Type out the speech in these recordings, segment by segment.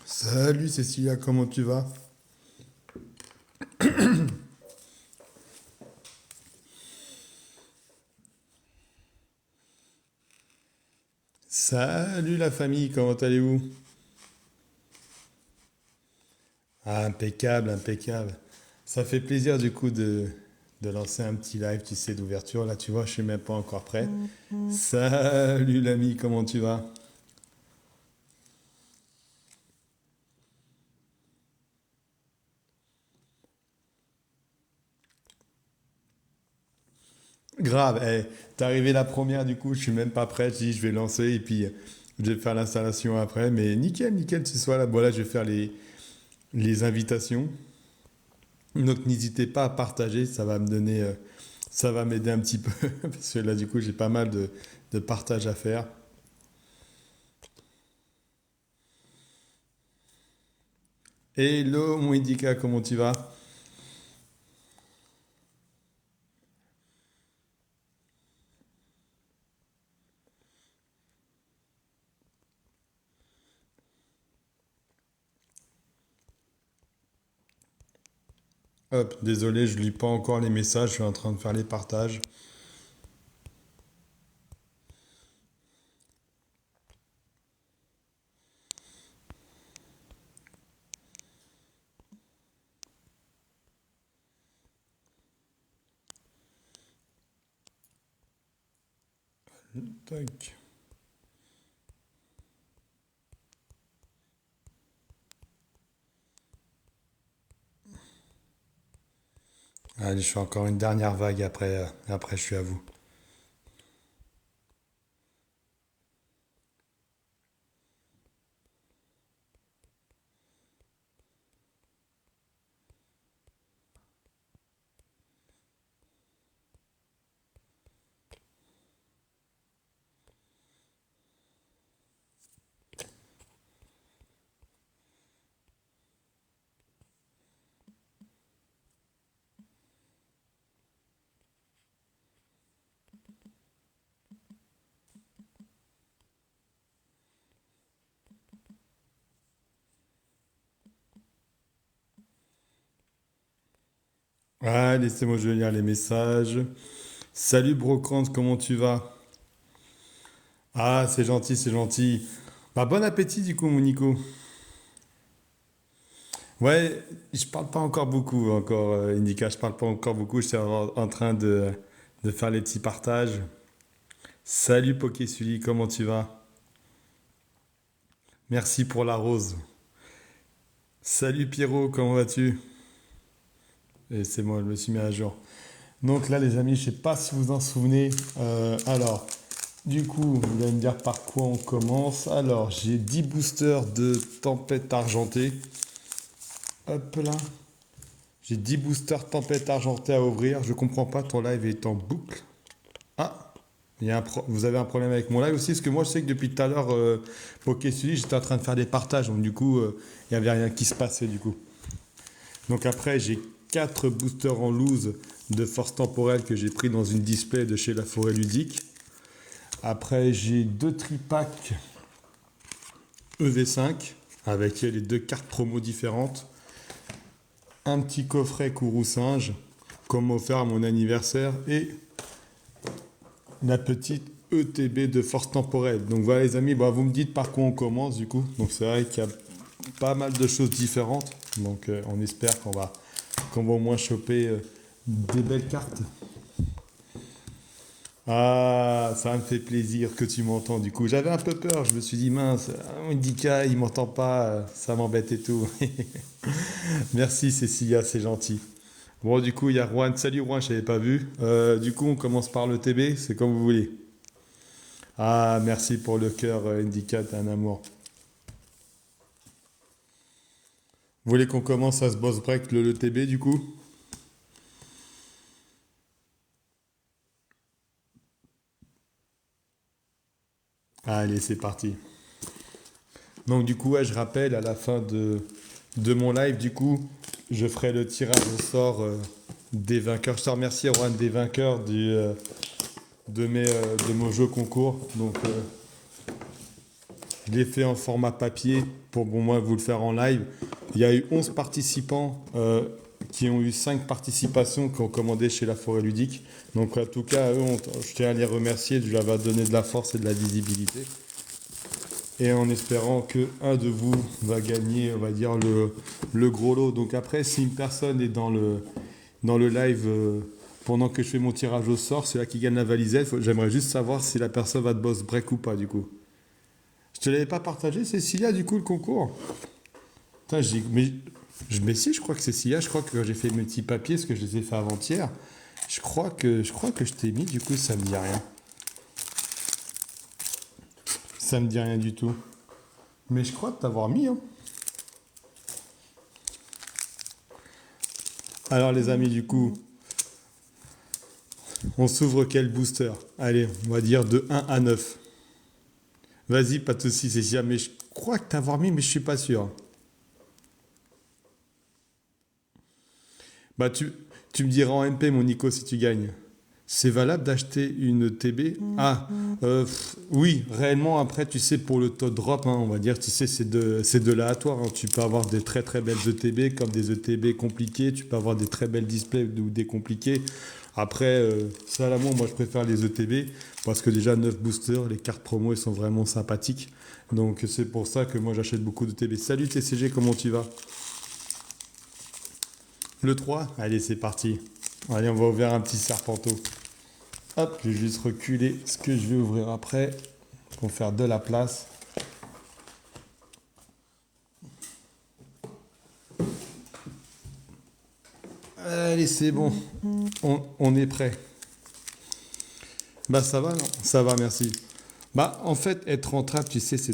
Salut Cécilia, comment tu vas? Salut la famille, comment allez-vous? Ah, impeccable, impeccable. Ça fait plaisir du coup de lancer un petit live, tu sais, d'ouverture. Là, tu vois, je suis même pas encore prêt. Salut l'ami, comment tu vas? Grave, t'es arrivé la première, du coup, je suis même pas prêt. Je dis, je vais lancer et puis je vais faire l'installation après. Mais nickel, nickel, tu sois là. Bon, là, je vais faire les invitations. Donc, n'hésitez pas à partager, ça va me donner, ça va m'aider un petit peu. Parce que là, du coup, j'ai pas mal de partage à faire. Hello, mon Indica, comment tu vas? Hop, désolé, je lis pas encore les messages, je suis en train de faire les partages. Tac. Allez, je fais encore une dernière vague après je suis à vous. Ah, laissez-moi je vais lire les messages. Salut Brocante, comment tu vas? Ah, c'est gentil, c'est gentil. Bah, bon appétit du coup, mon Nico. Ouais, je parle pas encore beaucoup, encore, Indica, je parle pas encore beaucoup. Je suis en train de faire les petits partages. Salut Pokésuli, comment tu vas? Merci pour la rose. Salut Pierrot, comment vas-tu? Et c'est moi, je me suis mis à jour. Donc là, les amis, je sais pas si vous en souvenez. Alors, du coup, vous allez me dire par quoi on commence. Alors, j'ai 10 boosters de tempête argentée. Hop là. J'ai 10 boosters tempête argentée à ouvrir. Je comprends pas, ton live est en boucle. Ah, vous avez un problème avec mon live aussi, parce que moi, je sais que depuis tout à l'heure, Pokésuji, j'étais en train de faire des partages. Donc, du coup, il n'y avait rien qui se passait, du coup. Donc après, j'ai 4 boosters en loose de force temporelle que j'ai pris dans une display de chez La Forêt Ludique. Après, j'ai 2 tripacks EV5 avec les 2 cartes promo différentes. Un petit coffret Kourou Singe comme offert à mon anniversaire et la petite ETB de force temporelle. Donc voilà les amis, bah, vous me dites par quoi on commence du coup. Donc c'est vrai qu'il y a pas mal de choses différentes. Donc on espère qu'on va au moins choper des belles cartes. Ah, ça me fait plaisir que tu m'entends du coup. J'avais un peu peur, je me suis dit mince, Indika, il m'entend pas, ça m'embête et tout. Merci Cécilia, c'est gentil. Bon, du coup, il y a Juan. Salut Juan, je t'avais pas vu. Du coup, on commence par le TB, c'est comme vous voulez. Ah, merci pour le cœur, Indika, t'es un amour. Vous voulez qu'on commence à se boss break le TB du coup? Allez, c'est parti. Donc du coup, ouais, je rappelle, à la fin de mon live, du coup, je ferai le tirage au sort des vainqueurs. Je te remercie, Juan, des vainqueurs de mon jeu concours. Donc, je l'ai fait en format papier pour bon, moi vous le faire en live. Il y a eu 11 participants qui ont eu 5 participations qui ont commandé chez la Forêt Ludique. Donc en tout cas, eux, je tiens à les remercier, je leur ai donné de la force et de la visibilité. Et en espérant que un de vous va gagner, on va dire, le gros lot. Donc après, si une personne est dans le live pendant que je fais mon tirage au sort, c'est là qui gagne la valisette. J'aimerais juste savoir si la personne va te boss break ou pas, du coup. Je te l'avais pas partagé, Cécilia, du coup, le concours. Putain, mais si, je crois que Cécilia, je crois que quand j'ai fait mes petits papiers, ce que je les ai fait avant-hier, je crois que je t'ai mis, du coup, ça me dit rien. Ça me dit rien du tout. Mais je crois t'avoir mis, hein. Alors, les amis, du coup, on s'ouvre quel booster? Allez, on va dire de 1 à 9. Vas-y, pas de soucis, Cécilia, mais je crois que t'avoir mis, mais je suis pas sûr. Bah, tu me diras en MP, mon Nico, si tu gagnes. C'est valable d'acheter une TB? Ah, oui, réellement, après, tu sais, pour le taux drop, hein, on va dire, tu sais, c'est de l'aléatoire, hein. Tu peux avoir des très très belles ETB comme des ETB compliquées, tu peux avoir des très belles displays ou des compliqués. Après, ça à l'amour, moi je préfère les ETB parce que déjà 9 boosters, les cartes promo, elles sont vraiment sympathiques. Donc c'est pour ça que moi j'achète beaucoup de TB. Salut TCG, comment tu vas? Le 3. Allez, c'est parti. Allez, on va ouvrir un petit serpenteau. Hop, je vais juste reculer ce que je vais ouvrir après pour faire de la place. Allez, c'est bon. On est prêt. Bah ça va, non? Ça va, merci. Bah en fait, être en trappe, tu sais, c'est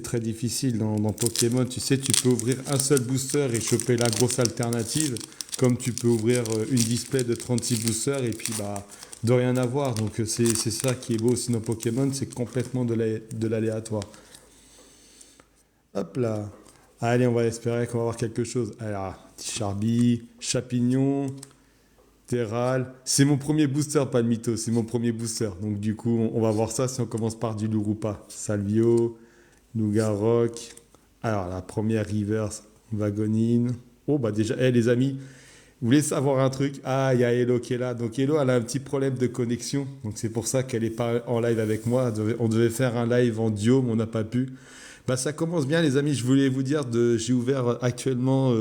très difficile dans Pokémon. Tu sais, tu peux ouvrir un seul booster et choper la grosse alternative, comme tu peux ouvrir une display de 36 boosters et puis bah de rien avoir. Donc c'est ça qui est beau aussi dans Pokémon, c'est complètement de l'aléatoire. Hop là. Allez, on va espérer qu'on va avoir quelque chose. Alors, petit Charby, Chapignon, Terral. C'est mon premier booster, pas de mytho, c'est mon premier booster. Donc du coup, on va voir ça si on commence par du lourd ou pas. Salvio, Nougat Rock. Alors, la première reverse, Vagonine. Oh, bah déjà, les amis, vous voulez savoir un truc? Ah, il y a Hello qui est là. Donc Hello, elle a un petit problème de connexion. Donc c'est pour ça qu'elle n'est pas en live avec moi. On devait faire un live en duo, mais on n'a pas pu. Bah ça commence bien les amis, je voulais vous dire, j'ai ouvert actuellement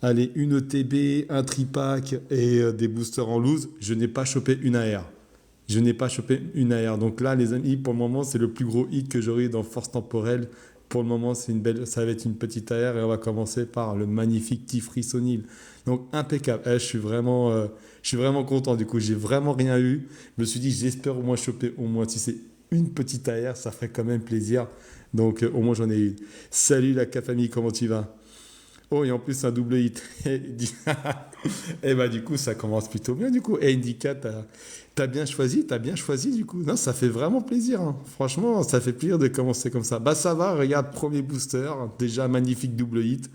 allez, une ETB, un tripack et des boosters en loose. Je n'ai pas chopé une AR. Je n'ai pas chopé une AR. Donc là les amis, pour le moment c'est le plus gros hit que j'aurai dans Force Temporelle. Pour le moment ça va être une petite AR et on va commencer par le magnifique Tifri Sonil. Donc impeccable. Je suis vraiment content du coup, j'ai vraiment rien eu. Je me suis dit j'espère au moins choper au moins si c'est une petite AR, ça ferait quand même plaisir. Donc au moins j'en ai une. Salut la famille, comment tu vas? Oh, et en plus un double hit. Et bah du coup ça commence plutôt bien du coup. Et Indica, t'as bien choisi du coup. Non, ça fait vraiment plaisir, hein. Franchement, ça fait plaisir de commencer comme ça. Bah ça va, regarde, premier booster, déjà magnifique double hit.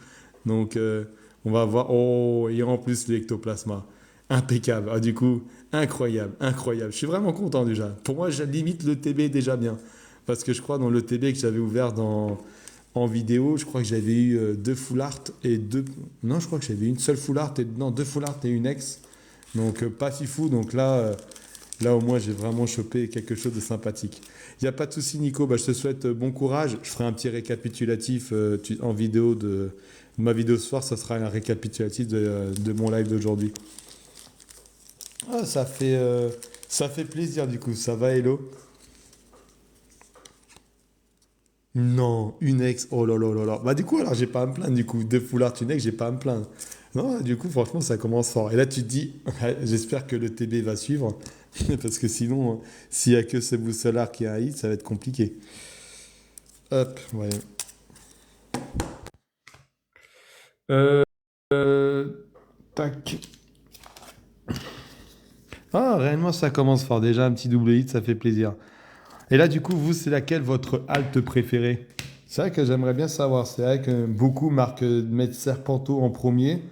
Donc on va voir. Oh, et en plus l'ectoplasma. Impeccable. Ah, du coup, incroyable, incroyable. Je suis vraiment content déjà. Pour moi, je limite le TB déjà bien. Parce que je crois dans le TB que j'avais ouvert en vidéo, je crois que j'avais eu deux full art et deux. Non, je crois que j'avais une seule full art et non, deux full art et une ex. Donc pas fifou. Donc là au moins j'ai vraiment chopé quelque chose de sympathique. Il n'y a pas de souci, Nico. Bah, je te souhaite bon courage. Je ferai un petit récapitulatif en vidéo de ma vidéo ce soir. Ça sera un récapitulatif de mon live d'aujourd'hui. Ah, ça fait plaisir du coup. Ça va, Hello? Non, une ex, oh là là là là. Bah du coup, alors j'ai pas à me plaindre du coup. Deux foulards, une ex, j'ai pas à me plaindre. Non, du coup, franchement, ça commence fort. Et là, tu te dis, ouais, j'espère que le TB va suivre. Parce que sinon, s'il y a que ce boost-là qui a un hit, ça va être compliqué. Hop, ouais. Euh, tac. Ah, réellement, ça commence fort. Déjà, un petit double hit, ça fait plaisir. Et là, du coup, vous, c'est laquelle votre halte préférée? C'est vrai que j'aimerais bien savoir. C'est vrai que beaucoup marquent mettre Serpenteau en premier.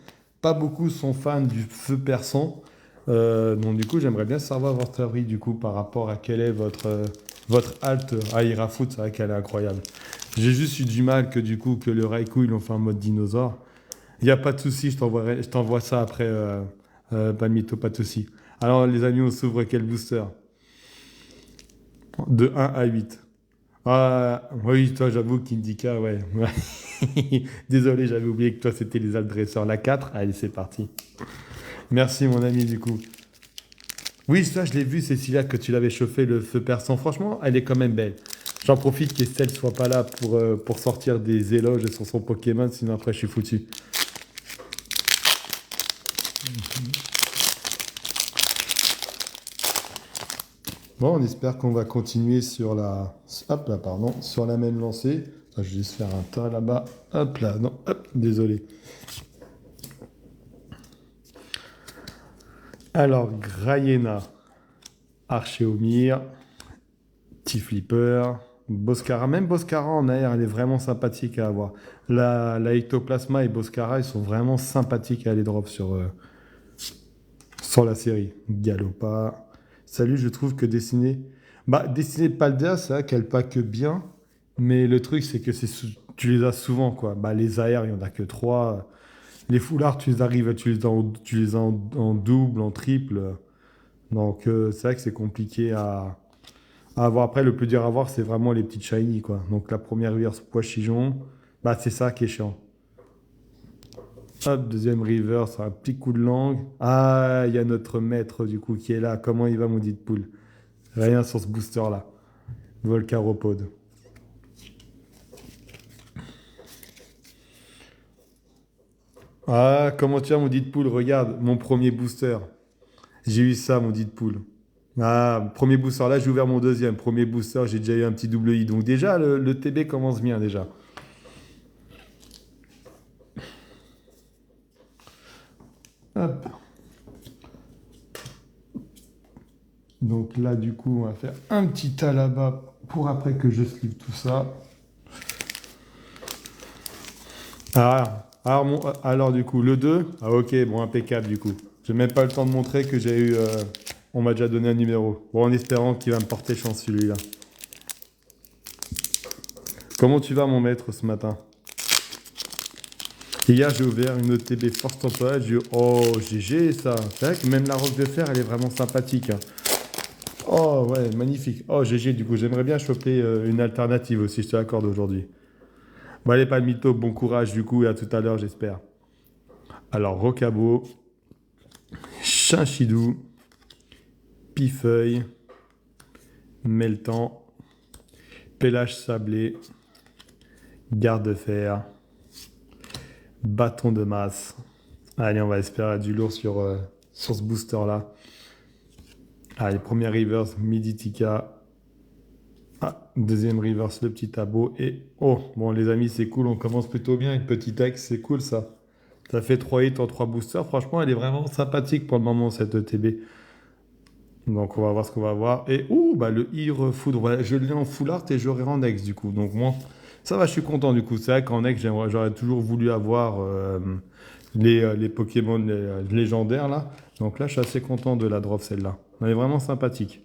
Pas beaucoup sont fans du feu perçant. Donc, du coup, j'aimerais bien savoir votre avis, du coup, par rapport à quelle est votre halte à Irafoot. C'est vrai qu'elle est incroyable. J'ai juste eu du mal que, du coup, que le Raikou, ils l'ont fait en mode dinosaure. Il n'y a pas de souci, je t'envoie ça après, pas de mytho, pas de souci. Alors, les amis, on s'ouvre quel booster? De 1 à 8. Ah, oui, toi, j'avoue qu'Indica, ouais. Ouais. Désolé, j'avais oublié que toi, c'était les dresseurs. La 4. Allez, c'est parti. Merci, mon ami, du coup. Oui, ça, je l'ai vu, Cécilia, que tu l'avais chauffé le feu perçant. Franchement, elle est quand même belle. J'en profite qu'Estelle soit pas là pour sortir des éloges sur son Pokémon, sinon après, je suis foutu. Bon, on espère qu'on va continuer sur la... Hop là, pardon, sur la même lancée. Attends, je vais juste faire un tas là-bas. Hop là, non, hop, désolé. Alors, Grayena, Archéomir, Tiflipper, Boscara. Même Boscara en air, elle est vraiment sympathique à avoir. La Ectoplasma et Boscara, ils sont vraiment sympathiques à aller drop sur la série. Galopa. Salut, je trouve que dessiner. Bah, dessiner Paldea, c'est vrai qu'elle pack bien. Mais le truc, c'est que tu les as souvent, quoi. Bah, les AR, il n'y en a que 3. Les foulards, tu les arrives, tu les as en double, en triple. Donc, c'est vrai que c'est compliqué à avoir. Après, le plus dur à avoir, c'est vraiment les petites shiny, quoi. Donc, la première reverse Pois-Chigeon, bah, c'est ça qui est chiant. Hop, deuxième reverse, un petit coup de langue. Ah, il y a notre maître, du coup, qui est là. Comment il va, mon dit poule? Rien sur ce booster-là. Volcaropode. Ah, comment tu vas, mon dit poule? Regarde, mon premier booster. J'ai eu ça, mon dit poule. Ah, premier booster, là, j'ai ouvert mon deuxième. Premier booster, j'ai déjà eu un petit double I. Donc, déjà, le TB commence bien, déjà. Hop. Donc là, du coup, on va faire un petit tas là-bas pour après que je sleeve tout ça. Alors, du coup, le 2. Ah, ok, bon, impeccable, du coup. J'ai même pas le temps de montrer que j'ai eu... on m'a déjà donné un numéro. Bon, en espérant qu'il va me porter chance, celui-là. Comment tu vas, mon maître, ce matin? Hier, j'ai ouvert une TB Force Temporelle. J'ai eu... Oh, GG, ça. C'est vrai que même la roque de fer, elle est vraiment sympathique, hein. Oh, ouais, magnifique. Oh, GG, du coup, j'aimerais bien choper une alternative aussi, je te l'accorde aujourd'hui. Bon, allez, pas de mytho, bon courage, du coup, et à tout à l'heure, j'espère. Alors, Rocabo, Chinchidou, Pifeuille, Meltan, Pélage Sablé, Garde-Fer, Bâton de masse. Allez, on va espérer du lourd sur ce booster-là. Allez, première reverse, Miditika. Ah, deuxième reverse, le petit abo. Et oh, bon, les amis, c'est cool, on commence plutôt bien. Une petite ex, c'est cool ça. Ça fait 3 hits en 3 boosters. Franchement, elle est vraiment sympathique pour le moment, cette ETB. Donc, on va voir ce qu'on va voir. Et ouh, bah, le Ire Foudre, voilà, je l'ai en full art et j'aurai en ex du coup. Donc, moi, ça va, je suis content du coup. C'est vrai qu'en ex, j'aurais toujours voulu avoir les Pokémon légendaires là. Donc là, je suis assez content de la drop celle-là. Elle est vraiment sympathique.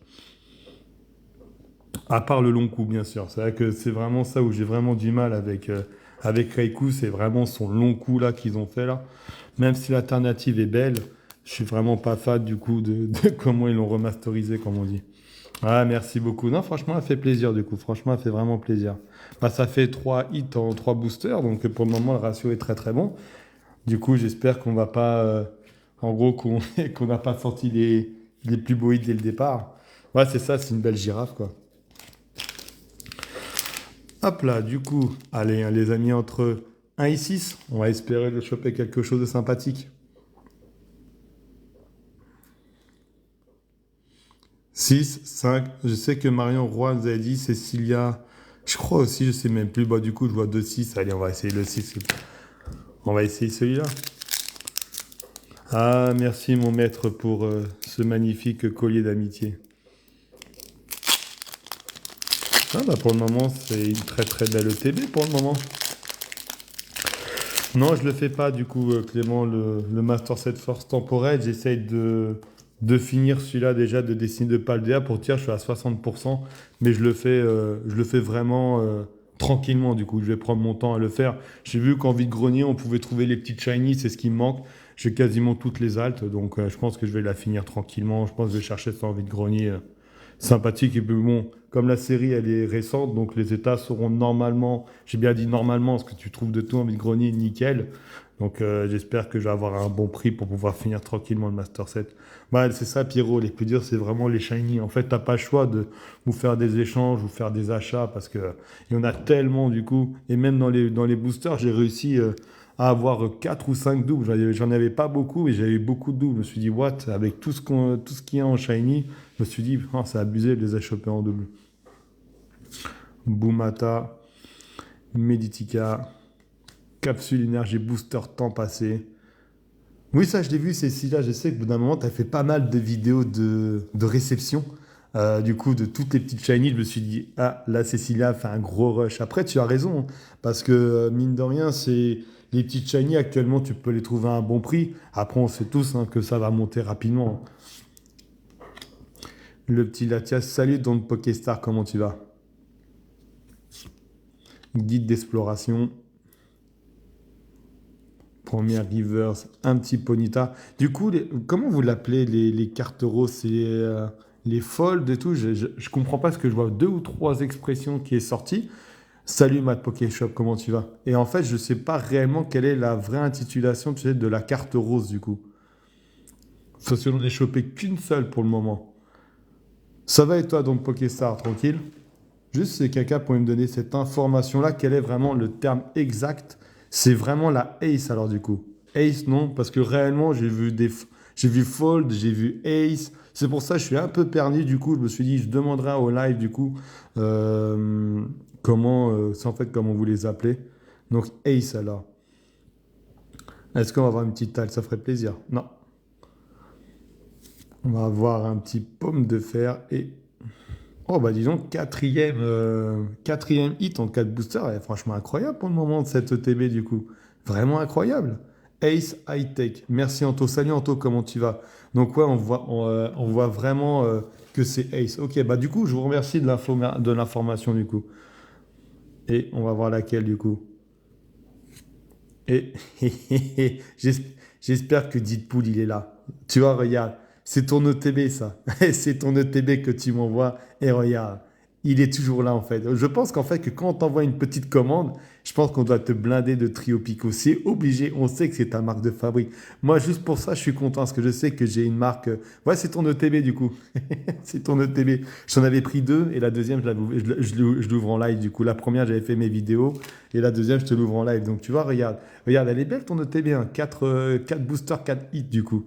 À part le long coup, bien sûr. C'est vrai que c'est vraiment ça où j'ai vraiment du mal avec Reiku. C'est vraiment son long coup là qu'ils ont fait là. Même si l'alternative est belle, je suis vraiment pas fan du coup de comment ils l'ont remasterisé, comme on dit. Ah, merci beaucoup. Non, franchement, elle fait plaisir du coup. Franchement, elle fait vraiment plaisir. Bah, ça fait 3 hits en 3 boosters. Donc pour le moment, le ratio est très très bon. Du coup, j'espère qu'on va pas. En gros, qu'on n'a pas sorti les plus beaux hits dès le départ. Ouais, c'est ça, c'est une belle girafe quoi. Hop là, du coup, allez, hein, les amis, entre 1 et 6, on va espérer de choper quelque chose de sympathique. 6, 5, je sais que Marion Roy nous a dit, Cécilia, je crois aussi, je sais même plus. Bah, du coup, je vois 2, 6. Allez, on va essayer le 6. On va essayer celui-là. Ah, merci mon maître pour ce magnifique collier d'amitié. Ah, bah pour le moment, c'est une très très belle ETB pour le moment. Non, je le fais pas du coup, Clément, le Master 7 Force temporelle. J'essaye de finir celui-là déjà, de dessiner de Paldea. Pour dire, je suis à 60%, mais je le fais vraiment tranquillement du coup. Je vais prendre mon temps à le faire. J'ai vu qu'en vide-grenier, on pouvait trouver les petites shiny, c'est ce qui me manque. J'ai quasiment toutes les altes, donc je pense que je vais la finir tranquillement. Je pense que je vais chercher ça en vide-grenier. Sympathique. Et puis bon, comme la série elle est récente, donc les états seront normalement, j'ai bien dit normalement, parce que tu trouves de tout en vide-grenier, nickel. Donc j'espère que je vais avoir un bon prix pour pouvoir finir tranquillement le Master 7. Ouais, c'est ça, Pierrot. Les plus durs, c'est vraiment les shiny. En fait, t'as pas le choix de vous faire des échanges, vous faire des achats, parce que il y en a tellement du coup. Et même dans les boosters, j'ai réussi à avoir 4 ou 5 doubles. J'en avais pas beaucoup, mais j'avais eu beaucoup de doubles. Je me suis dit, what, avec tout ce qu'il y a en shiny, je me suis dit, oh, c'est abusé de les a chopés en double. Boomata, Meditica, capsule énergie booster temps passé. Oui, ça, je l'ai vu, Cécilia. Je sais que bout d'un moment, tu as fait pas mal de vidéos de réception. Du coup, de toutes les petites shiny, je me suis dit, ah, là, Cécilia a fait un gros rush. Après, tu as raison, hein, parce que, mine de rien, c'est les petites shiny, actuellement, tu peux les trouver à un bon prix. Après, on sait tous hein, que ça va monter rapidement. Le petit Latias, salut, Don Pokéstar, comment tu vas? Guide d'exploration. Première reverse, un petit Ponyta. Du coup, comment vous l'appelez les cartes roses? C'est les fold et tout. Je comprends pas ce que je vois. Deux ou trois expressions qui est sorties. Salut Matt Pokéshop, comment tu vas? Et en fait, je sais pas réellement quelle est la vraie intitulation tu sais, de la carte rose du coup. Parce que j'en ai chopé qu'une seule pour le moment. Ça va et toi donc Pokéstar, tranquille? Juste, c'est quelqu'un pour me donner cette information-là, quel est vraiment le terme exact. C'est vraiment la Ace, alors du coup. Ace, non, parce que réellement, j'ai vu Fold, j'ai vu Ace. C'est pour ça que je suis un peu perdu, du coup. Je me suis dit, je demanderai au live, du coup, c'est en fait comment vous les appelez. Donc, Ace, alors. Est-ce qu'on va avoir une petite talle? Ça ferait plaisir. Non. On va avoir un petit pomme de fer et oh bah disons quatrième hit en 4 boosters, elle est franchement incroyable pour le moment de cette ETB du coup. Vraiment incroyable. Ace High Tech. Merci Anto. Salut Anto, comment tu vas? Donc ouais, on voit vraiment que c'est Ace. Ok, bah du coup, je vous remercie de l'information du coup. Et on va voir laquelle du coup. Et j'es- j'espère que Deadpool il est là. Tu vois, regarde, c'est ton ETB ça. C'est ton ETB que tu m'envoies et regarde, il est toujours là en fait. Je pense qu'en fait que quand on t'envoie une petite commande, je pense qu'on doit te blinder de Trio Pico. C'est obligé, on sait que c'est ta marque de fabrique. Moi juste pour ça, je suis content parce que je sais que j'ai une marque. Ouais, c'est ton ETB du coup. C'est ton ETB. J'en avais pris deux et la deuxième, je l'ouvre en live du coup. La première, j'avais fait mes vidéos et la deuxième, je te l'ouvre en live. Donc tu vois, regarde. Regarde, elle est belle ton ETB, hein. 4 boosters, 4 hits du coup.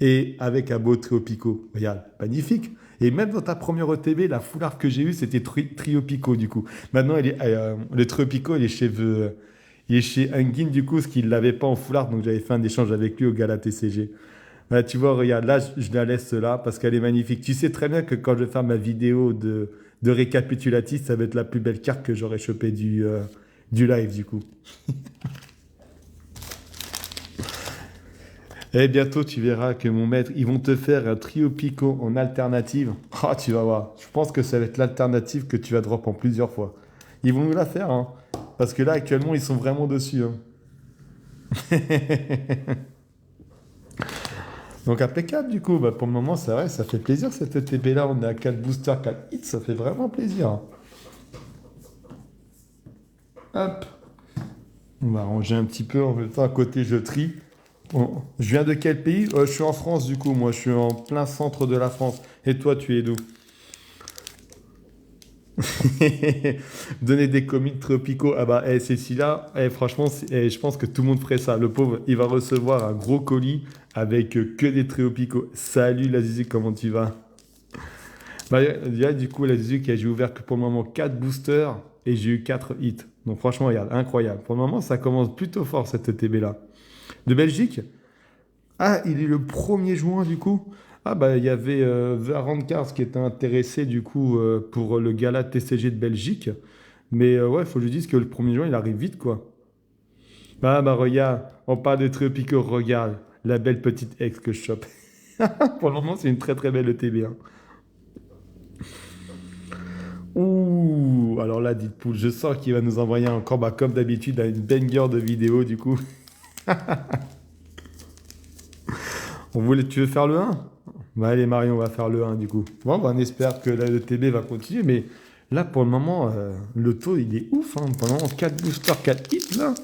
Et avec un beau trio pico. Regarde, magnifique. Et même dans ta première ETB, la foulard que j'ai eue, c'était trio pico du coup. Maintenant, le trio pico, il est chez Engin du coup, ce qu'il ne l'avait pas en foulard. Donc j'avais fait un échange avec lui au Gala TCG. Là, tu vois, regarde, là, je la laisse là parce qu'elle est magnifique. Tu sais très bien que quand je vais faire ma vidéo de récapitulatif, ça va être la plus belle carte que j'aurais chopée du live du coup. Et bientôt, tu verras que mon maître, ils vont te faire un trio pico en alternative. Ah, tu vas voir. Je pense que ça va être l'alternative que tu vas drop en plusieurs fois. Ils vont nous la faire, hein. Parce que là, actuellement, ils sont vraiment dessus, hein. Donc, impeccable, du coup. Bah, pour le moment, c'est vrai, ça fait plaisir cette ETP-là. On est à 4 boosters, 4 hits. Ça fait vraiment plaisir, hein. Hop. On va ranger un petit peu en même temps à côté, je trie. Bon, je viens de quel pays? Je suis en France du coup, moi je suis en plein centre de la France. Et toi, tu es d'où? Donner des comics tropicaux. Ah bah, Cécilia, franchement, je pense que tout le monde ferait ça. Le pauvre, il va recevoir un gros colis avec que des tropicaux. Salut la Zizi, comment tu vas? Bah, du coup, la Zizi qui a j'ai ouvert que pour le moment 4 boosters. et j'ai eu 4 hits. Donc franchement, regarde, incroyable. Pour le moment, ça commence plutôt fort cette ETB-là. De Belgique? Ah, il est le 1er juin du coup. Ah bah il y avait The Cars qui était intéressé du coup pour le gala TCG de Belgique. Mais ouais, il faut que je dise que le 1er juin, il arrive vite quoi. Ah bah regarde, on parle de Tropico, regarde, la belle petite ex que je chope. Pour le moment, c'est une très très belle ETB, hein. Ouh, alors là, Deadpool, je sens qu'il va nous envoyer encore, bah, comme d'habitude, une banger de vidéo du coup. Tu veux faire le 1? Bah allez Marion, on va faire le 1 du coup. Bon, bah, on espère que la ETB va continuer, mais là pour le moment, le taux il est ouf, hein. Pendant 4 boosters, 4 hits là.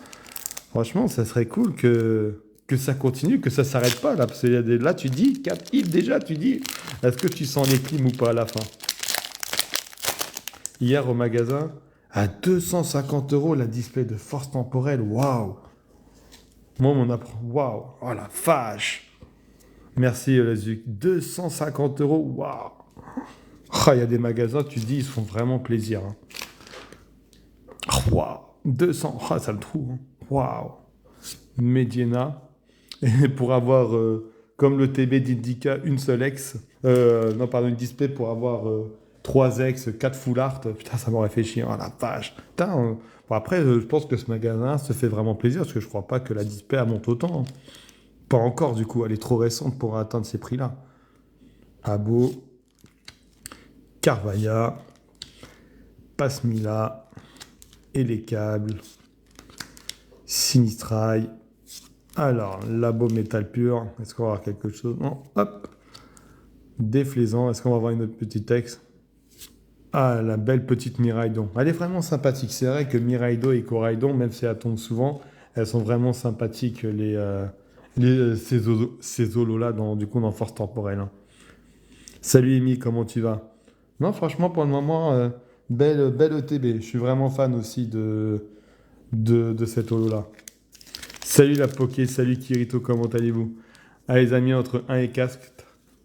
Franchement, ça serait cool que ça continue, que ça s'arrête pas là. Parce que là, tu dis, 4 hits déjà, tu dis, est-ce que tu sens les clims ou pas à la fin? Hier au magasin, à 250 euros la display de force temporelle, waouh! Moi, mon apprend, waouh! Oh la vache! Merci Lazuc, 250 euros, waouh! Ah, il y a des magasins, tu dis, ils se font vraiment plaisir, hein. Oh, waouh! 200, ah, ça le trouve, hein. Waouh! Mediana. Et pour avoir, comme le TB d'Indica, une seule ex, non, pardon, une display pour avoir 3 ex, 4 full art, putain, ça m'aurait fait chier, oh la vache. Putain, bon, après, je pense que ce magasin se fait vraiment plaisir, parce que je crois pas que la display elle monte autant, hein. Pas encore, du coup, elle est trop récente pour atteindre ces prix-là. Abo, Carvaya, Passmila, et les câbles, Sinistrail. Alors, Labo Métal Pur, est-ce qu'on va avoir quelque chose? Non, hop. Déflaisant, est-ce qu'on va avoir une autre petite ex? Ah, la belle petite Miraidon. Elle est vraiment sympathique. C'est vrai que Miraido et Coraidon, même si elles tombent souvent, elles sont vraiment sympathiques, ces holos-là, du coup, dans Force Temporelle, hein. Salut Amy, comment tu vas? Non, franchement, pour le moment, belle ETB. Je suis vraiment fan aussi de cet holo-là. Salut la Poké, salut Kirito, comment allez-vous? Ah les amis, entre 1 et 4,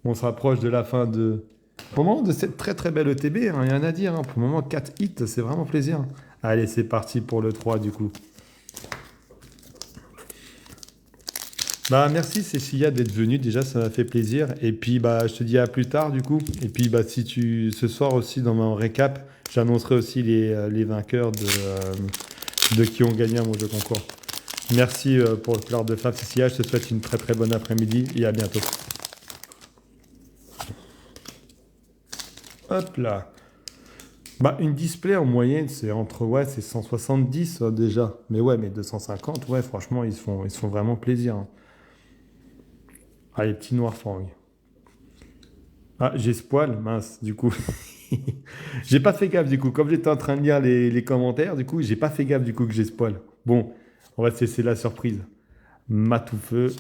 on se rapproche de la fin Pour le moment, de cette très très belle ETB, hein, rien à dire, hein. Pour le moment, 4 hits, c'est vraiment plaisir. Allez, c'est parti pour le 3 du coup. Bah merci Cécilia d'être venue, déjà ça m'a fait plaisir. Et puis bah je te dis à plus tard du coup. Et puis bah ce soir aussi dans mon récap, j'annoncerai aussi les vainqueurs de qui ont gagné à mon jeu concours. Merci pour le fleur de flamme Cécilia, je te souhaite une très très bonne après-midi et à bientôt. Hop là. Bah une display en moyenne c'est c'est 170 déjà. Mais ouais mais 250 ouais franchement ils se font vraiment plaisir, hein. Ah les petits noirs fang. Ah j'ai spoil, mince du coup. J'ai pas fait gaffe du coup, comme j'étais en train de lire les commentaires, du coup j'ai pas fait gaffe du coup que j'ai spoil. Bon, on va se laisser la surprise. Matoufeu,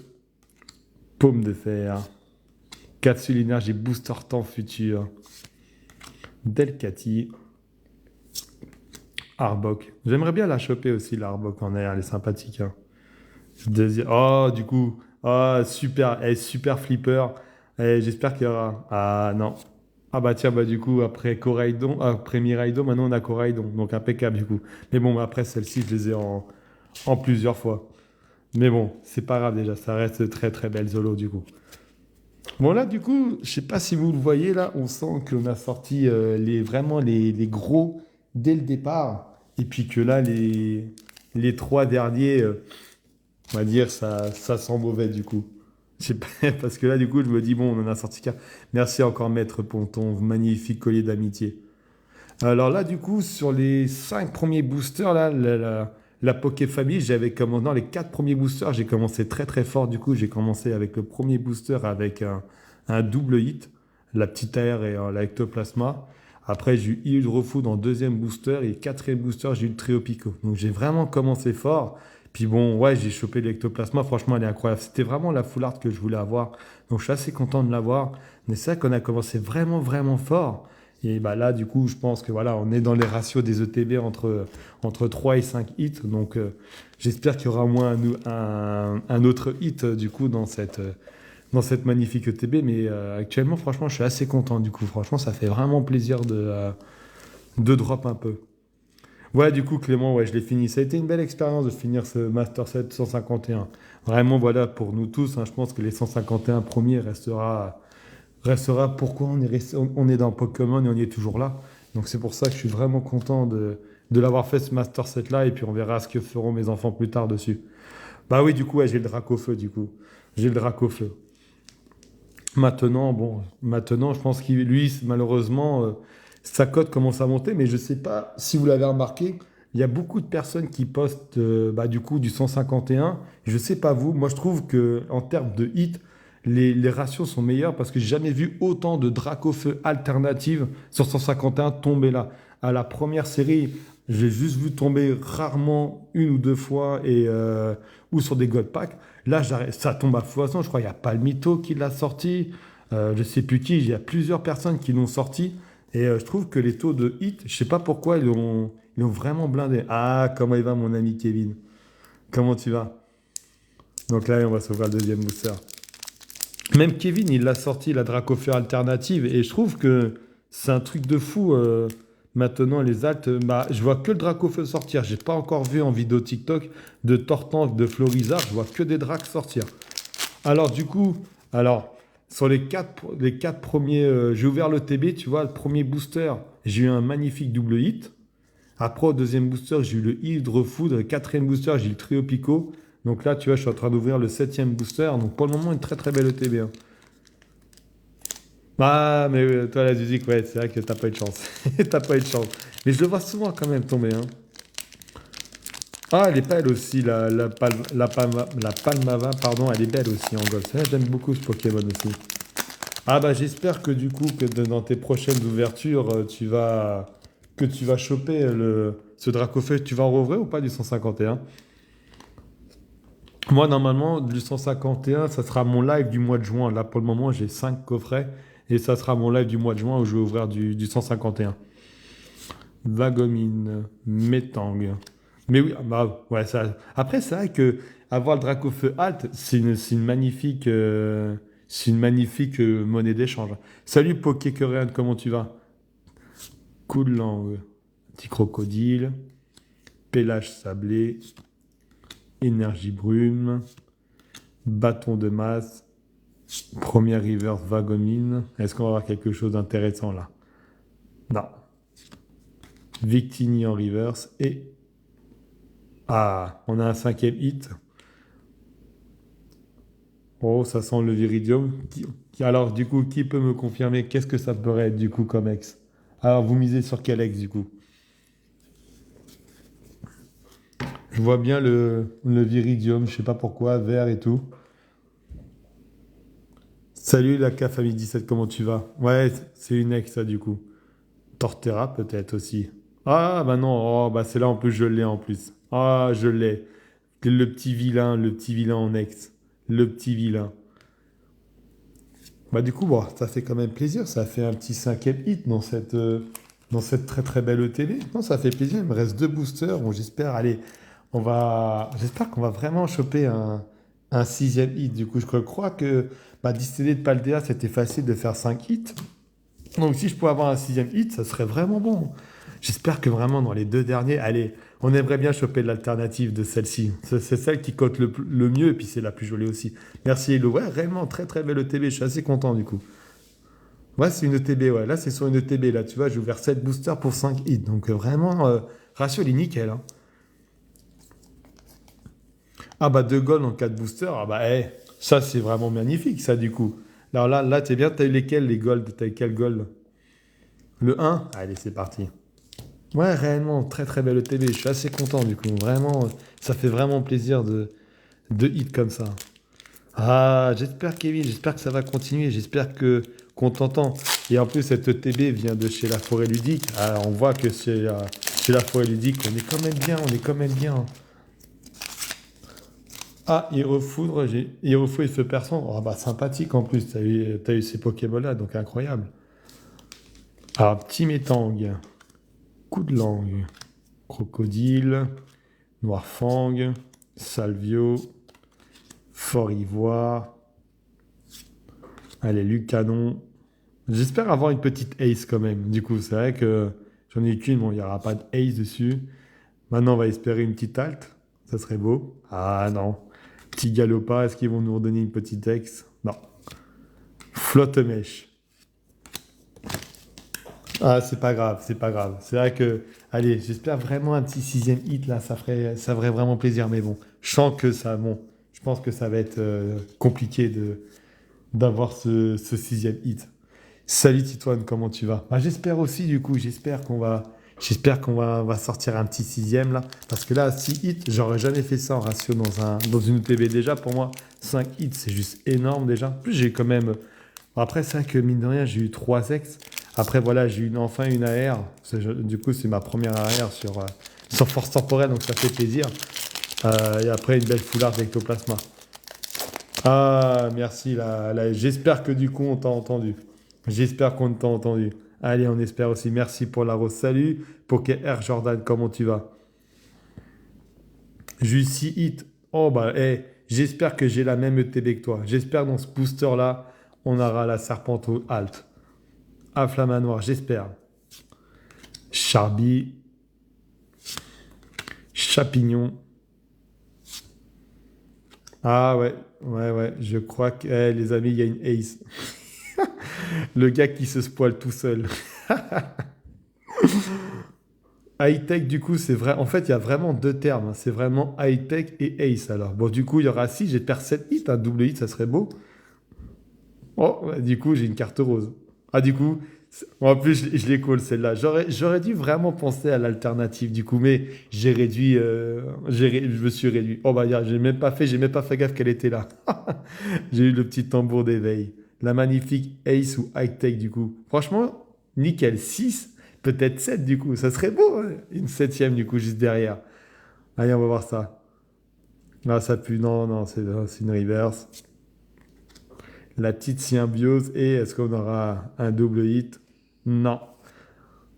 Paume de fer, Capsule énergie booster temps futur, Delcati, Arbok. J'aimerais bien la choper aussi, la Arbok en air, elle est sympathique, hein. Oh, du coup, ah, super, elle est super flipper. J'espère qu'il y aura. Ah, non. Ah, bah tiens, bah du coup, après Coraidon, après Miraidon, maintenant on a Coraidon, donc impeccable du coup. Mais bon, après celle-ci, je les ai en plusieurs fois. Mais bon, c'est pas grave déjà, ça reste très très belle Zolo du coup. Bon là du coup, je sais pas si vous le voyez là, on sent qu'on a sorti vraiment les gros dès le départ. Et puis que là, les 3 derniers, on va dire, ça sent mauvais du coup. Je sais pas, parce que là du coup, je me dis, bon, on en a sorti qu'un. Merci encore Maître pour ton magnifique collier d'amitié. Alors là, du coup, sur les 5 premiers boosters, là, la Poké Family, j'avais commencé, dans les 4 premiers boosters, j'ai commencé très très fort. Du coup, j'ai commencé avec le premier booster avec un double hit, la petite air et la ectoplasma. Après, j'ai eu Hydrofood en deuxième booster et quatrième booster, j'ai eu le Trio Pico. Donc j'ai vraiment commencé fort. Puis bon, ouais, j'ai chopé l'ectoplasma. Franchement, elle est incroyable. C'était vraiment la full art que je voulais avoir. Donc je suis assez content de l'avoir. Mais c'est vrai qu'on a commencé vraiment vraiment fort. Et bah là, du coup, je pense que voilà, on est dans les ratios des ETB entre 3 et 5 hits. Donc, j'espère qu'il y aura au moins un autre hit, du coup, dans cette magnifique ETB. Mais actuellement, franchement, je suis assez content, du coup. Franchement, ça fait vraiment plaisir de drop un peu. Ouais, du coup, Clément, ouais, je l'ai fini. Ça a été une belle expérience de finir ce Master 7 151. Vraiment, voilà, pour nous tous, hein, je pense que les 151 premiers restera pourquoi on est dans Pokémon et on y est toujours là. Donc c'est pour ça que je suis vraiment content de l'avoir fait ce Master 7 là et puis on verra ce que feront mes enfants plus tard dessus. Bah oui, du coup, ouais, j'ai le Dracofeu, du coup. J'ai le Dracofeu. Maintenant, bon, maintenant, je pense qu'il, lui, malheureusement, sa cote commence à monter, mais je ne sais pas si vous l'avez remarqué, il y a beaucoup de personnes qui postent, bah, du coup, du 151. Je ne sais pas vous, moi, je trouve que en termes de hit, les ratios sont meilleurs parce que j'ai jamais vu autant de Dracofeu alternatives sur 151 tomber là. À la première série, j'ai juste vu tomber rarement une ou deux fois ou sur des gold packs. Là, ça tombe à foison. Je crois qu'il y a Palmito qui l'a sorti. Je ne sais plus qui. Il y a plusieurs personnes qui l'ont sorti. Et je trouve que les taux de hit, je ne sais pas pourquoi, ils ont vraiment blindé. Ah, comment il va, mon ami Kevin? Comment tu vas? Donc là, on va sauver le deuxième booster. Même Kevin, il l'a sorti, la Dracofeu alternative. Et je trouve que c'est un truc de fou. Maintenant, les altes, bah, je vois que le Dracofeu sortir. J'ai pas encore vu en vidéo TikTok de Tortank, de Florizard. Je vois que des Dracs sortir. Alors, du coup, sur les quatre premiers, j'ai ouvert le TB, tu vois, le premier booster, j'ai eu un magnifique double hit. Après, au deuxième booster, j'ai eu le Hydre Foudre. Le quatrième booster, j'ai eu le Trio Pico. Donc là, tu vois, je suis en train d'ouvrir le septième booster. Donc pour le moment, une très très belle ETB, hein. Ah, mais toi, la musique, ouais, c'est vrai que t'as pas eu de chance. T'as pas eu de chance. Mais je le vois souvent quand même tomber, hein. Ah, elle est belle aussi, la Palmava, pardon, elle est belle aussi en gold. Ça, j'aime beaucoup ce Pokémon aussi. Ah bah j'espère que du coup, dans tes prochaines ouvertures, que tu vas choper ce Dracofeu. Tu vas en rouvrir ou pas du 151? Moi, normalement, du 151, ça sera mon live du mois de juin. Là, pour le moment, j'ai 5 coffrets. Et ça sera mon live du mois de juin où je vais ouvrir du 151. Vagomine, Metang. Mais oui, bah, ouais, ça. Après, c'est vrai que avoir le Dracofeu Alt, c'est une magnifique monnaie d'échange. Salut Pokécoréane, comment tu vas? Coup de langue, petit crocodile, pélage sablé, énergie brume, bâton de masse, première reverse Vagomine. Est-ce qu'on va avoir quelque chose d'intéressant là? Non. Victini en reverse et... Ah, on a un cinquième hit. Oh, ça sent le viridium. Alors, du coup, qui peut me confirmer qu'est-ce que ça pourrait être du coup comme ex? Alors, vous misez sur quel ex du coup? Je vois bien le viridium, je sais pas pourquoi, vert et tout. Salut la K Famille 17, comment tu vas? Ouais, c'est une ex ça du coup. Torterra peut-être aussi. Ah bah non, oh, bah c'est là en plus je l'ai en plus. Ah, je l'ai. Le petit vilain en ex. Le petit vilain. Bah du coup, bon, ça fait quand même plaisir. Ça fait un petit cinquième hit dans cette très très belle ETB. Non, ça fait plaisir. Il me reste deux boosters. Bon, j'espère, allez, j'espère qu'on va vraiment choper un sixième hit. Du coup, je crois que bah, Distillé de Paldea, c'était facile de faire 5 hits. Donc si je pouvais avoir un sixième hit, ça serait vraiment bon. J'espère que vraiment dans les deux derniers, allez, on aimerait bien choper l'alternative de celle-ci. C'est celle qui cote le mieux et puis c'est la plus jolie aussi. Merci Hello. Ouais, réellement très très belle ETB. Je suis assez content du coup. Ouais, c'est une ETB. Ouais, là c'est sur une ETB. Là, tu vois, j'ai ouvert 7 boosters pour 5 hits. Donc vraiment, ratio il est nickel, hein. Ah bah 2 gold en 4 boosters. Ah bah ça c'est vraiment magnifique ça du coup. Alors là, t'es bien. T'as eu lesquels les golds? T'as eu quel gold? Le un. Allez, c'est parti. Ouais, réellement, très très belle ETB. Je suis assez content du coup. Vraiment, ça fait vraiment plaisir de hit comme ça. Ah, j'espère, Kevin, j'espère que ça va continuer. J'espère que qu'on t'entend. Et en plus, cette ETB vient de chez la Forêt Ludique. Ah, on voit que chez la Forêt Ludique, on est quand même bien. On est quand même bien. Ah, Hirofoudre, Hirofoudre et Feu Perçant. Ah bah sympathique en plus. T'as eu ces Pokémon-là, donc incroyable. Ah, petit Métang, coup de langue, crocodile, Noirfang, Salvio, Fort Ivoire. Allez, Lucanon. J'espère avoir une petite ace quand même. Du coup, c'est vrai que j'en ai qu'une. Bon, il n'y aura pas de ace dessus. Maintenant, on va espérer une petite halte. Ça serait beau. Ah non. Petit galopin, est-ce qu'ils vont nous redonner une petite ex? Non. Flotte mèche. Ah, c'est pas grave, c'est pas grave. C'est vrai que, allez, j'espère vraiment un petit sixième hit là, ça ferait vraiment plaisir. Mais bon, je sens que ça, bon, je pense que ça va être compliqué d'avoir ce sixième hit. Salut Titoine, comment tu vas? Bah, j'espère aussi du coup, j'espère qu'on va sortir un petit sixième là, parce que là, 6 hits, j'aurais jamais fait ça en ratio dans une UTB déjà. Pour moi, 5 hits, c'est juste énorme déjà. En plus, j'ai quand même. Après, c'est vrai que mine de rien, j'ai eu 3 ex. Après, voilà, j'ai eu enfin une AR. Du coup, c'est ma première AR sur force temporelle, donc ça fait plaisir. Et après, une belle foularde d'ectoplasma. Ah, merci. J'espère que du coup, on t'a entendu. J'espère qu'on t'a entendu. Allez, on espère aussi. Merci pour la rose. Salut. Poké Air Jordan, comment tu vas? Jussi Hit. Oh, bah, j'espère que j'ai la même ETB que toi. J'espère que dans ce booster-là, on aura la Serpento Alt. À Flamanoir, j'espère. Charby, Chapignon. Ah ouais, ouais, ouais. Je crois que, les amis, il y a une Ace. Le gars qui se spoile tout seul. High-tech, du coup, c'est vrai. En fait, il y a vraiment deux termes, hein. C'est vraiment high-tech et ace. Alors, bon, du coup, il y aura 6. J'ai perdu 7 hits. Un double hit, ça serait beau. Oh, ouais, du coup, j'ai une carte rose. Ah, du coup, en plus, je l'ai call celle-là. J'aurais dû vraiment penser à l'alternative, du coup, mais j'ai réduit. Je me suis réduit. Oh, bah, j'ai même pas fait gaffe qu'elle était là. J'ai eu le petit tambour d'éveil. La magnifique ace ou high-tech, du coup. Franchement, nickel. 6, peut-être 7 du coup. Ça serait beau, hein. Une septième, du coup, juste derrière. Allez, on va voir ça. Ah, ça pue. Non, non, c'est une reverse. La petite symbiose. Et est-ce qu'on aura un double hit? Non.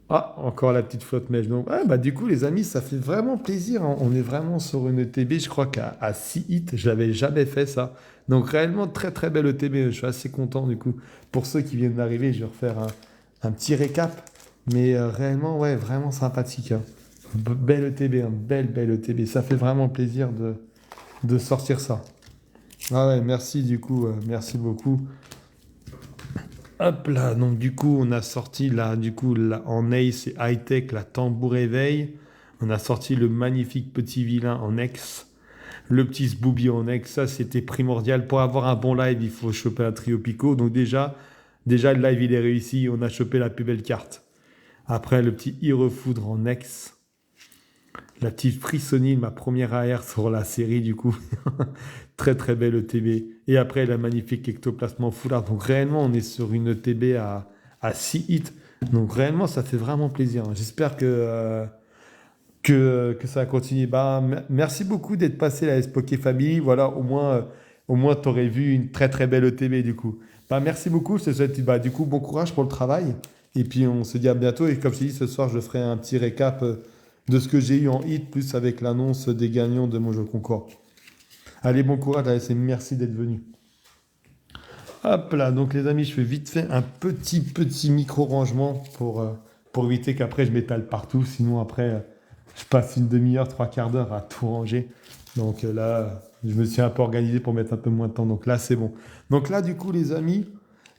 Ah, encore la petite flotte mèche. Donc, ah, bah, du coup, les amis, ça fait vraiment plaisir, hein. On est vraiment sur une ETB. Je crois qu'à 6 hits, je n'avais jamais fait ça. Donc, réellement, très très belle ETB. Je suis assez content, du coup. Pour ceux qui viennent d'arriver, je vais refaire un petit récap. Mais réellement, ouais, vraiment sympathique, hein. Belle ETB, hein. Belle, belle ETB. Ça fait vraiment plaisir de sortir ça. Ah ouais, merci du coup, merci beaucoup. Hop là, donc du coup, on a sorti là, du coup, là, en Ace et High-Tech, la tambour éveil. On a sorti le magnifique petit vilain en ex. Le petit Sbooby en ex. Ça, c'était primordial. Pour avoir un bon live, il faut choper un trio Pico. Donc déjà, le live, il est réussi. On a chopé la plus belle carte. Après, le petit Irefoudre en ex. La petite Frissonine, ma première AR sur la série, du coup. Très très belle ETB. Et après, la magnifique ectoplasme foulard. Donc réellement, on est sur une ETB à 6 hits. Donc réellement, ça fait vraiment plaisir, hein. J'espère que ça va continuer. Bah, merci beaucoup d'être passé à la Spoké Family. Voilà, au moins tu aurais vu une très très belle ETB du coup. Bah, merci beaucoup. Je te souhaite bah, du coup bon courage pour le travail. Et puis on se dit à bientôt. Et comme je t'ai dit, ce soir, je ferai un petit récap de ce que j'ai eu en hit, plus avec l'annonce des gagnants de mon jeu concours. Allez, bon courage, allez, merci d'être venu. Hop là, donc les amis, je fais vite fait un petit micro-rangement pour éviter qu'après je m'étale partout. Sinon, après, je passe une demi-heure, trois quarts d'heure à tout ranger. Donc là, je me suis un peu organisé pour mettre un peu moins de temps. Donc là, c'est bon. Donc là, du coup, les amis,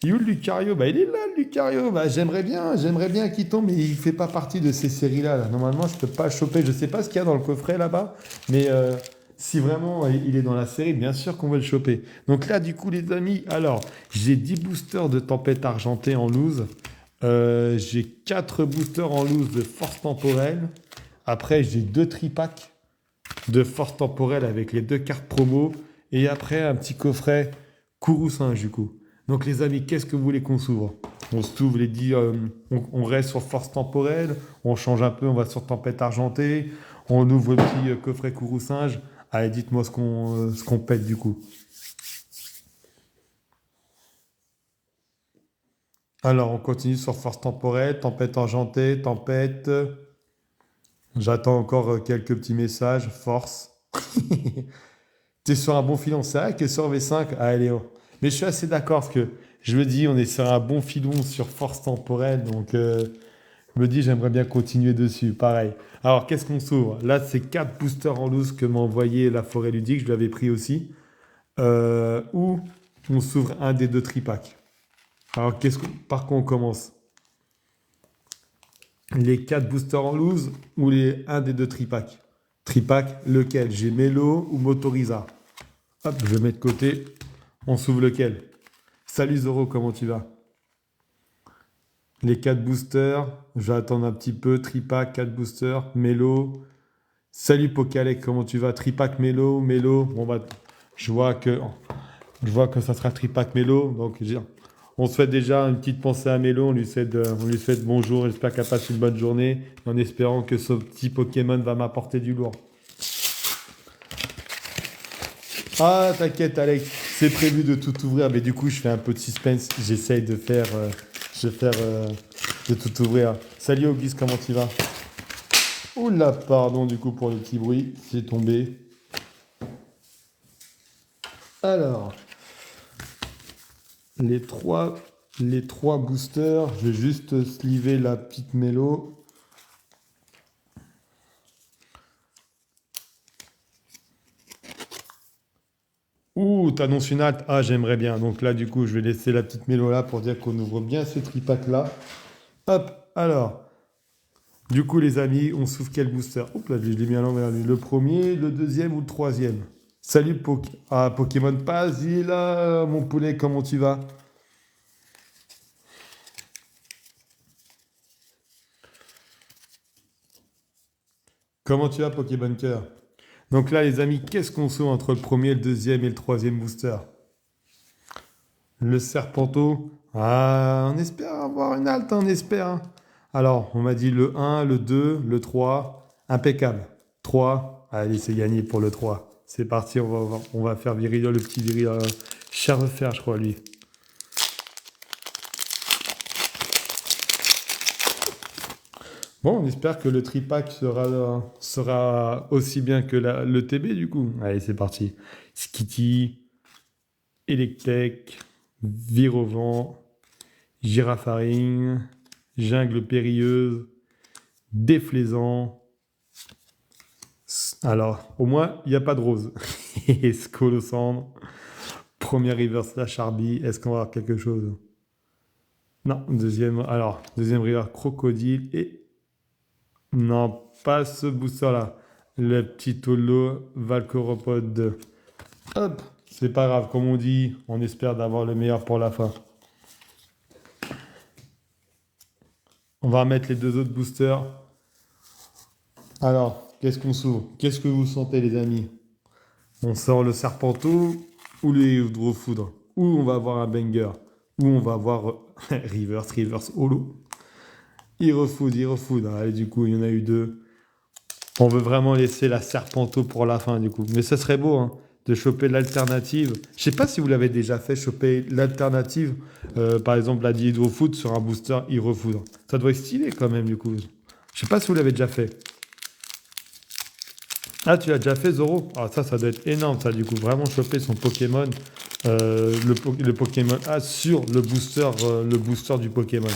il est où le Lucario? Bah, il est là, le Lucario. Bah, j'aimerais bien qu'il tombe, mais il fait pas partie de ces séries-là, là. Normalement, je peux pas le choper. Je sais pas ce qu'il y a dans le coffret là-bas, mais si vraiment il est dans la série, bien sûr qu'on va le choper. Donc là, du coup, les amis, alors, j'ai 10 boosters de tempête argentée en loose. J'ai 4 boosters en loose de force temporelle. Après, j'ai 2 tripacks de force temporelle avec les 2 cartes promo. Et après, un petit coffret Kourou-singe, du coup. Donc, les amis, qu'est-ce que vous voulez qu'on s'ouvre? On s'ouvre les 10, on reste sur force temporelle, on change un peu, on va sur tempête argentée, on ouvre le petit coffret Kourou-singe. Allez, dites-moi ce qu'on pète du coup. Alors, on continue sur force temporelle, tempête argentée, tempête. J'attends encore quelques petits messages. Force. T'es sur un bon filon. C'est vrai que sur V5, allez, oh. Mais je suis assez d'accord parce que je me dis, on est sur un bon filon sur force temporelle. Donc, Je me dis, j'aimerais bien continuer dessus. Pareil. Alors, qu'est-ce qu'on s'ouvre? Là, c'est 4 boosters en loose que m'a envoyé la forêt ludique. Je l'avais pris aussi. Ou on s'ouvre un des deux tripacks. Alors, par quoi on commence? Les 4 boosters en loose ou un des deux tripacks? Tripack, lequel? J'ai Melo ou Motoriza? Hop, je mets de côté. On s'ouvre lequel? Salut Zoro, comment tu vas? Les 4 boosters, j'attends un petit peu. Tripack, 4 boosters, Melo. Salut Pokalek, comment tu vas? Tripack, Melo, Melo. Bon, bah, je vois que, je vois que ça sera Tripack, Melo. Donc, on souhaite déjà une petite pensée à Melo. On lui souhaite bonjour. J'espère qu'elle passe une bonne journée. En espérant que ce petit Pokémon va m'apporter du lourd. Ah, t'inquiète, Alex, c'est prévu de tout ouvrir, mais du coup, je fais un peu de suspense. J'essaye de faire, de tout ouvrir. Salut Auguste, comment tu vas? Oula, pardon du coup pour le petit bruit, c'est tombé. Alors, les trois, les trois boosters, je vais juste sliver la petite mélo. Ouh, t'annonces une hâte. Ah, j'aimerais bien. Donc là, du coup, je vais laisser la petite mélo là pour dire qu'on ouvre bien ce tripack là. Hop, alors. Du coup, les amis, on s'ouvre quel booster? Oups, là, je l'ai mis à l'envers. Le premier, le deuxième ou le troisième? Salut, Pokémon Pass, il est là, mon poulet, comment tu vas? Comment tu vas, Pokémon Cœur? Donc là, les amis, qu'est-ce qu'on s'ouvre entre le premier, le deuxième et le troisième booster? Le Serpenteau. Ah, on espère avoir une halte, on espère, hein. Alors, on m'a dit le un, le 2, le 3. Impeccable. 3. Allez, c'est gagné pour le 3. C'est parti, on va faire virer le petit viril. Cher de fer, je crois, lui. Bon, on espère que le tripack sera aussi bien que le TB, du coup. Allez, c'est parti. Skitty, Electek, Virovent, Girafaring, Jungle Périlleuse, Déflaisant. Alors, au moins, il n'y a pas de rose. Et Scolosandre, première river slash Arby. Est-ce qu'on va avoir quelque chose? Non, deuxième river Crocodile et... Non, pas ce booster-là. Le petit holo Valcoropode. Hop, c'est pas grave, comme on dit, on espère d'avoir le meilleur pour la fin. On va remettre les deux autres boosters. Alors, qu'est-ce qu'on s'ouvre? Qu'est-ce que vous sentez, les amis? On sort le Serpenteau ou le Hydrofoudre? Ou on va avoir un banger? Ou on va avoir Reverse Holo? Hydrofoudre. Allez, du coup, il y en a eu deux. On veut vraiment laisser la Serpenteau pour la fin, du coup. Mais ce serait beau, hein, de choper l'alternative. Je sais pas si vous l'avez déjà fait, choper l'alternative, par exemple la Hydrofoudre sur un booster Hydrofoudre. Ça doit être stylé quand même, du coup. Je sais pas si vous l'avez déjà fait. Ah, tu l'as déjà fait, Zoro? Ah, ça doit être énorme, ça, du coup. Vraiment choper son Pokémon, le Pokémon A sur le booster du Pokémon.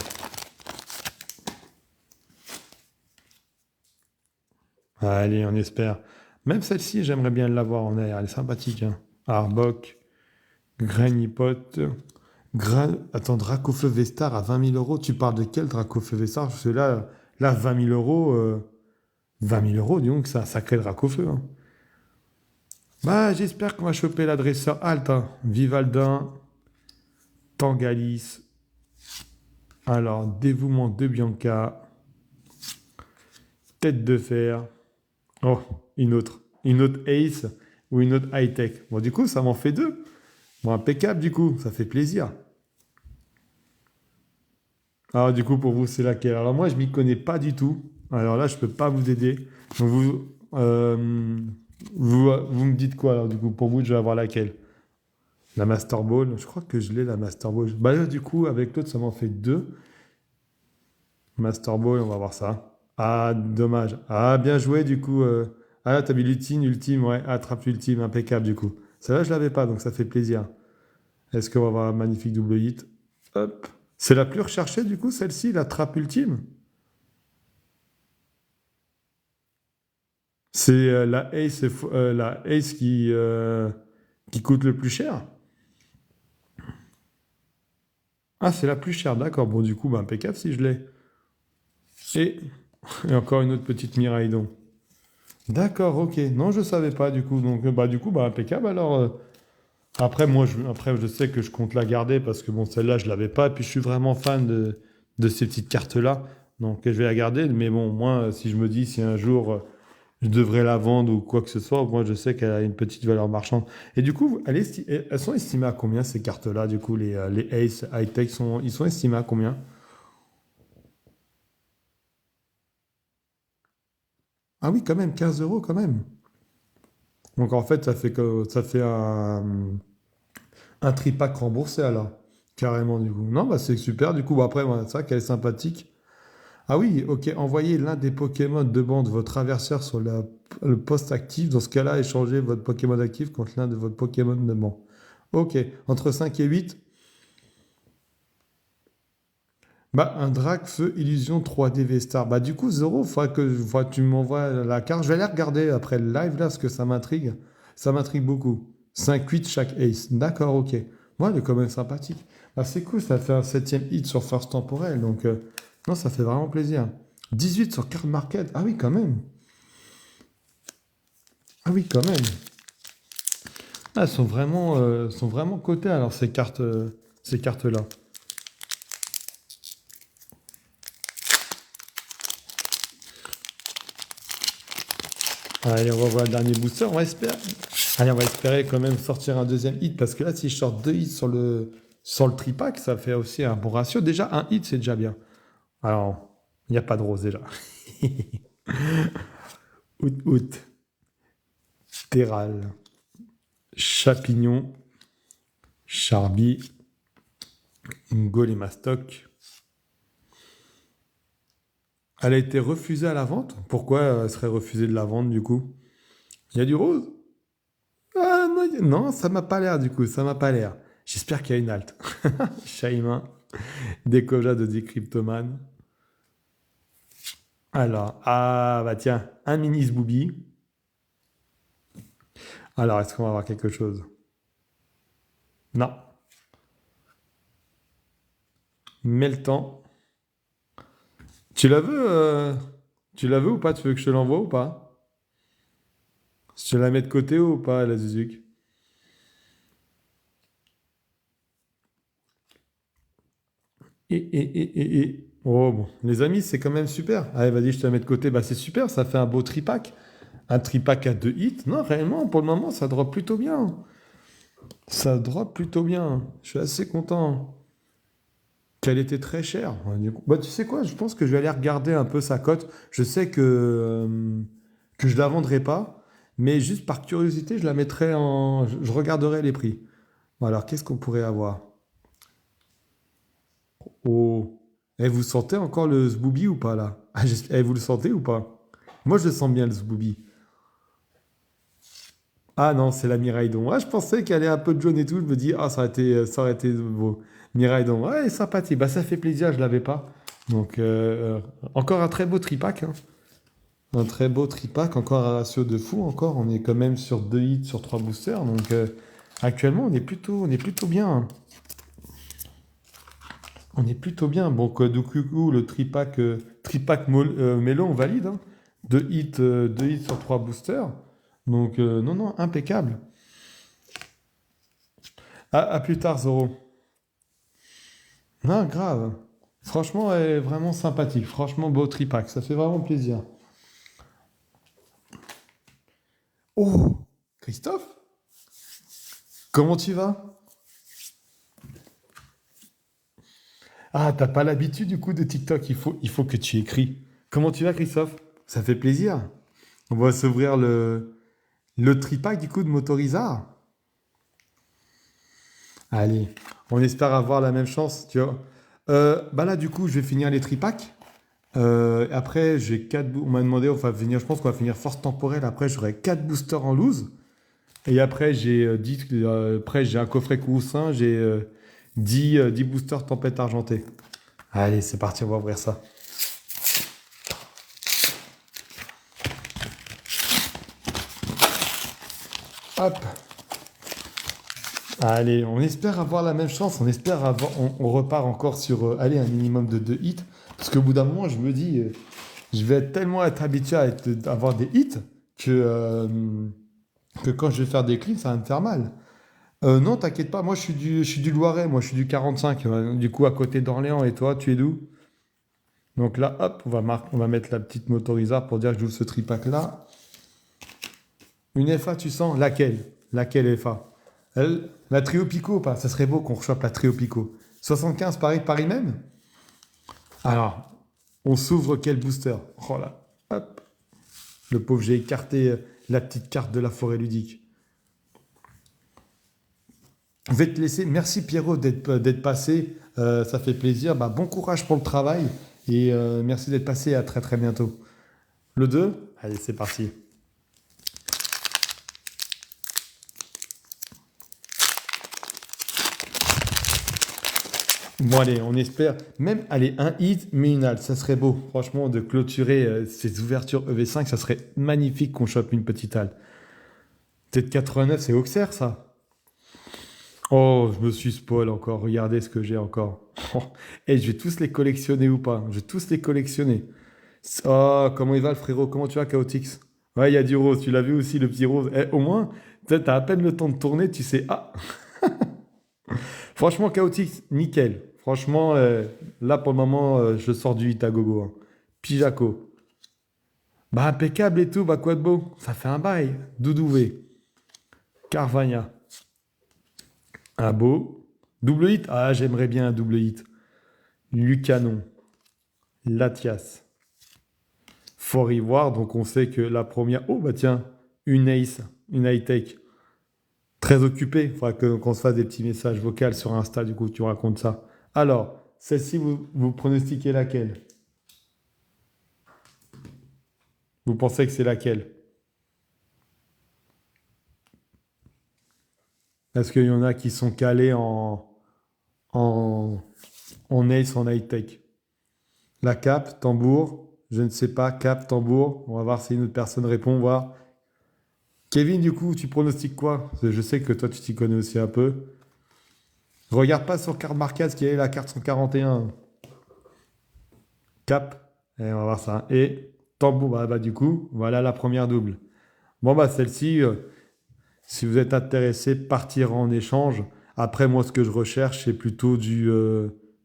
Allez, on espère. Même celle-ci, j'aimerais bien l'avoir en air. Elle est sympathique, hein. Arbok, Granipot, Attends, Dracofeu Vestar à 20 000 euros. Tu parles de quel Dracofeu Vestar? Parce que là 20 000 euros, 20 000 euros, disons que c'est un sacré Dracofeu, hein. Bah, j'espère qu'on va choper l'adresseur Alt, hein. Vivaldin, Tangalis. Alors, dévouement de Bianca, tête de fer. Oh, une autre. Une autre Ace ou une autre high-tech. Bon, du coup, ça m'en fait deux. Bon, impeccable, du coup. Ça fait plaisir. Alors, du coup, pour vous, c'est laquelle? Alors, moi, je m'y connais pas du tout. Alors là, je peux pas vous aider. Donc, vous me dites quoi, alors, du coup? Pour vous, je vais avoir laquelle? La Master Ball. Je crois que je l'ai, la Master Ball. Bah là, du coup, avec l'autre, ça m'en fait deux. Master Ball, on va voir ça. Ah, dommage. Ah, bien joué, du coup. Ah, là, t'as mis ultime, ouais. Attrape ultime, impeccable, du coup. Celle-là, je l'avais pas, donc ça fait plaisir. Est-ce qu'on va avoir un magnifique double hit? Hop. C'est la plus recherchée, du coup, celle-ci, la trappe ultime? C'est la Ace qui coûte le plus cher? Ah, c'est la plus chère, d'accord. Bon, du coup, bah, impeccable si je l'ai. Et, et encore une autre petite Miraidon. D'accord, ok. Non, je savais pas du coup. Donc, bah, impeccable. Alors, après, après, je sais que je compte la garder parce que bon, celle-là, je l'avais pas. Et puis, je suis vraiment fan de ces petites cartes-là. Donc, je vais la garder. Mais bon, moi, si je me dis si un jour je devrais la vendre ou quoi que ce soit, moi, je sais qu'elle a une petite valeur marchande. Et du coup, elles sont estimées à combien ces cartes-là? Du coup, les Ace High-Tech ils sont estimés à combien? Ah oui, quand même, 15 euros quand même. Donc en fait, ça fait un tripack remboursé alors. Carrément du coup. Non, bah c'est super. Du coup, bah, après, voilà, c'est vrai qu'elle est sympathique. Ah oui, ok. Envoyez l'un des Pokémon de bande de votre adversaire sur le poste actif. Dans ce cas-là, échangez votre Pokémon actif contre l'un de votre Pokémon de bande. Ok. Entre 5 et 8. Bah, un Dracfeu Illusion 3D V-Star. Bah, du coup, Zoro, faudra que tu m'envoies la carte. Je vais aller regarder après le live, là, parce que ça m'intrigue. Ça m'intrigue beaucoup. 5-8 chaque ace. D'accord, ok. Moi, elle est quand même sympathique. Bah, c'est cool, ça fait un septième hit sur Force Temporelle. Donc, non, ça fait vraiment plaisir. 18 sur Card Market. Ah oui, quand même. Ah oui, quand même. Ah, sont vraiment cotées, alors, ces cartes-là. Allez, on va voir le dernier booster. Allez, on va espérer quand même sortir un deuxième hit parce que là, si je sors deux hits sur le tripack, ça fait aussi un bon ratio. Déjà, un hit, c'est déjà bien. Alors, il n'y a pas de rosé là. Out, Terral, Chapignon, Charby, Golémastoc. Elle a été refusée à la vente. Pourquoi elle serait refusée de la vente du coup? Il y a du rose? Ah non, non, ça m'a pas l'air du coup, ça m'a pas l'air. J'espère qu'il y a une halte. Shaima, Decoja de Decryptoman. Alors, ah bah tiens, un mini Zbooby. Alors, est-ce qu'on va avoir quelque chose? Non. Meltan. Tu la veux Tu la veux ou pas? Tu veux que je te l'envoie ou pas? Je te la mets de côté ou pas, la Zuzuc? Oh bon, les amis, c'est quand même super. Allez, vas-y, je te la mets de côté. Bah c'est super, ça fait un beau tripack. Un tripack à deux hits. Non, réellement, pour le moment, ça drop plutôt bien. Ça drop plutôt bien. Je suis assez content. Qu'elle était très chère. Ouais, du coup. Bah, tu sais quoi, je pense que je vais aller regarder un peu sa cote. Je sais que je la vendrai pas, mais juste par curiosité, je la mettrai en. Je regarderai les prix. Bon, alors, qu'est-ce qu'on pourrait avoir? Oh. Eh, vous sentez encore le zbooby ou pas là? Ah, eh, vous le sentez ou pas? Moi, je le sens bien le zbooby. Ah non, c'est la Miraidon. Ah, je pensais qu'elle est un peu jaune et tout. Je me dis, ah, ça aurait été beau. Miraidon, ouais, sympathique. Bah, ça fait plaisir, je l'avais pas. Donc, encore un très beau tripack, hein. Un très beau tripack, encore un ratio de fou. Encore, on est quand même sur deux hits sur trois boosters. Donc, actuellement, on est plutôt bien, hein. On est plutôt bien. Bon, du coup, le Melon, on valide, hein. Deux hits sur trois boosters. Donc, non, non, impeccable. À plus tard, Zoro. Non, grave. Franchement, elle est vraiment sympathique. Franchement, beau tripack. Ça fait vraiment plaisir. Oh, Christophe, comment tu vas? Ah, t'as pas l'habitude du coup de TikTok. Il faut que tu écris. Comment tu vas, Christophe? Ça fait plaisir. On va s'ouvrir le tripack du coup de Motorizar. Allez, on espère avoir la même chance, tu vois. Bah là, du coup, je vais finir les tripacks. Après, on m'a demandé, on va venir, je pense qu'on va finir force temporelle. Après, j'aurai 4 boosters en loose. Et après, après, j'ai un coffret coussin, j'ai 10 boosters tempête argentée. Allez, c'est parti, on va ouvrir ça. Hop. Allez, on espère avoir la même chance. On espère avoir. On repart encore sur allez, un minimum de 2 hits. Parce qu'au bout d'un moment, je me dis, je vais tellement être habitué à avoir des hits que quand je vais faire des cleans, ça va me faire mal. Non, t'inquiète pas, moi je suis du Loiret, moi je suis du 45, du coup à côté d'Orléans. Et toi, tu es d'où? Donc là, hop, on va mettre la petite motorisation pour dire que j'ouvre ce tripack là. Une FA, tu sens? Laquelle? Laquelle FA? La Trio Pico ou pas? Ça serait beau qu'on rechoppe la Trio Pico. 75 Paris même? Alors, on s'ouvre quel booster? Oh là, hop. Le pauvre, j'ai écarté la petite carte de la forêt ludique. Je vais te laisser. Merci Pierrot d'être passé. Ça fait plaisir. Bah, bon courage pour le travail. Et merci d'être passé. À très très bientôt. Le 2. Allez, c'est parti. Bon, allez, on espère. Même, allez, un hit, mais une halte. Ça serait beau. Franchement, de clôturer ces ouvertures EV5, ça serait magnifique qu'on chope une petite halte. Peut-être 89, c'est Auxerre, ça. Oh, je me suis spoil encore. Regardez ce que j'ai encore. Et je vais tous les collectionner ou pas? Je vais tous les collectionner. Oh, comment il va le frérot? Comment tu vas, Chaotix? Ouais, il y a du rose. Tu l'as vu aussi, le petit rose. Eh, au moins, t'as à peine le temps de tourner, tu sais. Ah, franchement, Chaotix, nickel. Franchement, là, pour le moment, je sors du hit à gogo, hein. Pijaco. Bah, impeccable et tout. Bah, quoi de beau? Ça fait un bail. Doudouvé. Carvagna. Ah, beau. Double hit? Ah, j'aimerais bien un double hit. Lucanon. Latias. Fort Ivoire, donc on sait que la première. Oh, bah tiens, une Ace, une high-tech. Très occupée. Il faudra qu'on se fasse des petits messages vocaux sur Insta, du coup, tu racontes ça. Alors, celle-ci, vous pronostiquez laquelle? Vous pensez que c'est laquelle? Est-ce qu'il y en a qui sont calés en, en Ace, en high-tech? La cape, tambour, je ne sais pas, cape, tambour. On va voir si une autre personne répond, voir. Kevin, du coup, tu pronostiques quoi? Parce que je sais que toi, tu t'y connais aussi un peu. Regarde pas sur carte marquage qui est la carte 141. Cap. Et on va voir ça. Et tambour, bah, du coup, voilà la première double. Bon, bah celle-ci, si vous êtes intéressé, partir en échange. Après, moi, ce que je recherche, c'est plutôt du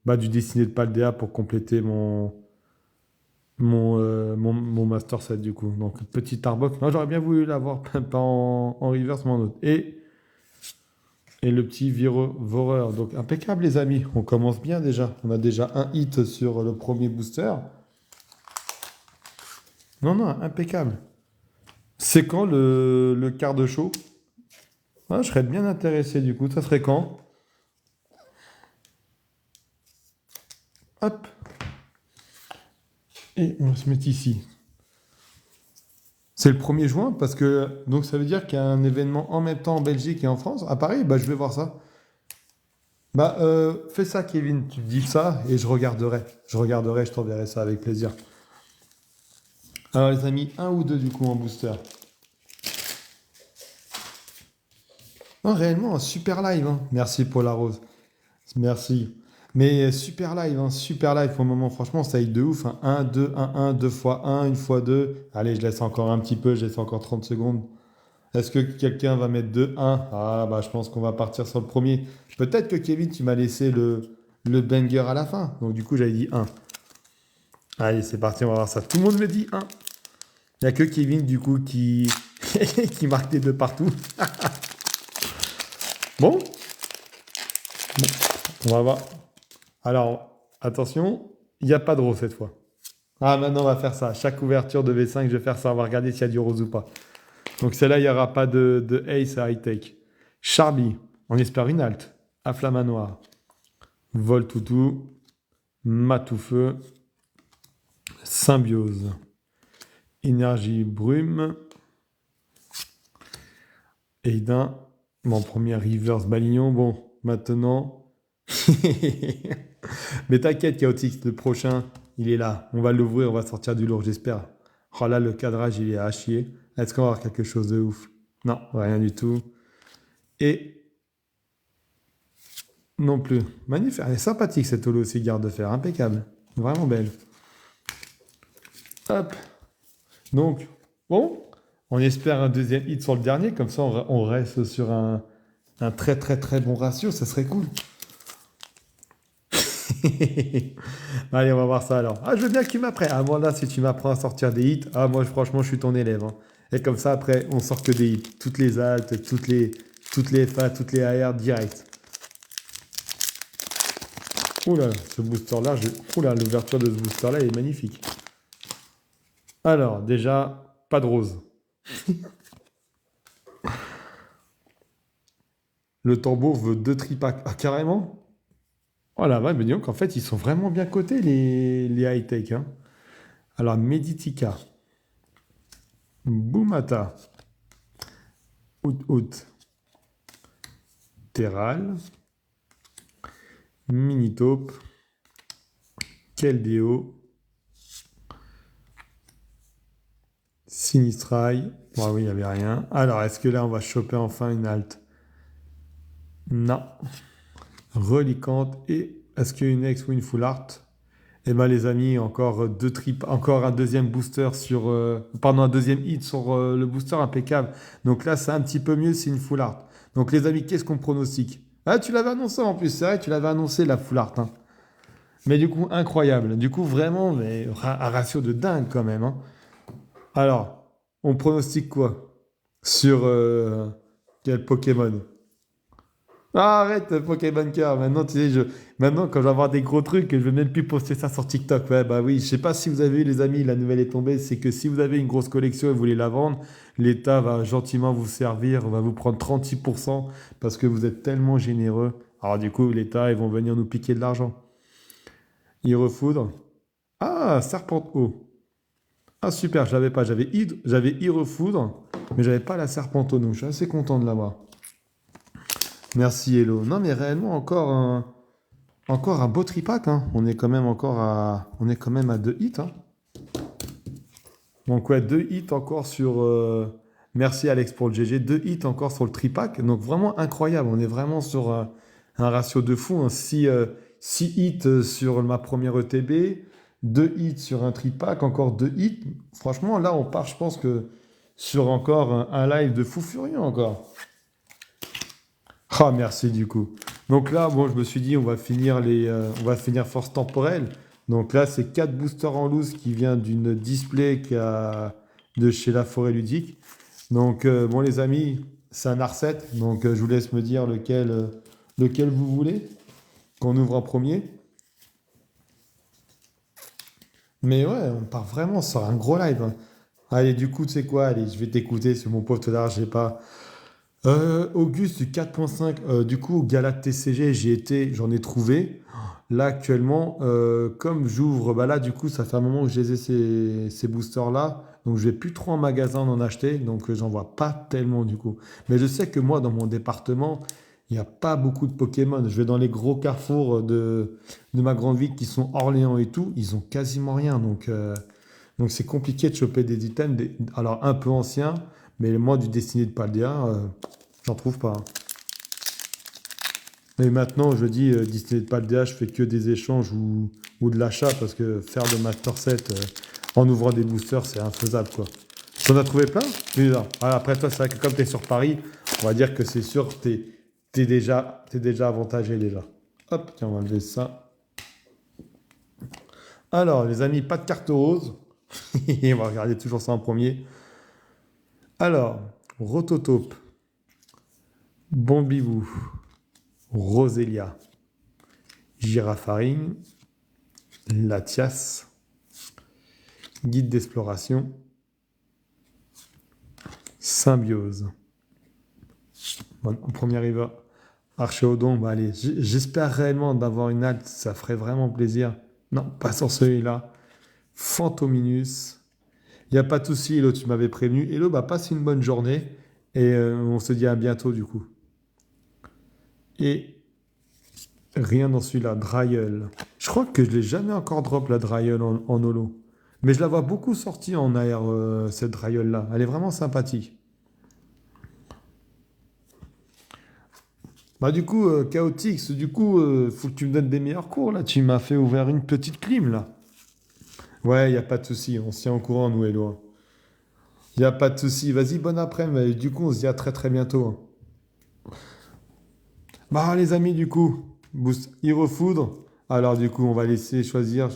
dessiné de Paldea pour compléter mon Master set, du coup. Donc, petit Arbok. Non, j'aurais bien voulu l'avoir, pas en reverse, mais en autre. Et le petit Voreur. Donc impeccable les amis, on commence bien déjà. On a déjà un hit sur le premier booster. Non, non, impeccable. C'est quand le quart de show? Ah, je serais bien intéressé du coup. Ça serait quand? Hop. Et on va se mettre ici. C'est le 1er juin parce que donc ça veut dire qu'il y a un événement en même temps en Belgique et en France. À Paris, bah je vais voir ça. Bah fais ça Kevin, tu me dis ça et je regarderai. Je t'enverrai ça avec plaisir. Alors les amis, un ou deux du coup en booster. Non, réellement, un super live, hein. Merci pour la rose. Merci. Mais super live, hein, super live pour le moment. Franchement, ça aide de ouf, hein. 1, 2, 1, 1, 2 fois 1, une fois 2. Allez, je laisse encore un petit peu, je laisse encore 30 secondes. Est-ce que quelqu'un va mettre 2, 1? Ah, bah, je pense qu'on va partir sur le premier. Peut-être que Kevin, tu m'as laissé le banger à la fin. Donc, du coup, j'avais dit 1. Allez, c'est parti, on va voir ça. Tout le monde me dit 1. Il n'y a que Kevin, du coup, qui, qui marque des 2 partout. Bon, on va voir. Alors, attention, il n'y a pas de rose cette fois. Ah, maintenant, on va faire ça. Chaque ouverture de V5, je vais faire ça. On va regarder s'il y a du rose ou pas. Donc, celle-là, il n'y aura pas de Ace à high-tech. Charlie, on espère une halte. Afflamanoir. Vol toutou. Matoufeu. Symbiose. Énergie brume. Eidin. Mon premier reverse balignon. Bon, maintenant. Mais t'inquiète, Chaotix, le prochain, il est là. On va l'ouvrir, on va sortir du lourd, j'espère. Oh là, le cadrage, il est à chier. Est-ce qu'on va avoir quelque chose de ouf? Non, rien du tout. Et non plus. Magnifique. Elle est sympathique cette holo aussi, garde de fer. Impeccable. Vraiment belle. Hop. Donc, bon, on espère un deuxième hit sur le dernier. Comme ça, on reste sur un très très très bon ratio. Ça serait cool. Allez, on va voir ça alors. Ah, je veux bien que tu m'apprennes. Ah, moi là, si tu m'apprends à sortir des hits, ah, moi franchement, je suis ton élève, hein. Et comme ça, après, on sort que des hits. Toutes les altes, toutes les FA, toutes les AR direct. Oula, ce booster-là, oula, l'ouverture de ce booster-là est magnifique. Alors, déjà, pas de rose. Le tambour veut deux tripacks. Ah, carrément? Oh la vache, mais dis donc, en fait, ils sont vraiment bien cotés, les high-tech, hein. Alors, Meditica, Boomata, Out, Terral, Minitaupe, Keldeo, Sinistrai. Bon, oui, il n'y avait rien. Alors, est-ce que là, on va choper enfin une halte? Non. Reliquante. Et est-ce qu'il y a une ex ou une full art? Eh ben, les amis, encore encore un deuxième booster sur. Pardon, un deuxième hit sur le booster impeccable. Donc là, c'est un petit peu mieux, c'est une full art. Donc, les amis, qu'est-ce qu'on pronostique? Ah, tu l'avais annoncé en plus, c'est vrai, tu l'avais annoncé la full art, hein. Mais du coup, incroyable. Du coup, vraiment, mais, un ratio de dingue quand même, hein. Alors, on pronostique quoi? Sur quel Pokémon? Ah, arrête, Pokémon Cœur. Maintenant, tu sais, maintenant, quand je vais avoir des gros trucs, je vais même plus poster ça sur TikTok. Ouais, bah oui, je sais pas si vous avez vu, les amis, la nouvelle est tombée. C'est que si vous avez une grosse collection et vous voulez la vendre, l'État va gentiment vous servir, va vous prendre 36% parce que vous êtes tellement généreux. Alors, du coup, l'État, ils vont venir nous piquer de l'argent. Irefoudre. Ah, Serpent. Ah super, je l'avais pas. J'avais Irefoudre, mais j'avais pas la Serpenteau, donc je suis assez content de l'avoir. Merci Hello. Non mais réellement encore un beau tripack, hein. On est quand même à deux hits, hein. Donc ouais, deux hits encore sur. Merci Alex pour le GG. Deux hits encore sur le tripack. Donc vraiment incroyable. On est vraiment sur un ratio de fou, hein. Six hits sur ma première ETB, deux hits sur un tripack, encore deux hits. Franchement, là, on part, je pense que sur encore un live de fou furieux encore. Ah, merci du coup. Donc là, bon, je me suis dit, on va finir force temporelle. Donc là, c'est 4 boosters en loose qui vient d'une display de chez La Forêt Ludique. Donc, bon, les amis, c'est un R7. Donc, je vous laisse me dire lequel vous voulez qu'on ouvre en premier. Mais ouais, on part vraiment sur un gros live, hein. Allez, du coup, tu sais quoi? Allez, je vais t'écouter sur mon pauvre là, j'ai pas. Auguste du 4.5, du coup, Galate TCG, j'y étais, j'en ai trouvé. Là, actuellement, comme j'ouvre, bah là, du coup, ça fait un moment que je les ai, ces boosters-là. Donc, je vais plus trop en magasin en acheter. Donc, j'en vois pas tellement, du coup. Mais je sais que moi, dans mon département, il n'y a pas beaucoup de Pokémon. Je vais dans les gros carrefours de ma grande ville qui sont Orléans et tout. Ils ont quasiment rien. Donc c'est compliqué de choper des items, alors un peu anciens, mais moi, du Destiné de Paldea, j'en trouve pas. Et maintenant, je dis, Destiné de Paldea, je fais que des échanges ou de l'achat, parce que faire le Master Set en ouvrant des boosters, c'est infaisable, quoi. Tu en as trouvé plein? Oui, non. Ah, après, toi, c'est vrai que comme tu es sur Paris, on va dire que c'est sûr, t'es déjà avantagé, déjà. Hop, tiens, on va enlever ça. Alors, les amis, pas de carte rose. On va regarder toujours ça en premier. Alors, Rototope, Bombibou, Roselia, Girafarine, Latias, Guide d'exploration, Symbiose. Bon, en premier river, Archéodon, bah allez, j'espère réellement d'avoir une halte, ça ferait vraiment plaisir. Non, pas sur celui-là. Fantominus. Il n'y a pas de souci, Hello, tu m'avais prévenu. Hello, bah passe une bonne journée et on se dit à bientôt du coup. Et rien dans celui-là, Dryel. Je crois que je l'ai jamais encore drop la Dryel en holo. Mais je la vois beaucoup sortie en AR, cette Dryel-là. Elle est vraiment sympathique. Bah du coup, Chaotix, du coup, faut que tu me donnes des meilleurs cours, là. Tu m'as fait ouvrir une petite clim, là. Ouais, y a pas de souci, on se tient au courant, nous, Hello. Y a pas de souci. Vas-y, bon après-midi. Du coup, on se dit à très très bientôt, hein. Bah les amis, du coup, Boost Hero Foudre. Alors du coup, on va laisser choisir.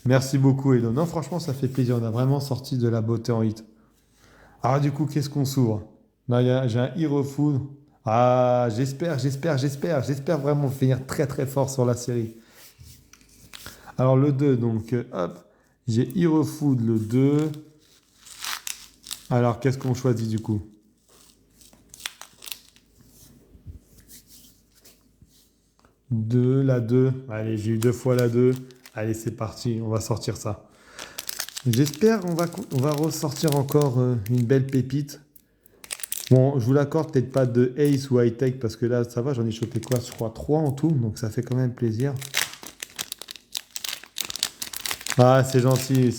Merci beaucoup, Hello. Non, franchement, ça fait plaisir. On a vraiment sorti de la beauté en hit. Alors du coup, qu'est-ce qu'on s'ouvre? Là, j'ai un Hero Food. Ah, j'espère vraiment finir très très fort sur la série. Alors le 2 donc hop, j'ai Hero Food le 2. Alors qu'est-ce qu'on choisit du coup? 2 la 2. Allez, j'ai eu deux fois la 2. Allez, c'est parti, on va sortir ça. J'espère on va ressortir encore une belle pépite. Bon, je vous l'accorde, peut-être pas de Ace ou High Tech parce que là, ça va, j'en ai chopé quoi? Je crois 3 en tout, donc ça fait quand même plaisir. Ah, c'est gentil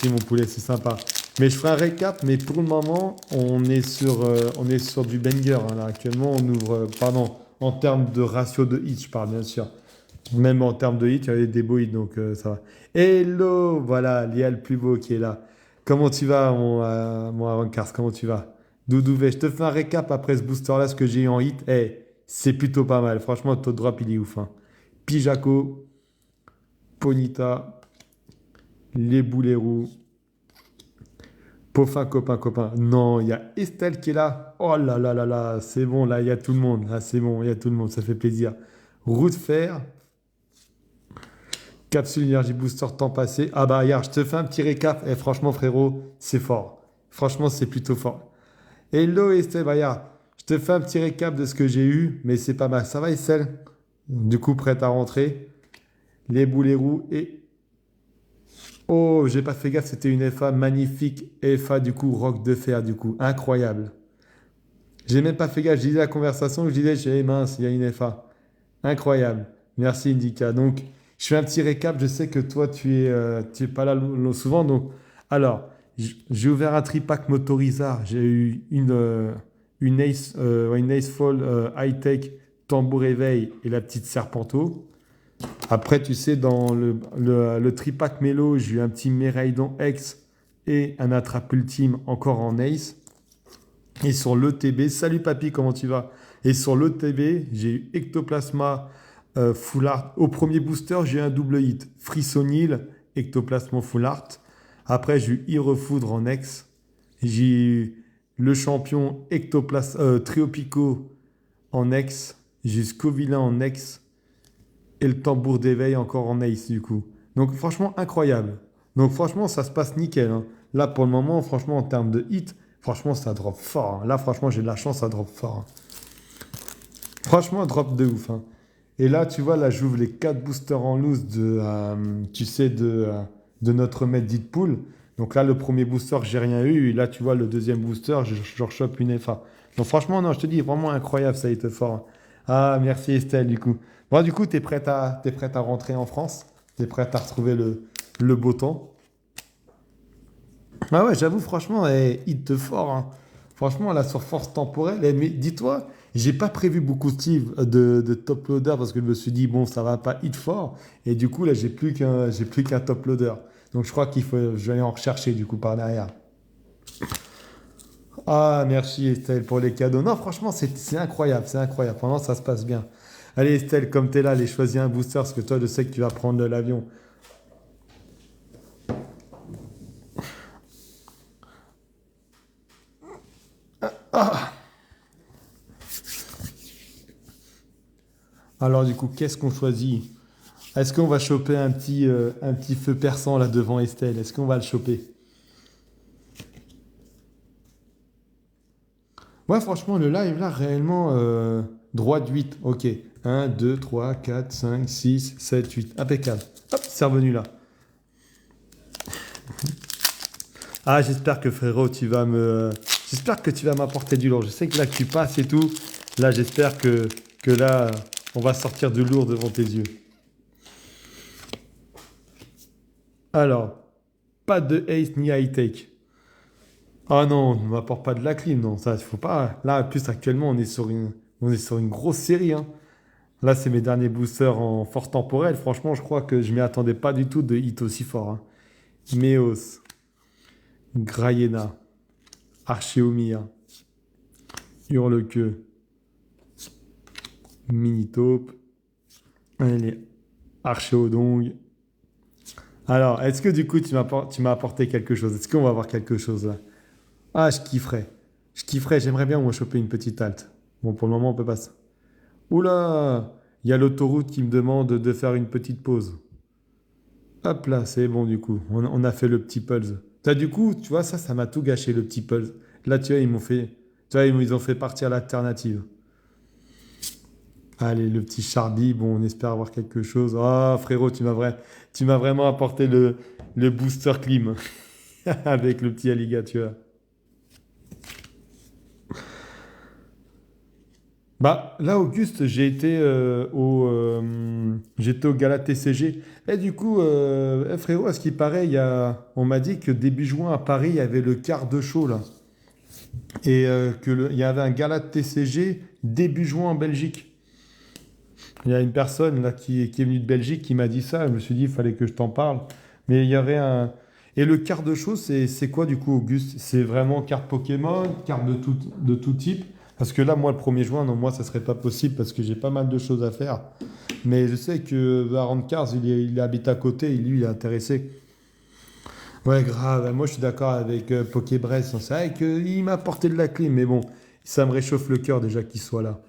mon poulet, c'est sympa. Mais je ferai un récap, mais pour le moment, on est sur du banger, hein, là. Actuellement, on ouvre, pardon, en termes de ratio de hits, je parle bien sûr. Même en termes de hits, il y avait des beaux hits, donc ça va. Hello, voilà, Léa le plus beau qui est là. Comment tu vas, mon Avancars, comment tu vas? Doudouvet, je te fais un récap après ce booster-là, ce que j'ai eu en hit. Eh, c'est plutôt pas mal. Franchement, le taux de drop, il est ouf, hein. Pijaco, Ponita, les boulets roux. Pauvin copain, copain. Non, il y a Estelle qui est là. Oh là là là là, c'est bon, là, il y a tout le monde. Ah, c'est bon, il y a tout le monde, ça fait plaisir. Roue de fer, capsule énergie booster temps passé. Ah bah, regarde, je te fais un petit récap. Et franchement, frérot, c'est fort. Franchement, c'est plutôt fort. Hello Estelle, bah, regarde, je te fais un petit récap de ce que j'ai eu, mais c'est pas mal. Ça va, Estelle? Du coup, prête à rentrer. Les boulets roux et oh, j'ai pas fait gaffe, c'était une FA magnifique. FA du coup, roc de fer du coup, incroyable. J'ai même pas fait gaffe, je disais la conversation, je disais, j'ai mince, il y a une FA. Incroyable. Merci Indica. Donc, je fais un petit récap, je sais que toi, tu es pas là souvent. Donc, alors, j'ai ouvert un tripack motorisard, j'ai eu ouais, une Ace Fall high-tech, tambour éveil et la petite Serpento. Après, tu sais, dans le tripack mélo, j'ai eu un petit Miraidon X et un attrape ultime encore en Ace. Et sur l'ETB, salut papy, comment tu vas? Et sur l'ETB, j'ai eu Ectoplasma Full Art. Au premier booster, j'ai eu un double hit. Frissonil, Ectoplasma Full Art. Après, j'ai eu Irefoudre en X. J'ai eu le champion Triopico en X. J'ai eu Scovillain en X et le tambour d'éveil encore en ace du coup. Donc franchement incroyable. Donc franchement ça se passe nickel, hein. Là pour le moment franchement en termes de hit, franchement ça drop fort, hein. Là franchement j'ai de la chance, ça drop fort, hein. Franchement drop de ouf, hein. Et là tu vois là j'ouvre les 4 boosters en loose tu sais de notre maître Deadpool. Donc là le premier booster j'ai rien eu et là tu vois le deuxième booster je rechoppe une FA. Donc franchement non je te dis vraiment incroyable ça a été fort, hein. Ah merci Estelle du coup. Bon, du coup, t'es prête à rentrer en France? T'es prête à retrouver le beau temps? Ah ouais, j'avoue, franchement, hit de fort, hein. Franchement, la sur force temporelle, mais dis-toi, j'ai pas prévu beaucoup de top loader parce que je me suis dit, bon, ça va pas hit fort. Et du coup, là, j'ai plus qu'un top loader. Donc, je crois je vais aller en rechercher, du coup, par derrière. Ah, merci Estelle pour les cadeaux. Non, franchement, c'est incroyable, c'est incroyable. Vraiment, ça se passe bien. Allez Estelle, comme tu es là, allez choisir un booster parce que toi, je sais que tu vas prendre l'avion. Alors du coup, qu'est-ce qu'on choisit? Est-ce qu'on va choper un petit feu perçant là devant Estelle? Est-ce qu'on va le choper? Ouais, franchement, le live là, réellement, droit de 8. Ok. Un, 2, 3, 4, 5, 6, 7, 8. Impeccable. Hop, c'est revenu là. Ah, j'espère que frérot, J'espère que tu vas m'apporter du lourd. Je sais que là que tu passes et tout. Là, j'espère que là, on va sortir du lourd devant tes yeux. Alors, pas de ace ni high tech. Ah non, ne m'apporte pas de la clim, non, ça, il faut pas. Là, en plus, actuellement, on est sur une. On est sur une grosse série, hein. Là, c'est mes derniers boosters en force temporelle. Franchement, je crois que je m'y attendais pas du tout de hit aussi fort, hein. Meos, Grayena, Archeomir, Hurlequeux, Minitaupe, allez, Archéodongue. Alors, est-ce que du coup, tu m'as apporté quelque chose? Est-ce qu'on va avoir quelque chose là? Ah, je kifferais. Je kifferais, j'aimerais bien moi choper une petite halte. Bon, pour le moment, on peut pas ça. Oula! Il y a l'autoroute qui me demande de faire une petite pause. Hop là, c'est bon du coup. On a fait le petit pulse. Du coup, tu vois, ça m'a tout gâché, le petit pulse. Là, tu vois, ils m'ont fait. Tu vois, ils ont fait partir l'alternative. Allez, le petit Charby, bon, on espère avoir quelque chose. Ah, frérot, tu m'as vraiment apporté le booster clim avec le petit alligator. Bah, là, Auguste, j'étais au Gala TCG. Et du coup, frérot, à ce qui paraît, on m'a dit que début juin à Paris, il y avait le quart de show, là. Et il y avait un Gala de TCG début juin en Belgique. Il y a une personne là qui est venue de Belgique qui m'a dit ça. Je me suis dit, il fallait que je t'en parle. Mais il y aurait un. Et le quart de show, c'est quoi du coup, Auguste? C'est vraiment carte Pokémon, carte de tout type? Parce que là, moi, le 1er juin, non, moi, ça serait pas possible parce que j'ai pas mal de choses à faire. Mais je sais que Aaron Cars, il habite à côté et lui, il est intéressé. Ouais, grave. Moi, je suis d'accord avec Pokébress. C'est vrai qu'il m'a apporté de la clé, mais bon, ça me réchauffe le cœur déjà qu'il soit là.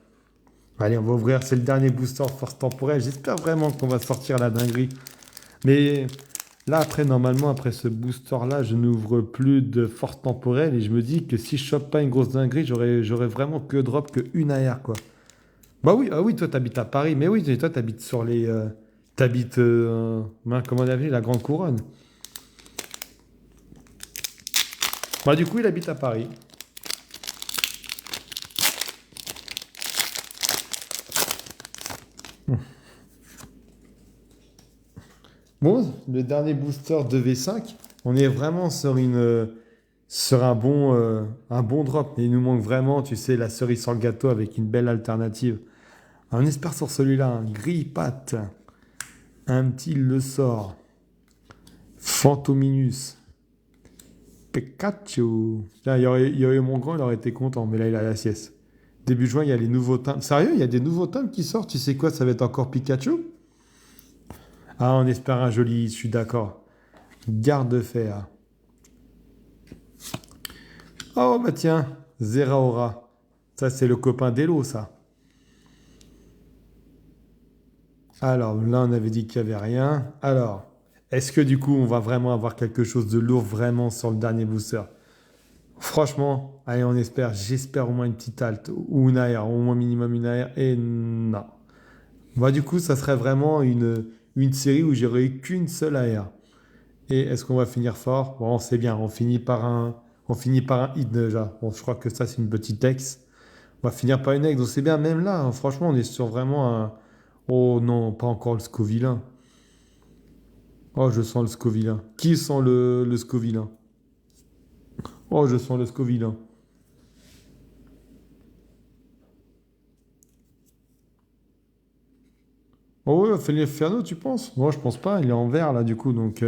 Allez, on va ouvrir. C'est le dernier booster force temporelle. J'espère vraiment qu'on va sortir la dinguerie. Mais là, après, normalement, après ce booster-là, je n'ouvre plus de force temporelle et je me dis que si je chope pas une grosse dinguerie, j'aurais vraiment que drop que une AR, quoi. Bah oui, ah oui, toi, t'habites à Paris. Mais oui, toi, t'habites sur les. T'habites. Comment on appelle la Grande Couronne. Bah, du coup, il habite à Paris. Bon, le dernier booster de V5, on est vraiment sur un bon drop. Et il nous manque vraiment, tu sais, la cerise sur le gâteau avec une belle alternative. On espère sur celui-là, un Grippat, un petit Le Sort, Fantominus, Pikachu. Là, il y aurait eu mon grand, il aurait été content, mais là, il a la sieste. Début juin, il y a les nouveaux timbres. Sérieux, il y a des nouveaux timbres qui sortent. Tu sais quoi, ça va être encore Pikachu? Ah, on espère un joli, je suis d'accord. Garde-fer. Oh, bah tiens, Zeraora. Ça, c'est le copain d'Elo, ça. Alors, là, on avait dit qu'il n'y avait rien. Alors, est-ce que du coup, on va vraiment avoir quelque chose de lourd vraiment sur le dernier booster? Franchement, allez, on espère. J'espère au moins une petite halte ou une AR, au moins minimum une AR. Et non. Bah, du coup, ça serait vraiment une série où j'aurais eu qu'une seule AR. Et est-ce qu'on va finir fort? Bon, c'est bien, on finit par un hit déjà. Bon, je crois que ça, c'est une petite ex. On va finir par une ex, donc c'est bien, même là, hein, franchement, on est sur vraiment un. Oh non, pas encore le Scovillain. Oh, je sens le Scovillain. Qui sent le Scovillain? Oh, je sens le Scovillain. Oh ouais, Félix Ferno, tu penses? Moi, je pense pas, il est en vert là, du coup, donc.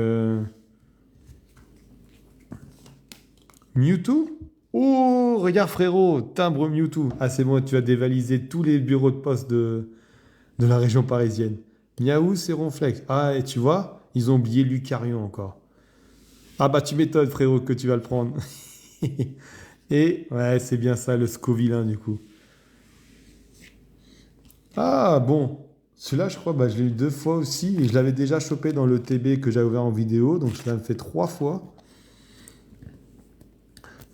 Mewtwo? Oh, regarde frérot, timbre Mewtwo. Ah, c'est bon, tu as dévalisé tous les bureaux de poste de la région parisienne. Miaou, c'est Ronflex. Ah, et tu vois, ils ont oublié Lucario encore. Ah bah tu m'étonnes frérot que tu vas le prendre. Et ouais, c'est bien ça, le Scovillain du coup. Ah bon, celui-là je crois, bah, je l'ai eu deux fois aussi. Et je l'avais déjà chopé dans le TB que j'avais ouvert en vidéo, donc je l'avais fait trois fois.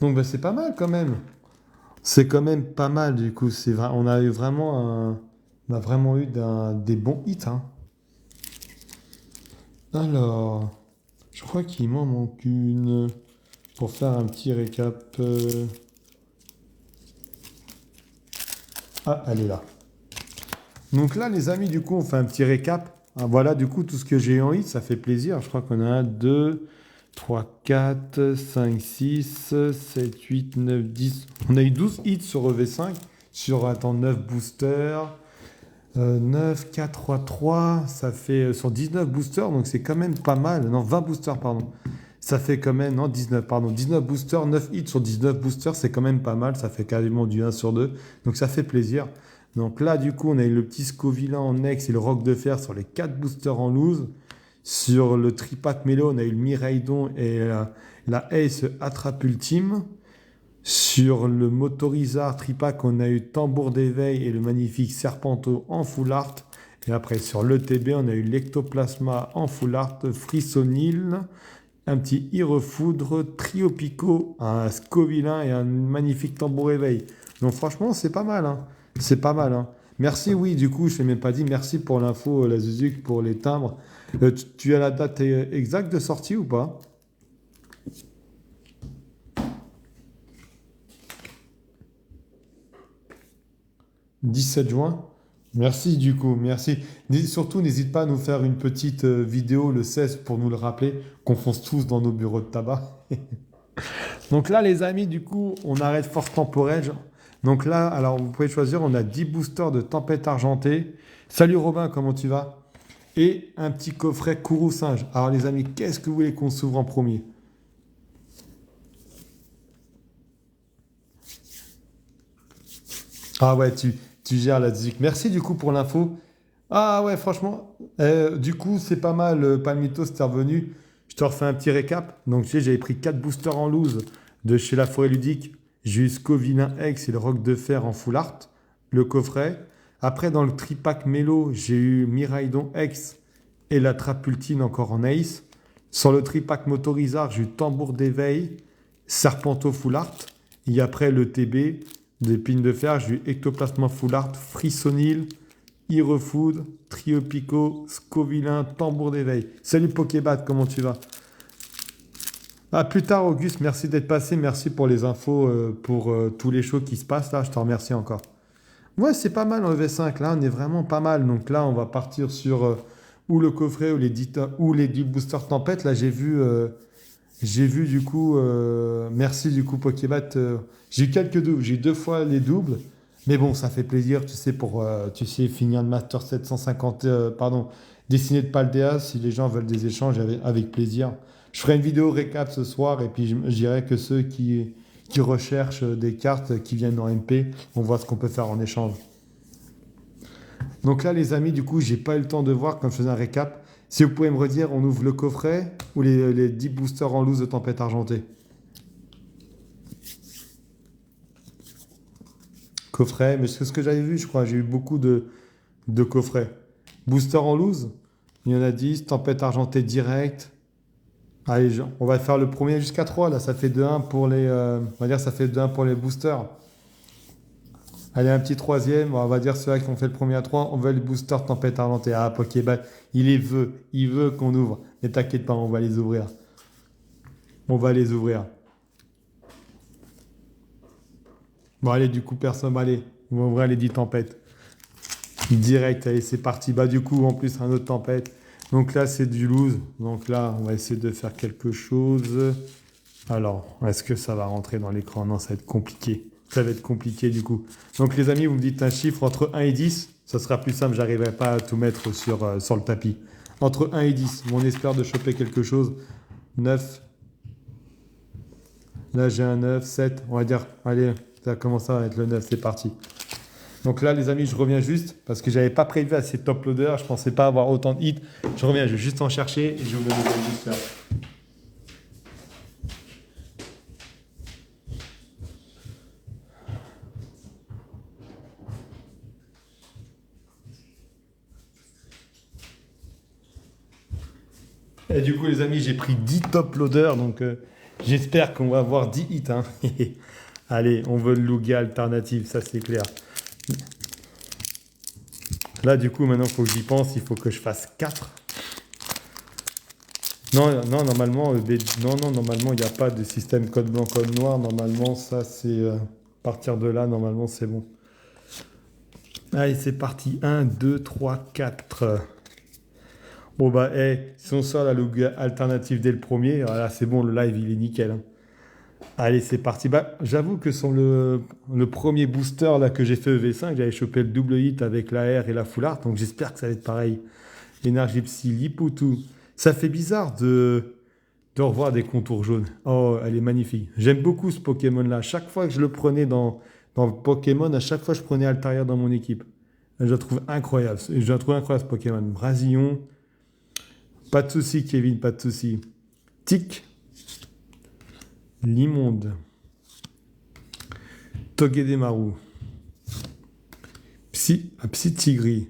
Donc bah, c'est pas mal quand même. C'est quand même pas mal du coup. On a eu vraiment on a vraiment eu des bons hits, hein. Alors, je crois qu'il m'en manque une pour faire un petit récap. Ah, elle est là. Donc là, les amis, du coup, on fait un petit récap. Ah, voilà, du coup, tout ce que j'ai eu en hit, ça fait plaisir. Je crois qu'on a un, 2, 3, 4, 5, 6, 7, 8, 9, 10. On a eu 12 hits sur EV5, sur, attends, 9 boosters. 9, 4, 3, 3, ça fait sur 19 boosters, donc c'est quand même pas mal. Non, 20 boosters, pardon. Ça fait quand même, non, 19, pardon. 19 boosters, 9 hits sur 19 boosters, c'est quand même pas mal. Ça fait quasiment du 1 sur 2. Donc ça fait plaisir. Donc là, du coup, on a eu le petit Scovillain en ex et le Roc de Fer sur les 4 boosters en loose. Sur le tripack Mélo, on a eu le Miraidon et la Ace Attrape Ultime. Sur le Motorizard Tripack, on a eu Tambour d'éveil et le magnifique Serpento en full art. Et après, sur l'ETB, on a eu l'Ectoplasma en full art, Frissonil, un petit Irefoudre, Trio Pico, un Scovillain et un magnifique Tambour éveil. Donc franchement, c'est pas mal, hein. C'est pas mal, hein. Merci, oui, du coup, je ne t'ai même pas dit, merci pour l'info, la Zuzuc, pour les timbres. Tu as la date exacte de sortie ou pas? 17 juin. Merci du coup, merci. Surtout, n'hésite pas à nous faire une petite vidéo le 16 pour nous le rappeler, qu'on fonce tous dans nos bureaux de tabac. Donc là, les amis, du coup, on arrête force temporelle. Donc là, alors vous pouvez choisir, on a 10 boosters de Tempête Argentée. Salut Robin, comment tu vas? Et un petit coffret Kourou Singe. Alors les amis, qu'est-ce que vous voulez qu'on s'ouvre en premier? Ah ouais, tu gères la musique. Merci du coup pour l'info. Ah ouais, franchement, du coup, c'est pas mal. Palmito, c'était revenu. Je te refais un petit récap. Donc, tu sais, j'avais pris 4 boosters en loose de chez La Forêt Ludique. J'ai eu Scovillain X et le Roc de Fer en full art, le coffret. Après, dans le tripack Mélo, j'ai eu Miraidon X et la Trapultine encore en ace. Sur le tripack Motorizard, j'ai eu Tambour d'éveil, Serpento full art. Et après, le TB, des pines de fer, j'ai eu Ectoplasma full art, Frissonil, Irefood, Trio Pico, Scovillain, Tambour d'éveil. Salut Pokébat, comment tu vas? À plus tard Auguste, merci d'être passé, merci pour les infos, pour tous les shows qui se passent là, je te remercie encore. Ouais, c'est pas mal en EV5, là on est vraiment pas mal. Donc là on va partir sur ou le coffret ou les 10, ou les 10 boosters tempête. Là j'ai vu du coup, merci du coup Pokébat. J'ai eu quelques doubles, j'ai eu 2 fois les doubles. Mais bon, ça fait plaisir, tu sais, pour tu sais, finir le Master 750, pardon, dessiné de Paldea, si les gens veulent des échanges, avec plaisir. Je ferai une vidéo récap ce soir et puis je dirais que ceux qui recherchent des cartes qui viennent en MP, on voit ce qu'on peut faire en échange. Donc là, les amis, du coup, j'ai pas eu le temps de voir comme je faisais un récap. Si vous pouvez me redire, on ouvre le coffret ou les 10 boosters en loose de Tempête Argentée? Coffret, mais c'est ce que j'avais vu, je crois. J'ai eu beaucoup de coffrets. Booster en loose, il y en a 10. Tempête Argentée direct. Allez, on va faire le premier jusqu'à 3. Là, ça fait 2-1 pour les. On va dire ça fait 2-1 pour les boosters. Allez, un petit troisième. On va dire ceux-là qui ont fait le premier à 3. On veut les boosters Tempête Argentée. Ah, Pokéball, il les veut. Il veut qu'on ouvre. Ne t'inquiète pas, on va les ouvrir. On va les ouvrir. Bon, allez, du coup, personne. Allez, on va ouvrir les 10 tempêtes. Direct, allez, c'est parti. Bah, du coup, en plus, un autre tempête. Donc là, c'est du loose. Donc là, on va essayer de faire quelque chose. Alors, est-ce que ça va rentrer dans l'écran? Non, ça va être compliqué. Ça va être compliqué, du coup. Donc, les amis, vous me dites un chiffre entre 1 et 10. Ça sera plus simple. J'arriverai pas à tout mettre sur le tapis. Entre 1 et 10. On espère de choper quelque chose. 9. Là, j'ai un 9, 7. On va dire, allez, ça commence à être le 9. C'est parti. Donc là, les amis, je reviens juste parce que j'avais pas prévu assez de top loader. Je pensais pas avoir autant de hits. Je reviens, je vais juste en chercher et je vous le donne juste là. Et du coup, les amis, j'ai pris 10 top loaders. Donc j'espère qu'on va avoir 10 hits, hein. Allez, on veut le Lugia alternative, ça c'est clair. Là, du coup, maintenant, il faut que j'y pense. Il faut que je fasse 4. Non, non, normalement, non, normalement, il n'y a pas de système code blanc, code noir. Normalement, ça, c'est à partir de là, normalement, c'est bon. Allez, c'est parti. 1, 2, 3, 4. Bon, bah, si on sort la logo alternative dès le premier, voilà, c'est bon, le live, il est nickel, hein. Allez, c'est parti. Bah, j'avoue que sur le premier booster là, que j'ai fait EV5, j'avais chopé le double hit avec la R et la full art, donc j'espère que ça va être pareil. Énergie Psy, Liputu. Ça fait bizarre de revoir des contours jaunes. Oh, elle est magnifique. J'aime beaucoup ce Pokémon-là. Chaque fois que je le prenais dans Pokémon, à chaque fois je prenais Altaria dans mon équipe. Je la trouve incroyable. Je la trouve incroyable ce Pokémon. Brasillon. Pas de souci, Kevin, pas de souci. Tic. Limonde. Togedemaru. Psy-Tigri.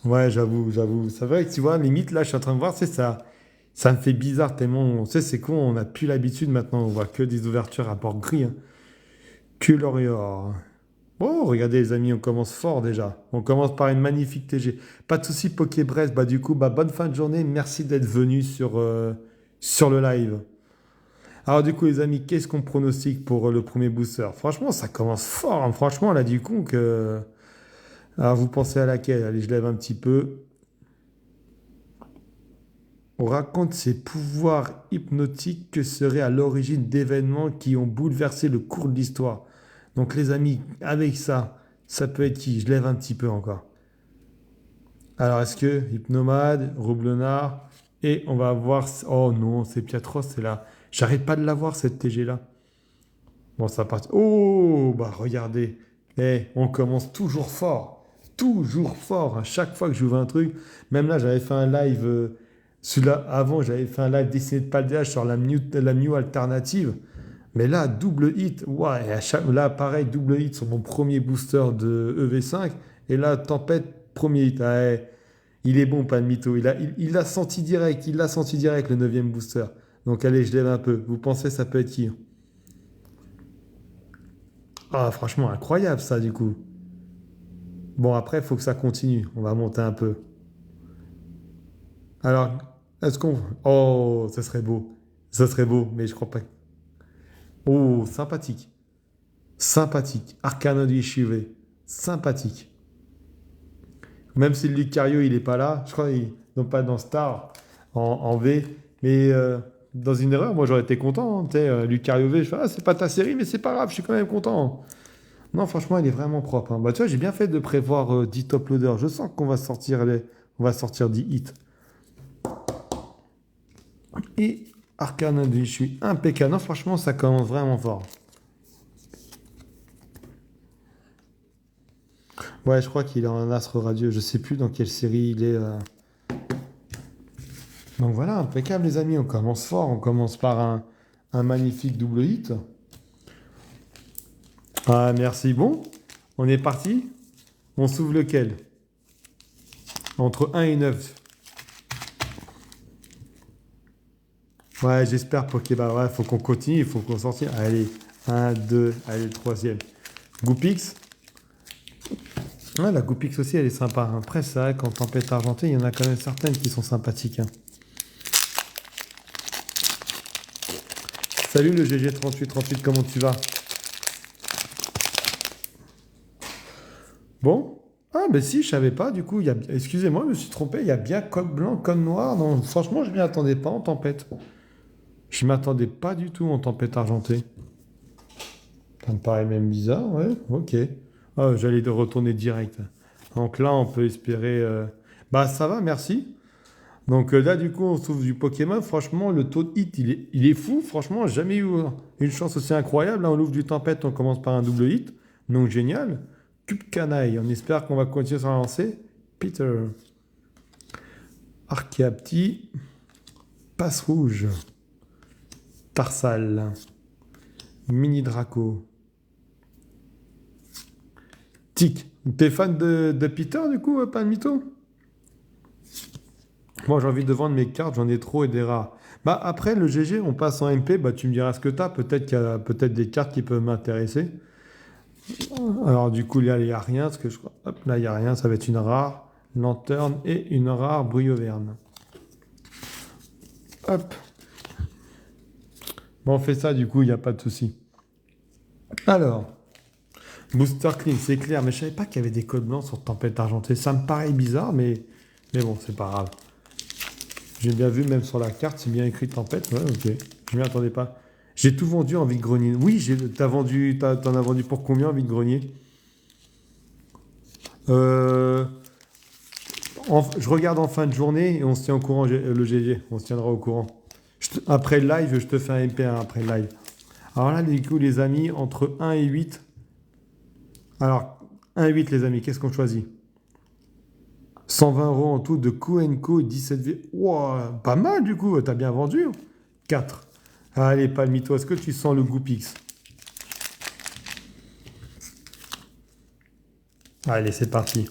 Ouais, j'avoue. C'est vrai que tu vois, limite, là, je suis en train de voir, c'est ça. Ça me fait bizarre tellement, on sait, c'est con, on n'a plus l'habitude maintenant, on voit que des ouvertures à port gris, hein. Culorior. Oh, regardez les amis, on commence fort déjà. On commence par une magnifique TG. Pas de souci, Pokébrest. Bah du coup, bah, bonne fin de journée. Merci d'être venu sur le live. Alors du coup, les amis, qu'est-ce qu'on pronostique pour le premier booster? Franchement, ça commence fort, hein. Franchement, là, du coup, que... Alors, vous pensez à laquelle? Allez, je lève un petit peu. On raconte ses pouvoirs hypnotiques que seraient à l'origine d'événements qui ont bouleversé le cours de l'histoire. Donc les amis, avec ça, ça peut être qui? Je lève un petit peu encore. Alors est-ce que Hypnomade, Roublonard, et on va voir... Oh non, c'est Piatros, c'est là. J'arrête pas de la voir cette TG là. Bon, ça part. Oh, bah regardez. Eh, on commence toujours fort. Toujours fort. À chaque fois que j'ouvre un truc. Même là, j'avais fait un live. Celui-là, avant, j'avais fait un live dessiné de Paldea sur la Mew alternative. Mais là, double hit. Ouais, là, pareil, double hit sur mon premier booster de EV5. Et là, Tempête, premier hit. Ah, ouais, il est bon, pas de mytho. Il l'a senti direct. Il l'a senti direct, le neuvième booster. Donc, allez, je lève un peu. Vous pensez, ça peut être qui? Ah, franchement, incroyable ça, du coup. Bon, après, il faut que ça continue. On va monter un peu. Alors, est-ce qu'on... Oh, ça serait beau. Ça serait beau, mais je crois pas. Oh, sympathique. Sympathique. Arcana du Chivé. Sympathique. Même si le Lucario, il est pas là. Je crois qu'il... Non, pas dans Star, en V. Mais dans une erreur, moi, j'aurais été content, hein. Tu sais, Lucario V, je fais, ah, c'est pas ta série, mais c'est pas grave, je suis quand même content. Non, franchement, il est vraiment propre, hein. Bah, tu vois, j'ai bien fait de prévoir 10 top loaders. Je sens qu'on va sortir on va sortir 10 hits. Et Arcana, je suis impeccable. Non, franchement, ça commence vraiment fort. Ouais, je crois qu'il est en astre radieux. Je sais plus dans quelle série il est. Donc voilà, impeccable, les amis. On commence fort. On commence par un magnifique double hit. Ah, merci. Bon, on est parti. On s'ouvre lequel? Entre 1 et 9. Ouais, j'espère Pokéball. Ouais, faut qu'on continue, il faut qu'on sorte. Allez, un, 2, allez, le troisième. Goupix. Ouais, la Goupix aussi, elle est sympa, hein. Après, c'est vrai qu'en tempête argentée, il y en a quand même certaines qui sont sympathiques, hein. Salut le GG3838, comment tu vas? Bon. Ah, ben si, je savais pas, du coup, excusez-moi, je me suis trompé, il y a bien code blanc, code noir. Non, franchement, je m'y attendais pas en tempête. Je m'attendais pas du tout en tempête argentée. Ça me paraît même bizarre, ouais, ok. Ah, j'allais de retourner direct. Donc là, on peut espérer... Bah ça va, merci. Donc là, du coup, on trouve du Pokémon. Franchement, le taux de hit, il est fou. Franchement, j'ai jamais eu une chance aussi incroyable. Là, on ouvre du Tempête, on commence par un double hit. Donc génial. Cube Canaille, on espère qu'on va continuer sur la lancée. Peter. Archeapti. Passe Rouge. Tarsal. Mini Draco. Tic. T'es fan de Peter, du coup, pas de mytho? Moi, j'ai envie de vendre mes cartes, j'en ai trop et des rares. Bah, après, le GG, on passe en MP, bah, tu me diras ce que t'as. Peut-être qu'il y a peut-être des cartes qui peuvent m'intéresser. Alors, du coup, là, il n'y a rien, parce que je crois. Hop, là, il n'y a rien, ça va être une rare lanterne et une rare Bruyoverne. Hop. Bon, on fait ça, du coup, il n'y a pas de souci. Alors, Booster Clean, c'est clair, mais je savais pas qu'il y avait des codes blancs sur Tempête Argentée. Ça me paraît bizarre, mais bon, c'est pas grave. J'ai bien vu, même sur la carte, c'est bien écrit Tempête. Ouais, ok. Je m'y attendais pas. J'ai tout vendu en vide-grenier. Oui, t'en as vendu pour combien en vide-grenier? Euh, je regarde en fin de journée et on se tient au courant, le GG. On se tiendra au courant. Après le live, je te fais un MP1 après le live. Alors là, du coup, les amis, entre 1 et 8. Alors, 1 et 8, les amis, qu'est-ce qu'on choisit? 120 euros en tout de Co&Co et 17 V. Wow, pas mal du coup, t'as bien vendu. 4. Allez, Palmito, est-ce que tu sens le goût Pix? Allez, c'est parti.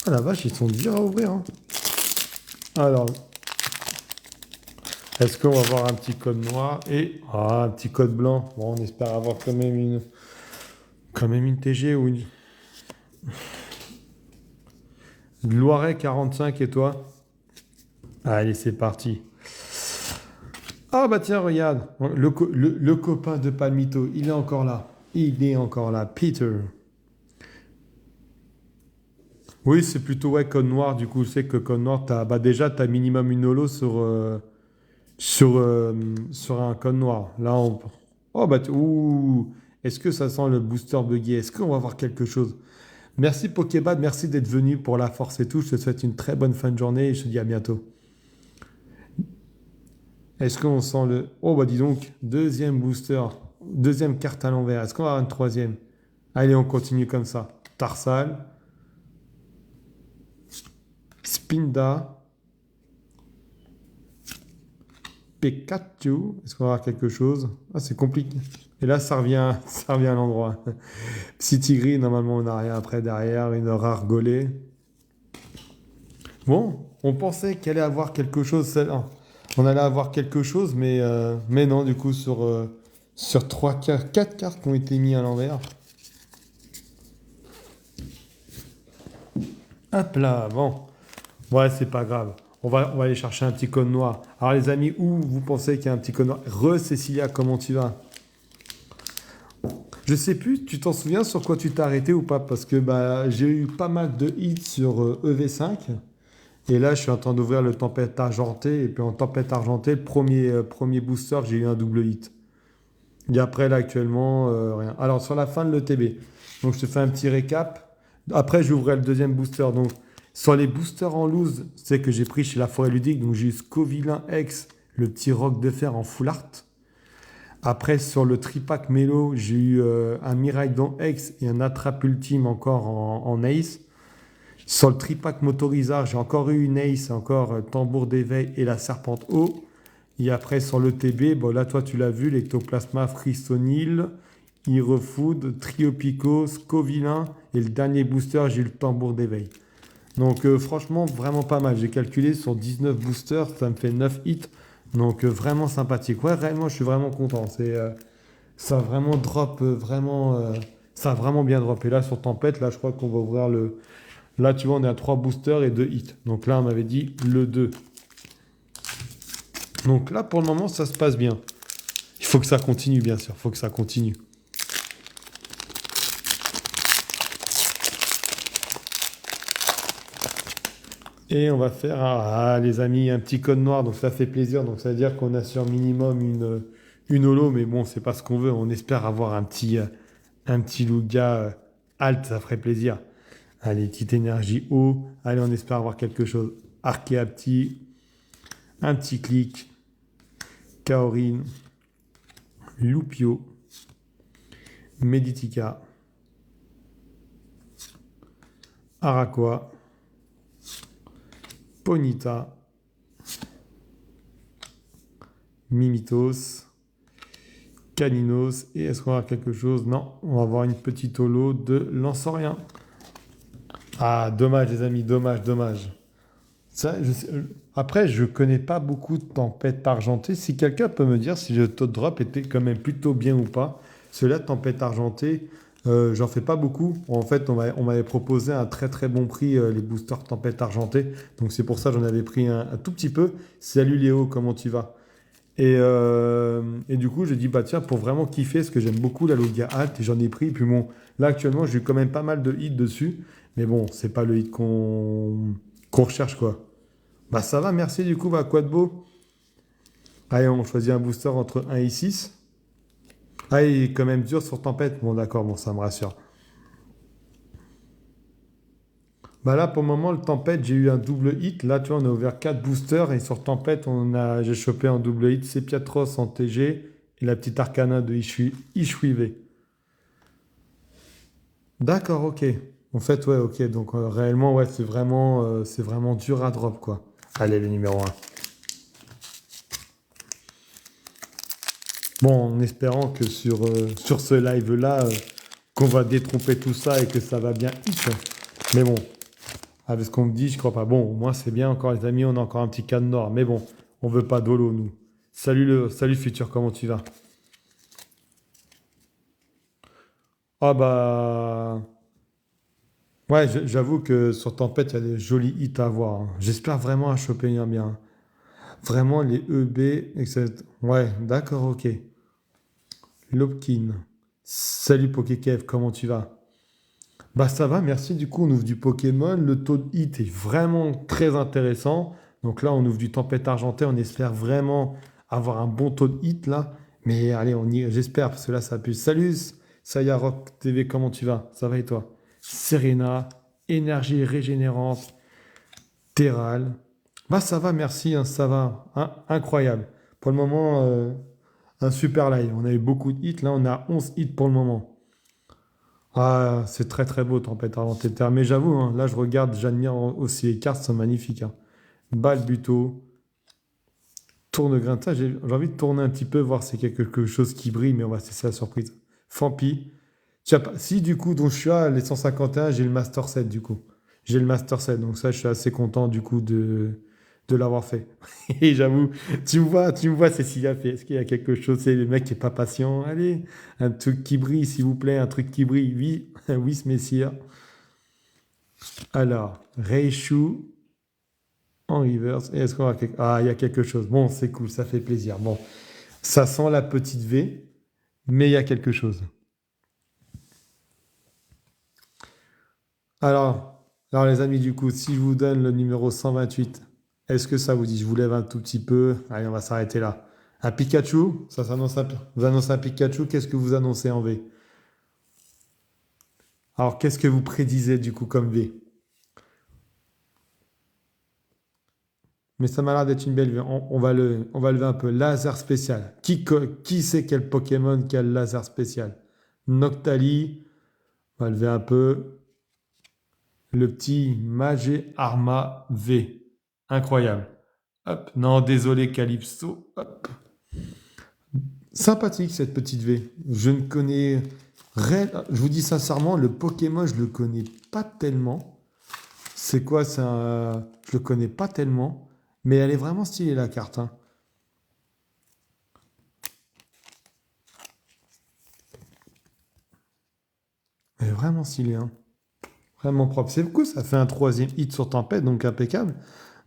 Ah la vache, ils sont durs à ouvrir, hein. Alors, est-ce qu'on va avoir un petit code noir et un petit code blanc? Bon, on espère avoir quand même une TG ou une Loiret 45 et toi? Allez, c'est parti. Ah bah tiens, regarde, le copain de Palmito, il est encore là. Il est encore là, Peter. Oui, c'est plutôt ouais, code noir. Du coup, je sais que code noir, déjà, tu as minimum une holo sur un code noir. Là, Oh, ouh. Est-ce que ça sent le booster buggy? Est-ce qu'on va voir quelque chose? Merci Pokébad, merci d'être venu pour la force et tout. Je te souhaite une très bonne fin de journée et je te dis à bientôt. Est-ce qu'on sent le... Oh, bah dis donc, deuxième booster, deuxième carte à l'envers. Est-ce qu'on va avoir une troisième? Allez, on continue comme ça. Tarsal, Spinda, Pikachu. Est-ce qu'on va avoir quelque chose? Ah, c'est compliqué. Et là, ça revient, ça revient à l'endroit. Psy normalement, on n'a rien après derrière. Une rare gaulée. Bon, on pensait qu'elle allait avoir quelque chose. On allait avoir quelque chose, mais non, du coup, sur 4 cartes qui ont été mises à l'envers. Hop là, bon. Ouais, c'est pas grave. On va aller chercher un petit code noir. Alors, les amis, où vous pensez qu'il y a un petit code noir? Cécilia, comment tu vas? Je sais plus, tu t'en souviens sur quoi tu t'es arrêté ou pas? Parce que bah, j'ai eu pas mal de hits sur EV5. Et là, je suis en train d'ouvrir le Tempête Argentée. Et puis en Tempête Argentée, le premier booster, j'ai eu un double hit. Et après, là, actuellement, rien. Alors, sur la fin de l'ETB, donc je te fais un petit récap. Après, j'ouvrirai le deuxième booster. Donc, sur les boosters en loose, c'est que j'ai pris chez la Forêt Ludique. Donc, j'ai eu Scovillain X, le petit roc de fer en full art. Après, sur le tripack Mélo, j'ai eu un Miraidon X et un Attrape Ultime encore en Ace. Sur le tripack Motorizard, j'ai encore eu une Ace, encore Tambour d'éveil et la Serpente Eau. Et après, sur le TB, bon, là, toi, tu l'as vu, l'Ectoplasma Frissonil, Herofood, Triopico, Scovillain. Et le dernier booster, j'ai eu le Tambour d'éveil. Donc, franchement, vraiment pas mal. J'ai calculé sur 19 boosters, ça me fait 9 hits. Donc, vraiment sympathique. Ouais, réellement, je suis vraiment content. Ça a vraiment drop, ça a vraiment bien droppé. Là, sur Tempête, là, je crois qu'on va ouvrir le. Là, tu vois, on est à 3 boosters et 2 hits. Donc là, on m'avait dit le 2. Donc là, pour le moment, ça se passe bien. Il faut que ça continue, bien sûr. Il faut que ça continue. Et on va faire, les amis, un petit code noir. Donc ça fait plaisir. Donc ça veut dire qu'on a sur minimum une holo. Mais bon, c'est pas ce qu'on veut. On espère avoir un petit Lugia alt. Ça ferait plaisir. Allez, petite énergie haut. Allez, on espère avoir quelque chose. Arkea petit. Un petit clic. Kaorin. Lupio. Meditica. Araqua. Ponita. Mimitos. Caninos. Et est-ce qu'on va avoir quelque chose? Non, on va avoir une petite holo de Lansorien. Ah, dommage les amis, dommage, dommage. Après, je connais pas beaucoup de tempêtes argentées. Si quelqu'un peut me dire si le taux de drop était quand même plutôt bien ou pas. Cela, tempête argentée, j'en fais pas beaucoup. En fait, on m'avait proposé un très très bon prix, les boosters tempête argentée. Donc c'est pour ça que j'en avais pris un tout petit peu. Salut Léo, comment tu vas? Et du coup, je dis, bah tiens, pour vraiment kiffer, parce que j'aime beaucoup la Logia Alt, et j'en ai pris. Puis bon, là actuellement, j'ai eu quand même pas mal de hits dessus. Mais bon, c'est pas le hit qu'on recherche, quoi. Ça va, merci du coup, Quadbo. Allez, on choisit un booster entre 1 et 6. Ah, il est quand même dur sur Tempête. Bon, d'accord, bon, ça me rassure. Bah là, pour le moment, le Tempête, j'ai eu un double hit. Là, tu vois, on a ouvert 4 boosters et sur Tempête, j'ai chopé un double hit. C'est Piatros en TG et la petite Arcana de Ishwive. D'accord, ok. En fait, ouais, ok. Donc, réellement, ouais, c'est vraiment dur à drop, quoi. Allez, le numéro un. Bon, en espérant que sur ce live-là, qu'on va détromper tout ça et que ça va bien hit. Mais bon, avec ce qu'on me dit, je crois pas. Bon, au moins, c'est bien encore, les amis, on a encore un petit cas de nord. Mais bon, on veut pas d'holo, nous. Salut futur, comment tu vas? Ah bah... Ouais, j'avoue que sur Tempête, il y a des jolis hits à voir, hein. J'espère vraiment à choper un bien. Vraiment, les EB, etc. Ouais, d'accord, ok. Lopkin. Salut Pokékev, comment tu vas? Bah ça va, merci. Du coup, on ouvre du Pokémon. Le taux de hit est vraiment très intéressant. Donc là, on ouvre du Tempête Argentée. On espère vraiment avoir un bon taux de hit là. Mais allez, j'espère, parce que là, ça pue. Salut, Sayarok TV, comment tu vas? Ça va et toi? Serena, énergie régénérante, Terral. Bah ça va, merci, hein, ça va. Hein, incroyable. Pour le moment, un super live. On a eu beaucoup de hits. Là, on a 11 hits pour le moment. Ah, c'est très très beau, Tempête Argentée Terre. Mais j'avoue, hein, là, je regarde, j'admire aussi les cartes, sont magnifiques, hein. Balbuto, Tourne-Grain. Ça, j'ai envie de tourner un petit peu, voir s'il y a quelque chose qui brille, mais on va laisser la surprise. Fampi. Si, du coup, donc je suis à les 151, j'ai le Master 7, du coup. J'ai le Master 7, donc ça, je suis assez content, du coup, de l'avoir fait. Et j'avoue, tu me vois, c'est s'il a fait. Est-ce qu'il y a quelque chose? C'est le mec qui est pas patient. Allez, un truc qui brille, s'il vous plaît, un truc qui brille. Oui, oui, ce messire. Alors, Reishu en reverse. Et est-ce qu'on a Ah, il y a quelque chose. Bon, c'est cool, ça fait plaisir. Bon, ça sent la petite V, mais il y a quelque chose. Alors les amis, du coup, si je vous donne le numéro 128, est-ce que ça vous dit? Je vous lève un tout petit peu. Allez, on va s'arrêter là. Un Pikachu, ça s'annonce vous annoncez un Pikachu, qu'est-ce que vous annoncez en V? Alors, qu'est-ce que vous prédisez du coup comme V? Mais ça m'a l'air d'être une belle V. On va lever un peu. Laser spécial. Qui sait quel Pokémon qui a le laser spécial? Noctali. On va lever un peu. Le petit Magé Arma V. Incroyable. Hop. Non, désolé Calypso. Hop. Sympathique cette petite V. Je ne connais je vous dis sincèrement, le Pokémon, je le connais pas tellement. C'est quoi ça? Je le connais pas tellement. Mais elle est vraiment stylée la carte, hein. Elle est vraiment stylée, hein. Vraiment propre. C'est cool, ça fait un troisième hit sur Tempête, donc impeccable.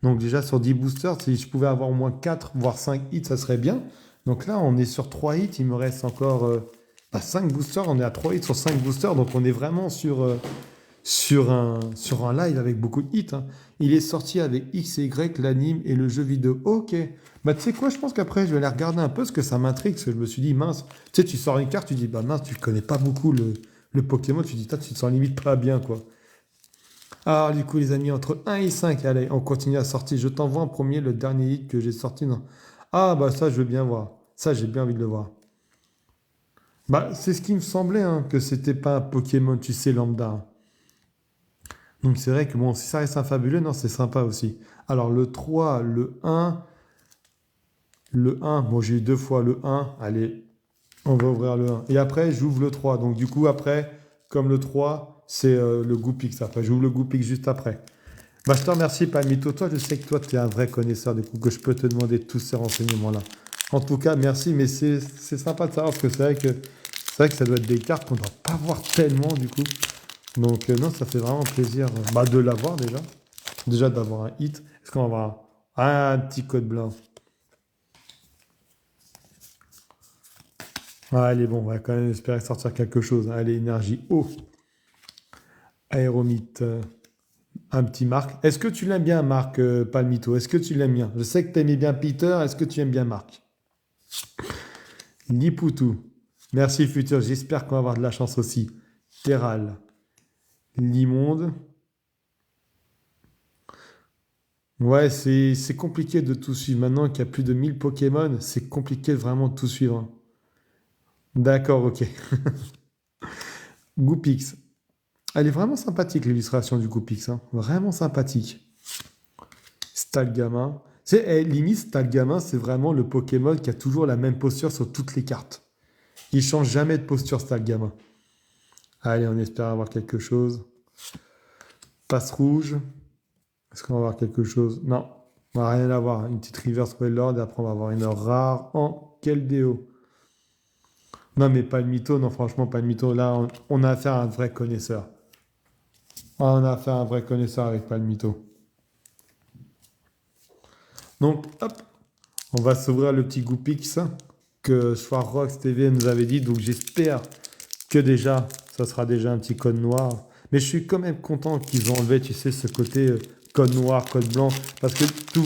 Donc déjà sur 10 boosters, si je pouvais avoir au moins 4 voire 5 hits, ça serait bien. Donc là, on est sur 3 hits, il me reste encore 5 boosters, on est à 3 hits sur 5 boosters, donc on est vraiment sur un live avec beaucoup de hits, hein. Il est sorti avec X et Y, l'anime et le jeu vidéo. Ok. Bah tu sais quoi, je pense qu'après je vais aller regarder un peu ce que ça m'intrigue, parce que je me suis dit, mince, tu sais, tu sors une carte, tu dis, bah mince, tu connais pas beaucoup le Pokémon, tu dis, toi, tu te sens limite pas bien, quoi. Alors du coup les amis, entre 1 et 5, allez, on continue à sortir. Je t'envoie en premier le dernier hit que j'ai sorti. Non. Ah bah ça je veux bien voir. Ça j'ai bien envie de le voir. Bah c'est ce qui me semblait, hein, que c'était pas un Pokémon, tu sais, lambda. Donc c'est vrai que bon, si ça reste un fabuleux, non, c'est sympa aussi. Alors le 3, le un, bon j'ai eu deux fois le un, allez, on va ouvrir le un. Et après j'ouvre le 3. Donc du coup après, comme le 3, c'est le Goupix. Après j'ouvre le Goupix juste après. Bah, je te remercie, Palmito. Toi, je sais que toi, tu es un vrai connaisseur, du coup, que je peux te demander tous ces renseignements-là. En tout cas, merci, mais c'est sympa de savoir, parce que c'est vrai que ça doit être des cartes qu'on ne doit pas voir tellement, du coup. Donc, non, ça fait vraiment plaisir bah, de l'avoir déjà. Déjà d'avoir un hit. Est-ce qu'on va avoir un petit code blanc? Ah, allez, bon, on va quand même espérer sortir quelque chose. Allez, énergie eau. Aéromite. Un petit Marc. Est-ce que tu l'aimes bien, Marc Palmito? Est-ce que tu l'aimes bien? Je sais que tu aimais bien Peter. Est-ce que tu aimes bien Marc? Lipoutou. Merci Futur, j'espère qu'on va avoir de la chance aussi. Terral, Limonde. Ouais, c'est compliqué de tout suivre. Maintenant qu'il y a plus de 1000 Pokémon, c'est compliqué vraiment de tout suivre, hein. D'accord, ok. Goopix. Elle est vraiment sympathique l'illustration du Goopix, hein. Vraiment sympathique. Stalgamin. C'est limite Stalgamin, c'est vraiment le Pokémon qui a toujours la même posture sur toutes les cartes. Il change jamais de posture Stalgamin. Allez, on espère avoir quelque chose. Passe rouge. Est-ce qu'on va avoir quelque chose? Non, on va rien avoir. Une petite reverse Wailord et après on va avoir une rare en Keldeo. Non, mais pas le mytho, non, franchement, pas le mytho. Là, on a affaire à un vrai connaisseur. Ah, on a affaire à un vrai connaisseur avec pas le mytho. Donc, hop, on va s'ouvrir le petit Goopix que Rox TV nous avait dit. Donc, j'espère que déjà, ça sera déjà un petit code noir. Mais je suis quand même content qu'ils ont enlevé, tu sais, ce côté code noir, code blanc. Parce que tu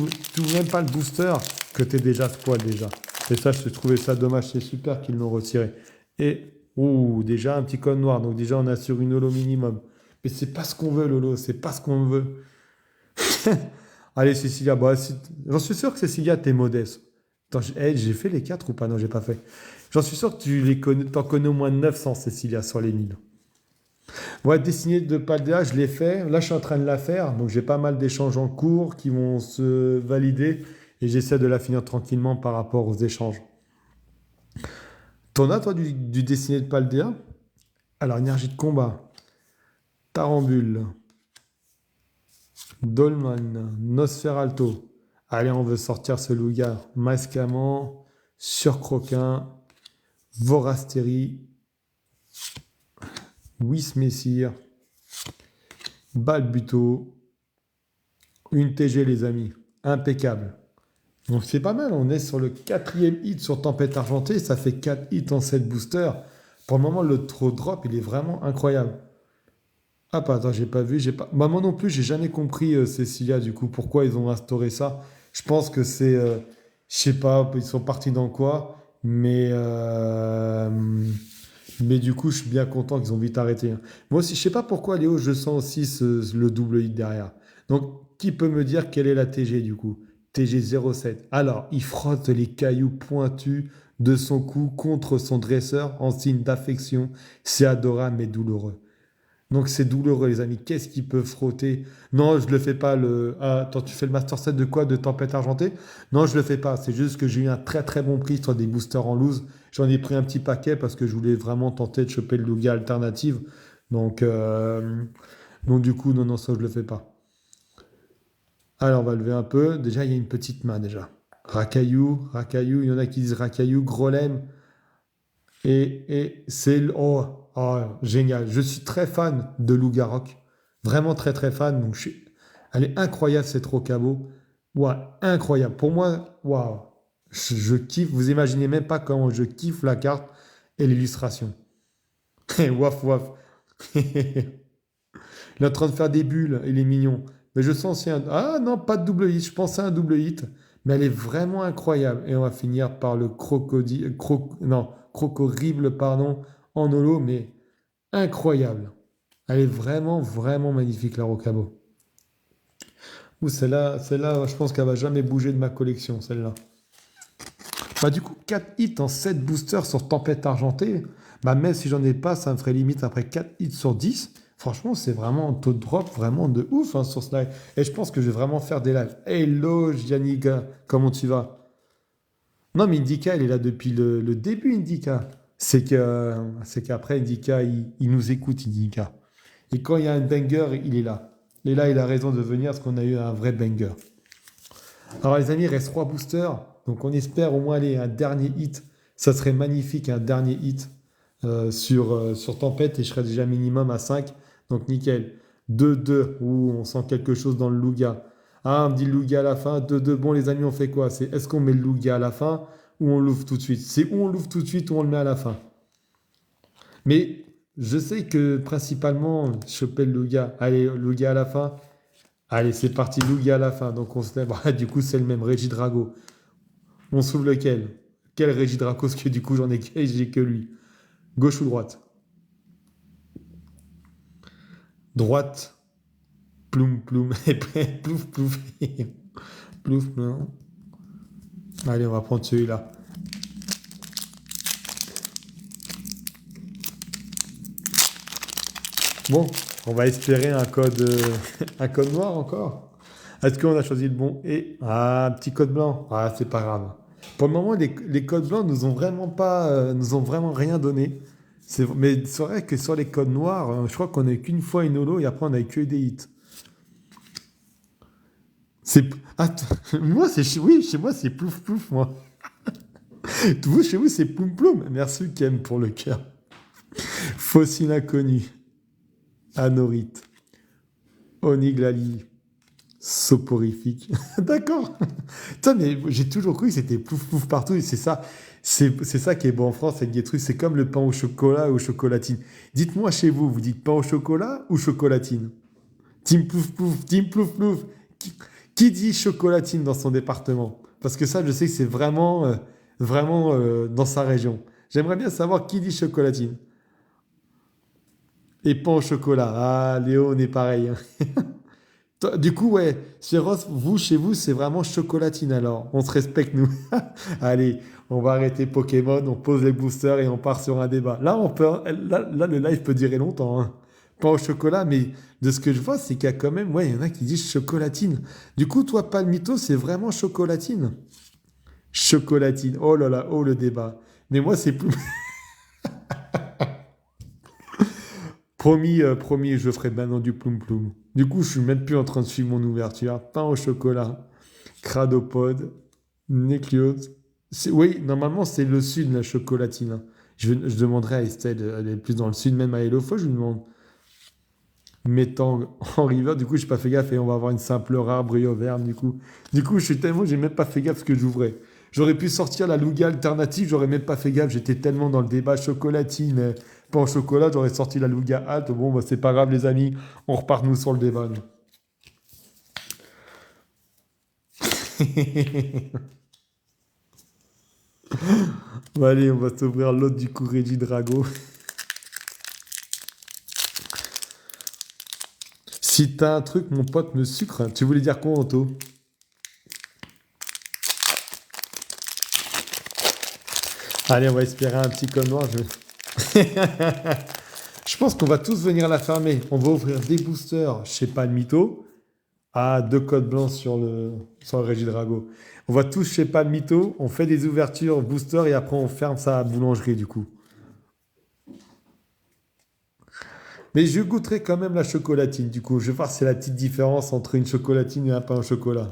même pas le booster que tu es déjà spoil déjà. Et ça, je trouvais ça dommage. C'est super qu'ils l'ont retiré. Et, ouh, déjà un petit code noir. Donc déjà, on assure une holo minimum. Mais c'est pas ce qu'on veut, Lolo. C'est pas ce qu'on veut. Allez, Cécilia. Bah, j'en suis sûr que Cécilia, t'es modeste. Attends, j'ai fait les 4 ou pas? Non, j'ai pas fait. J'en suis sûr que t'en connais au moins 900, Cécilia, sur les 1000. Ouais, dessiner de Paldea, je l'ai fait. Là, je suis en train de la faire. Donc, j'ai pas mal d'échanges en cours qui vont se valider. Et j'essaie de la finir tranquillement par rapport aux échanges. T'en as, toi, du dessiné de Paldea? Alors, énergie de combat. Tarambule. Dolman. Nosferalto. Allez, on veut sortir ce loup-gars. Mascaman. Surcroquin. Vorastérie. Wismessir. Balbuto. Une TG, les amis. Impeccable. Donc c'est pas mal, on est sur le 4e hit sur Tempête Argentée, ça fait 4 hits en 7 boosters. Pour le moment, le trop drop, il est vraiment incroyable. Ah, pas, attends, j'ai pas vu, j'ai pas. Bah, moi non plus, j'ai jamais compris, Cécilia, du coup, pourquoi ils ont instauré ça. Je pense que c'est. Je sais pas, ils sont partis dans quoi, mais du coup, je suis bien content qu'ils ont vite arrêté, hein. Moi aussi, je sais pas pourquoi, Léo, je sens aussi le double hit derrière. Donc, qui peut me dire quelle est la TG du coup? TG 07. Alors, il frotte les cailloux pointus de son cou contre son dresseur en signe d'affection. C'est adorable mais douloureux. Donc c'est douloureux, les amis. Qu'est-ce qu'il peut frotter? Non, je le fais pas. Ah, attends, tu fais le Master Set de quoi? De Tempête Argentée? Non, je le fais pas. C'est juste que j'ai eu un très très bon prix sur des boosters en loose. J'en ai pris un petit paquet parce que je voulais vraiment tenter de choper le Lugia alternative. Donc, euh, donc du coup, non, non, ça je le fais pas. Alors, on va lever un peu. Déjà, il y a une petite main déjà. Rakayu, Rakayu, il y en a qui disent Rakayu, Grolem. Et c'est... Oh, oh, génial. Je suis très fan de Lougarok. Vraiment très très fan. Donc elle est incroyable cette Rocabo. Ouais, incroyable. Pour moi, waouh. Je kiffe. Vous imaginez même pas comment je kiffe la carte et l'illustration. Waf waf. Il est en train de faire des bulles. Il est mignon. Mais je sens aussi un... Ah non, pas de double hit. Je pensais à un double hit. Mais elle est vraiment incroyable. Et on va finir par le crocodile... Non, crocorible, pardon, en holo. Mais incroyable. Elle est vraiment, vraiment magnifique, la Rocabo. Ouh, celle-là, je pense qu'elle va jamais bouger de ma collection, celle-là. Bah, du coup, 4 hits en 7 boosters sur Tempête Argentée. Bah, même si j'en ai pas, ça me ferait limite après 4 hits sur 10. Franchement, c'est vraiment un taux de drop vraiment de ouf, hein, sur ce live. Et je pense que je vais vraiment faire des lives. Hello, Yanniga, comment tu vas? Non, mais Indica, il est là depuis le début, Indica. C'est qu'après, Indica, il nous écoute, Indica. Et quand il y a un banger, il est là. Et là, il a raison de venir parce qu'on a eu un vrai banger. Alors, les amis, il reste 3 boosters. Donc, on espère au moins aller à un dernier hit. Ça serait magnifique, un dernier hit sur Tempête. Et je serais déjà minimum à 5. Donc, nickel. 2-2. Ouh, on sent quelque chose dans le Louga. Ah, on me dit le Louga à la fin. 2-2. Bon, les amis, on fait quoi? Est-ce qu'on met le Louga à la fin ou on l'ouvre tout de suite? C'est ou on l'ouvre tout de suite ou on le met à la fin. Mais je sais que principalement, choper le Louga. Allez, Louga à la fin. Allez, c'est parti, Louga à la fin. Donc on se lève. Ah, du coup, c'est le même, Régidrago. On s'ouvre lequel? Quel Régidrago? Parce que du coup, j'ai que lui. Gauche ou droite? Droite. Ploum, ploum. Et plouf, plouf. Plouf, plouf. Allez, on va prendre celui-là. Bon, on va espérer un code noir encore. Est-ce qu'on a choisi le bon? Et un petit code blanc. Ah, c'est pas grave. Pour le moment, les codes blancs nous ont vraiment pas, nous ont vraiment rien donné. Mais c'est vrai que sur les codes noirs, je crois qu'on a eu qu'une fois une holo et après on a eu que des hits. C'est, moi oui, chez moi c'est plouf plouf moi. Vous chez vous c'est ploum ploum. Merci Kem pour le cœur. Fossile inconnu. Anorite. Oniglali. Soporifique. D'accord. Putain, mais j'ai toujours cru que c'était plouf plouf partout et c'est ça. C'est ça qui est bon en France avec des trucs. C'est comme le pain au chocolat ou aux chocolatines. Dites-moi chez vous, vous dites pain au chocolat ou chocolatine? Team plouf plouf, team plouf plouf. Qui dit chocolatine dans son département? Parce que ça, je sais que c'est vraiment dans sa région. J'aimerais bien savoir qui dit chocolatine. Et pain au chocolat. Ah, Léo, on est pareil, hein. Du coup, ouais, chez Ross, chez vous, c'est vraiment chocolatine alors. On se respecte, nous. Allez, on va arrêter Pokémon, on pose les boosters et on part sur un débat. Là, le live peut durer longtemps, hein. Pas au chocolat, mais de ce que je vois, c'est qu'il y a quand même, ouais, il y en a qui disent chocolatine. Du coup, toi, Palmito, c'est vraiment chocolatine. Chocolatine. Oh là là, oh le débat. Mais moi, c'est plus. Promis, je ferai maintenant du ploum ploum. Du coup, je suis même plus en train de suivre mon ouverture. Pain au chocolat, cradopode, nécliose. Oui, normalement, c'est le sud, la chocolatine, hein. Je demanderai à Estelle, elle est plus dans le sud, même à Hello, je lui demande. Métang en river, du coup, je n'ai pas fait gaffe et on va avoir une simple rare brio verne, du coup. Du coup, j'ai même pas fait gaffe ce que j'ouvrais. J'aurais pu sortir la Louga alternative, j'aurais même pas fait gaffe, j'étais tellement dans le débat chocolatine, pas en chocolat, j'aurais sorti la Louga halte. Bon, bah, c'est pas grave, les amis, on repart nous sur le débat, nous. Bon, allez, on va s'ouvrir l'autre du coup, Reggie Drago. Si t'as un truc, mon pote, me sucre, tu voulais dire quoi, Anto? Allez, on va espérer un petit code noir. Je pense qu'on va tous venir la fermer. On va ouvrir des boosters chez Palmito. Ah, deux codes blancs sur le Régidrago. On va tous chez Palmito. On fait des ouvertures booster et après on ferme sa boulangerie du coup. Mais je goûterai quand même la chocolatine du coup. Je vais voir si c'est la petite différence entre une chocolatine et un pain au chocolat.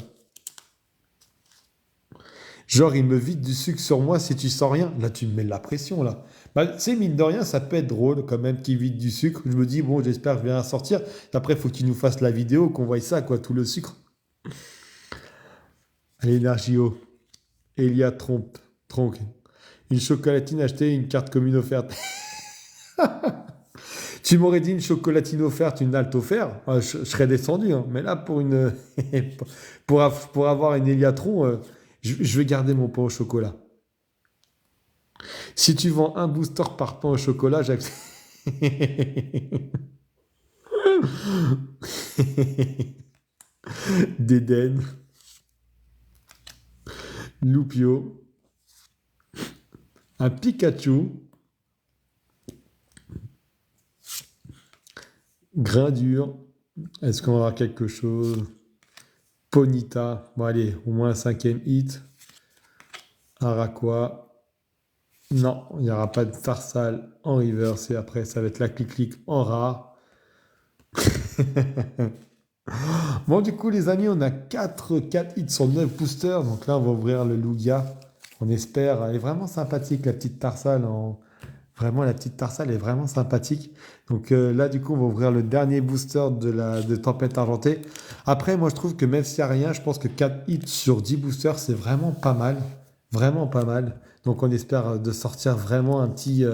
Genre, il me vide du sucre sur moi si tu sens rien. Là, tu me mets de la pression, là. Bah, tu sais, mine de rien, ça peut être drôle quand même qu'il vide du sucre. Je me dis, bon, j'espère que je vais en sortir. Après, il faut qu'il nous fasse la vidéo, qu'on voie ça, quoi, tout le sucre. Allez, Energio. Elia Tronc. Une chocolatine achetée, une carte commune offerte. Tu m'aurais dit une chocolatine offerte, une halte offerte, je serais descendu, hein. Mais là, pour avoir une Eliatron, je vais garder mon pain au chocolat. Si tu vends un booster par pain au chocolat, j'accepte. Dédène, Loupio, un Pikachu, grain dur. Est-ce qu'on va avoir quelque chose? Ponita. Bon, allez, au moins un cinquième hit. Araqua. Non, il n'y aura pas de Tarsal en reverse et après, ça va être la clic-clic en rare. Bon, du coup, les amis, on a 4 hits sur 9 boosters. Donc là, on va ouvrir le Lugia. On espère. Elle est vraiment sympathique, la petite Tarsal. Vraiment, la petite Tarsal est vraiment sympathique. Donc là, du coup, on va ouvrir le dernier booster de Tempête Argentée. Après, moi, je trouve que même s'il n'y a rien, je pense que 4 hits sur 10 boosters, c'est vraiment pas mal. Vraiment pas mal. Donc, on espère de sortir vraiment un petit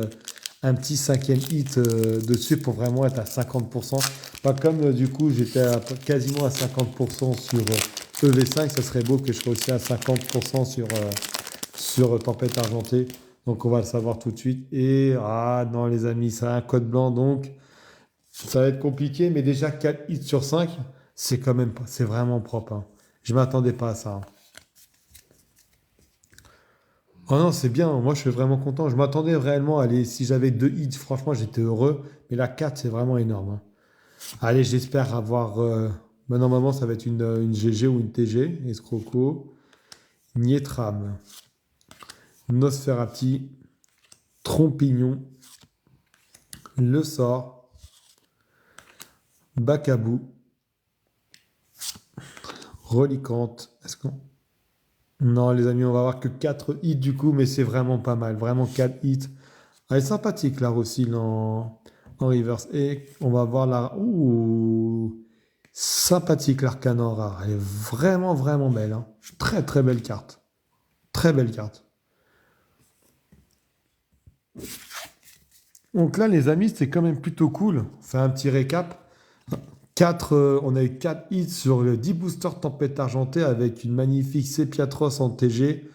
cinquième hit dessus pour vraiment être à 50%. Pas comme du coup, j'étais quasiment à 50% sur EV5. Ça serait beau que je sois aussi à 50% sur Tempête Argentée. Donc on va le savoir tout de suite. Et ah non les amis, ça a un code blanc donc ça va être compliqué. Mais déjà 4 hits sur 5, c'est quand même pas, c'est vraiment propre, hein. Je m'attendais pas à ça, hein. Oh non, c'est bien. Moi je suis vraiment content. Je m'attendais réellement à aller. Si j'avais 2 hits, franchement j'étais heureux. Mais la 4 c'est vraiment énorme, hein. Allez, j'espère avoir. Bah, normalement, ça va être une GG ou une TG. Escroco. Nietram. Nosferati. Trompignon. Le Sort. Bacabou. Relicante. Est-ce qu'on. Non, les amis, on va avoir que 4 hits du coup, mais c'est vraiment pas mal. Vraiment 4 hits. Elle est sympathique, la Rossile en reverse. Et on va voir la. Ouh! Sympathique l'arcane en rare. Elle est vraiment, vraiment belle, hein. Très, très belle carte. Très belle carte. Donc là, les amis, c'est quand même plutôt cool. On fait un petit récap. On a eu 4 hits sur le 10 boosters Tempête Argentée avec une magnifique Sepiatros en TG,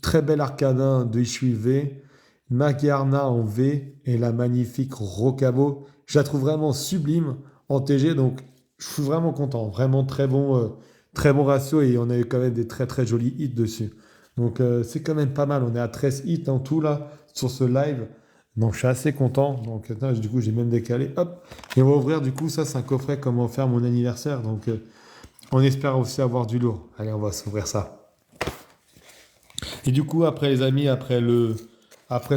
très belle Arcana de Ishui V, Magiarna en V et la magnifique Rocabo. Je la trouve vraiment sublime en TG, donc je suis vraiment content. Vraiment très bon ratio et on a eu quand même des très très jolis hits dessus. Donc c'est quand même pas mal. On est à 13 hits en tout là sur ce live. Donc je suis assez content. Donc attends, du coup j'ai même décalé. Hop. Et on va ouvrir du coup ça c'est un coffret comment faire mon anniversaire. Donc on espère aussi avoir du lourd. Allez on va s'ouvrir ça. Et du coup après les amis, après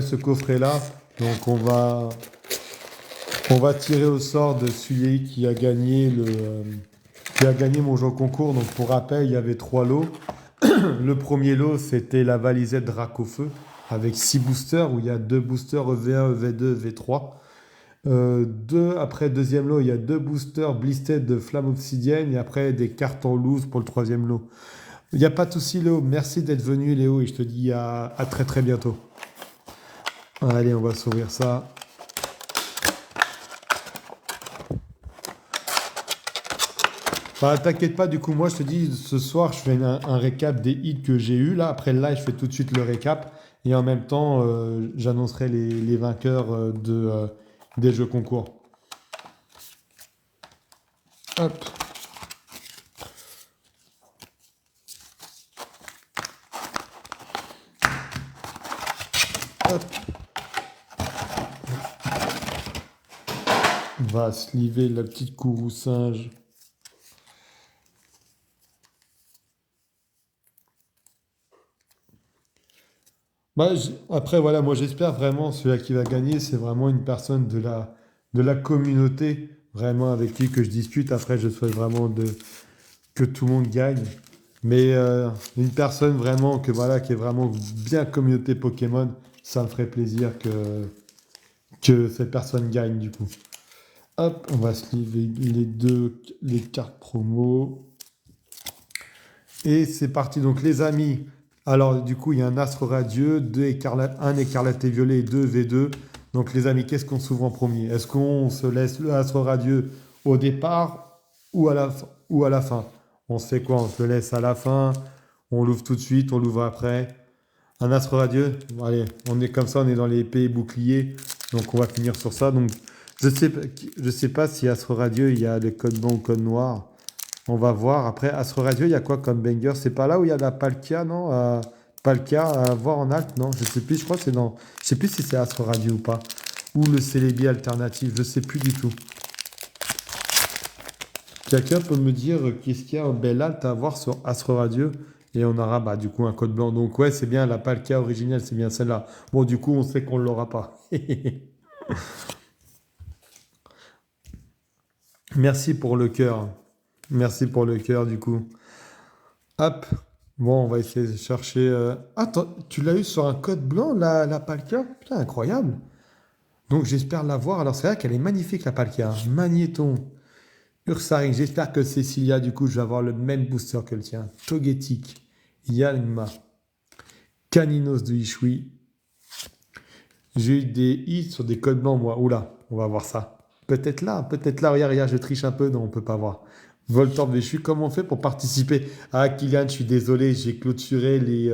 ce coffret là, donc on va tirer au sort de celui qui a gagné mon jeu concours. Donc pour rappel, il y avait 3 lots. Le premier lot, c'était la Valisette Dracofeu avec 6 boosters où il y a 2 boosters EV1, EV2, EV3. Après deuxième lot, il y a 2 boosters Blisted de Flamme Obsidienne et après des cartes en loose pour le troisième lot. Il n'y a pas de souci Léo, merci d'être venu Léo et je te dis à très très bientôt. Allez, on va s'ouvrir ça. Bah, t'inquiète pas, du coup, moi je te dis, ce soir je fais un récap des hits que j'ai eu là. Après le live, je fais tout de suite le récap. Et en même temps, j'annoncerai les vainqueurs des jeux concours. Hop, hop. On va sliver la petite courroux singe. Bah, après, voilà, moi j'espère vraiment celui qui va gagner, c'est vraiment une personne de la communauté, vraiment avec qui que je discute. Après, je souhaite vraiment que tout le monde gagne. Mais une personne vraiment voilà, qui est vraiment bien communauté Pokémon, ça me ferait plaisir que cette personne gagne du coup. Hop, on va se livrer les cartes promo. Et c'est parti. Donc les amis, alors du coup il y a un Astre Radieux, un écarlate et violet et 2 V2. Donc les amis, qu'est-ce qu'on s'ouvre en premier? Est-ce qu'on se laisse le Astre Radieux au départ ou à la fin? On se fait quoi? On se le laisse à la fin, on l'ouvre tout de suite, on l'ouvre après. Un Astre Radieux, bon, allez, on est comme ça, on est dans les épées et boucliers. Donc on va finir sur ça. Donc je sais pas si Astre Radieux, il y a le code blanc ou code noir. On va voir. Après, Astre Radio, il y a quoi comme banger? C'est pas là où il y a la Palkia, non? Palkia à voir en alt, non? Je sais plus, je crois que c'est dans. Je sais plus si c'est Astre Radio ou pas. Ou le Célébi alternatif, je sais plus du tout. Quelqu'un peut me dire qu'est-ce qu'il y a en bel alt à voir sur Astre Radio? Et on aura bah, du coup un code blanc. Donc ouais, c'est bien la Palkia originale, c'est bien celle-là. Bon, du coup, on sait qu'on ne l'aura pas. Merci pour le cœur. Merci pour le cœur, du coup. Hop. Bon, on va essayer de chercher. Attends, tu l'as eu sur un code blanc, la Palkia? Putain, incroyable. Donc, j'espère l'avoir. Alors, c'est vrai qu'elle est magnifique, la Palkia, hein. Magnéton. Ursaring. J'espère que Cecilia, du coup, je vais avoir le même booster que le tien. Togetic. Yanma. Caninos de Ishui. J'ai eu des hits sur des codes blancs, moi. Oula, on va voir ça. Peut-être là, peut-être là. Regarde, regarde, je triche un peu. Non, on peut pas voir. Voltorb Véchu, comment on fait pour participer? Ah, Kylian, je suis désolé, j'ai clôturé les.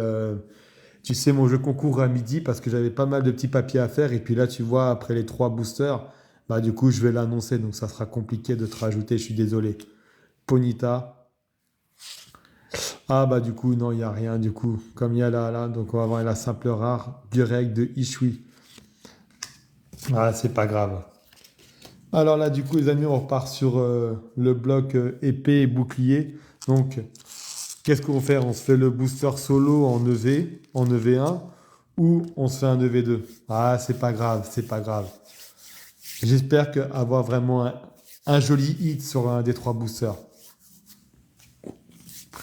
Tu sais, mon jeu concours à midi parce que j'avais pas mal de petits papiers à faire. Et puis là, tu vois, après les 3 boosters, bah du coup, je vais l'annoncer. Donc ça sera compliqué de te rajouter. Je suis désolé. Ponita. Ah bah du coup, non, il n'y a rien. Du coup, comme il y a là. Donc on va avoir la simple rare. Direct de Ishui. Ah, c'est pas grave. Alors là, du coup, les amis, on repart sur le bloc épée et bouclier. Donc, qu'est-ce qu'on fait? On se fait le booster solo en EV, en EV1, ou on se fait un EV2? Ah, c'est pas grave, c'est pas grave. J'espère avoir vraiment un joli hit sur un des 3 boosters.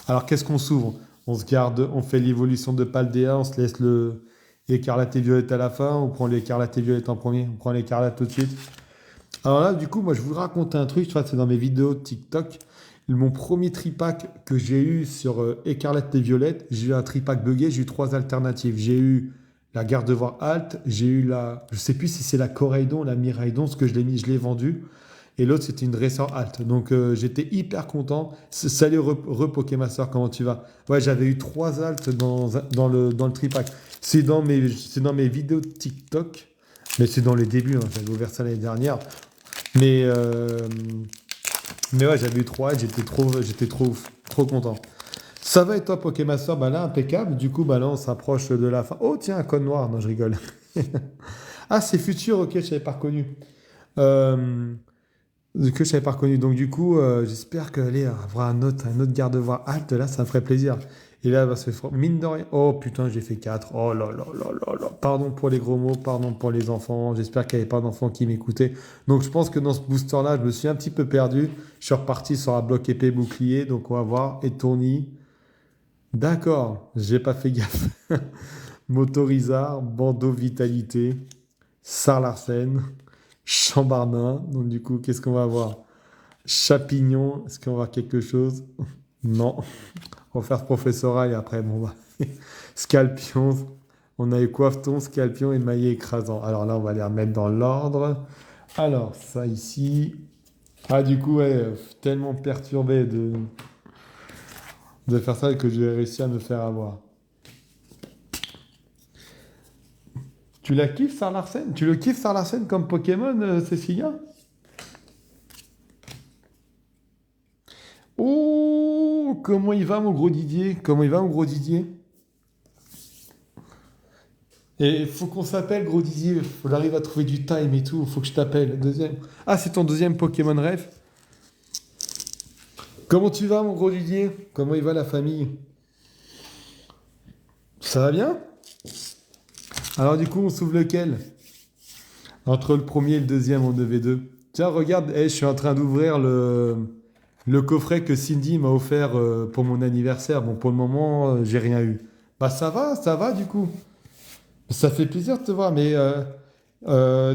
Alors, qu'est-ce qu'on s'ouvre? On se garde, on fait l'évolution de Paldea, on se laisse le écarlate et violette à la fin, on prend l'écarlate et violette en premier, on prend l'écarlate tout de suite. Alors là, du coup, moi, je vous raconter un truc, tu vois, c'est dans mes vidéos de TikTok. Mon premier tripack que j'ai eu sur Écarlate et Violette, j'ai eu un tripack buggé, j'ai eu 3 alternatives. J'ai eu la Gardevoir Alt, j'ai eu je sais plus si c'est la Coraidon, la Miraidon, ce que je l'ai vendu. Et l'autre, c'était une Dresseur Alt. Donc, j'étais hyper content. Salut, Pokémaster, comment tu vas? Ouais, j'avais eu 3 alts dans le tripack. C'est dans mes vidéos de TikTok, mais c'est dans les débuts, hein. J'avais ouvert ça l'année dernière. Mais, euh, mais ouais, j'avais eu 3 et j'étais trop ouf, trop content. Ça va et toi, Pokémaster? Bah là, impeccable. Du coup, bah là, on s'approche de la fin. Oh, tiens, un code noir. Non, je rigole. Ah, c'est Futur, ok, je savais pas reconnu. Euh, que je savais pas reconnu. Donc, du coup, j'espère qu'aller avoir un autre garde-voix halte, là, ça me ferait plaisir. Et là, bah, mine de rien. Oh putain, j'ai fait 4. Oh là là là là là. Pardon pour les gros mots, pardon pour les enfants. J'espère qu'il n'y avait pas d'enfants qui m'écoutaient. Donc, je pense que dans ce booster-là, je me suis un petit peu perdu. Je suis reparti sur un bloc épée bouclier. Donc, on va voir. Et Tourny. D'accord, j'ai pas fait gaffe. Motorizard, Bandeau Vitalité, Sarlarsen, Chambarnin. Donc, du coup, qu'est-ce qu'on va avoir? Chapignon, est-ce qu'on va avoir quelque chose? Non. On va faire professoral et après, bon, bah. Scalpion, on a eu Coiffeton, Scalpion et Maillet écrasant. Alors là, on va les remettre dans l'ordre. Alors, ça ici. Ah, du coup, ouais, tellement perturbé de faire ça que j'ai réussi à me faire avoir. Tu la kiffes, Sarlarsen? Tu le kiffes, Sarlarsen, comme Pokémon, Cécilia? Oh, comment il va, mon gros Didier? Comment il va, mon gros Didier? Et il faut qu'on s'appelle, gros Didier. Faut arriver à trouver du time et tout. Faut que je t'appelle. Deuxième. Ah, c'est ton deuxième Pokémon rêve? Comment tu vas, mon gros Didier? Comment il va, la famille? Ça va bien? Alors, du coup, on s'ouvre lequel? Entre le premier et le deuxième, on devait deux. Tiens, regarde, je suis en train d'ouvrir le coffret que Cindy m'a offert pour mon anniversaire. Bon, pour le moment, j'ai rien eu. Bah, ça va, du coup. Ça fait plaisir de te voir, mais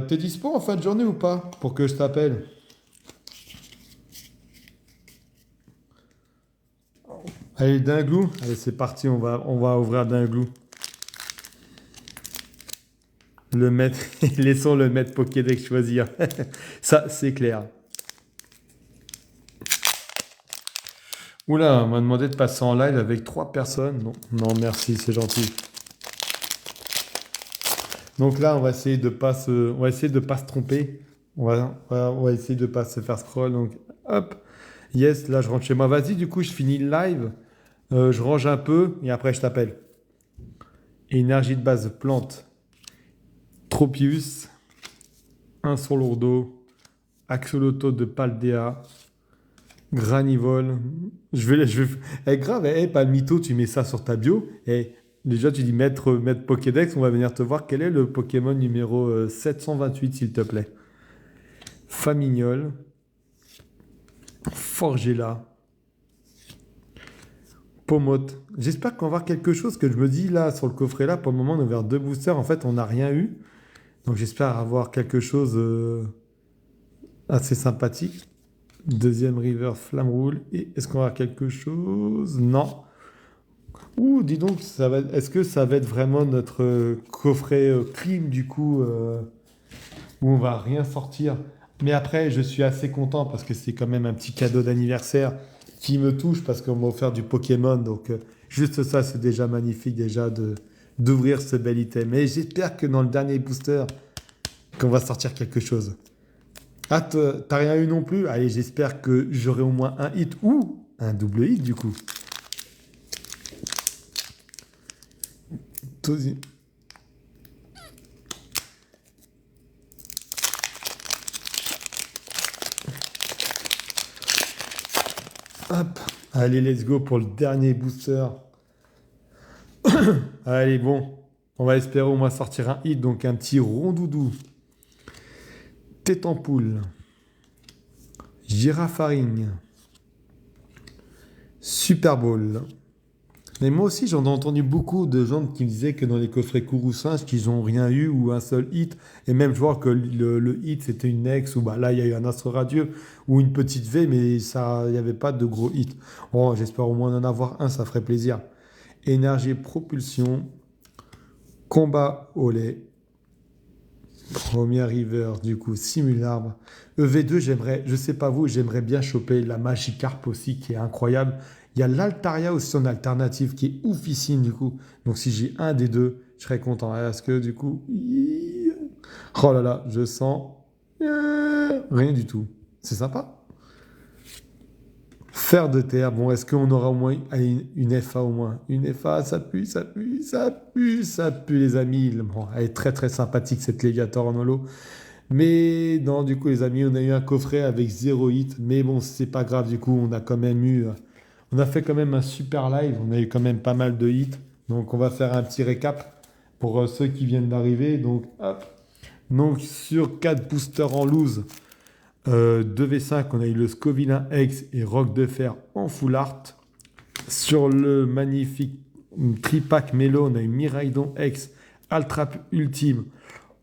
t'es dispo en fin de journée ou pas? Pour que je t'appelle. Allez, Dinglou. Allez, c'est parti, on va ouvrir Dinglou. Le maître, laissons le maître Pokédex choisir. Ça, c'est clair. Oula, on m'a demandé de passer en live avec 3 personnes. Non, non, merci, c'est gentil. Donc là, on va essayer de pas se tromper. On va essayer de pas se faire scroll. Donc, hop. Yes, là, je rentre chez moi. Vas-y, du coup, je finis le live. Je range un peu et après, je t'appelle. Énergie de base plante. Tropius. Un sur lourdeau. Axolotl de Paldea. Granivole. Grave, pas le mytho, tu mets ça sur ta bio. Et déjà, tu dis maître Pokédex, on va venir te voir quel est le Pokémon numéro 728, s'il te plaît. Famignol. Forgella. Pomote. J'espère qu'on va voir quelque chose que je me dis là sur le coffret là. Pour le moment, on a ouvert 2 boosters. En fait, on n'a rien eu. Donc, j'espère avoir quelque chose assez sympathique. Deuxième River Flamme Et est-ce qu'on va avoir quelque chose? Non. Ouh, dis donc, est-ce que ça va être vraiment notre coffret clim du coup où on va rien sortir? Mais après, je suis assez content parce que c'est quand même un petit cadeau d'anniversaire qui me touche parce qu'on m'a offert du Pokémon. Donc, juste ça, c'est déjà magnifique déjà d'ouvrir ce bel item. Et j'espère que dans le dernier booster, qu'on va sortir quelque chose. Ah, t'as rien eu non plus? Allez, j'espère que j'aurai au moins un hit ou un double hit du coup. Tosi. Hop. Allez, let's go pour le dernier booster. Allez, bon. On va espérer au moins sortir un hit, donc un petit rondoudou. Tête en poule. Girafarine. Super Bowl. Mais moi aussi, j'en ai entendu beaucoup de gens qui me disaient que dans les coffrets Kourou-Singe, qu'ils n'ont rien eu ou un seul hit. Et même, je vois que le hit, c'était une X, ou bah, là, il y a eu un Astre Radieux ou une petite V, mais ça, il n'y avait pas de gros hit. Bon, j'espère au moins en avoir un, ça ferait plaisir. Énergie Propulsion. Combat au lait. Premier river, du coup, Simularbre. EV2, j'aimerais, je sais pas vous, j'aimerais bien choper la Magikarp aussi, qui est incroyable. Il y a l'Altaria aussi en alternative, qui est oufissime, du coup. Donc, si j'ai un des deux, je serais content. Est-ce que, du coup... Oh là là, je sens... Rien du tout. C'est sympa. Fer de terre, bon, est-ce qu'on aura au moins une FA au moins? Une FA, ça pue, ça pue, ça pue, ça pue, les amis. Bon, elle est très très sympathique cette Légator en holo. Mais non, du coup, les amis, on a eu un coffret avec 0 hit. Mais bon, c'est pas grave, du coup, on a quand même eu. On a fait quand même un super live. On a eu quand même pas mal de hits. Donc, on va faire un petit récap pour ceux qui viennent d'arriver. Donc, hop. Donc, sur 4 boosters en loose. 2v5, on a eu le Scovillain X et Roc de Fer en full art. Sur le magnifique tripack Mélo, on a eu Miraidon X, Altrap Ultime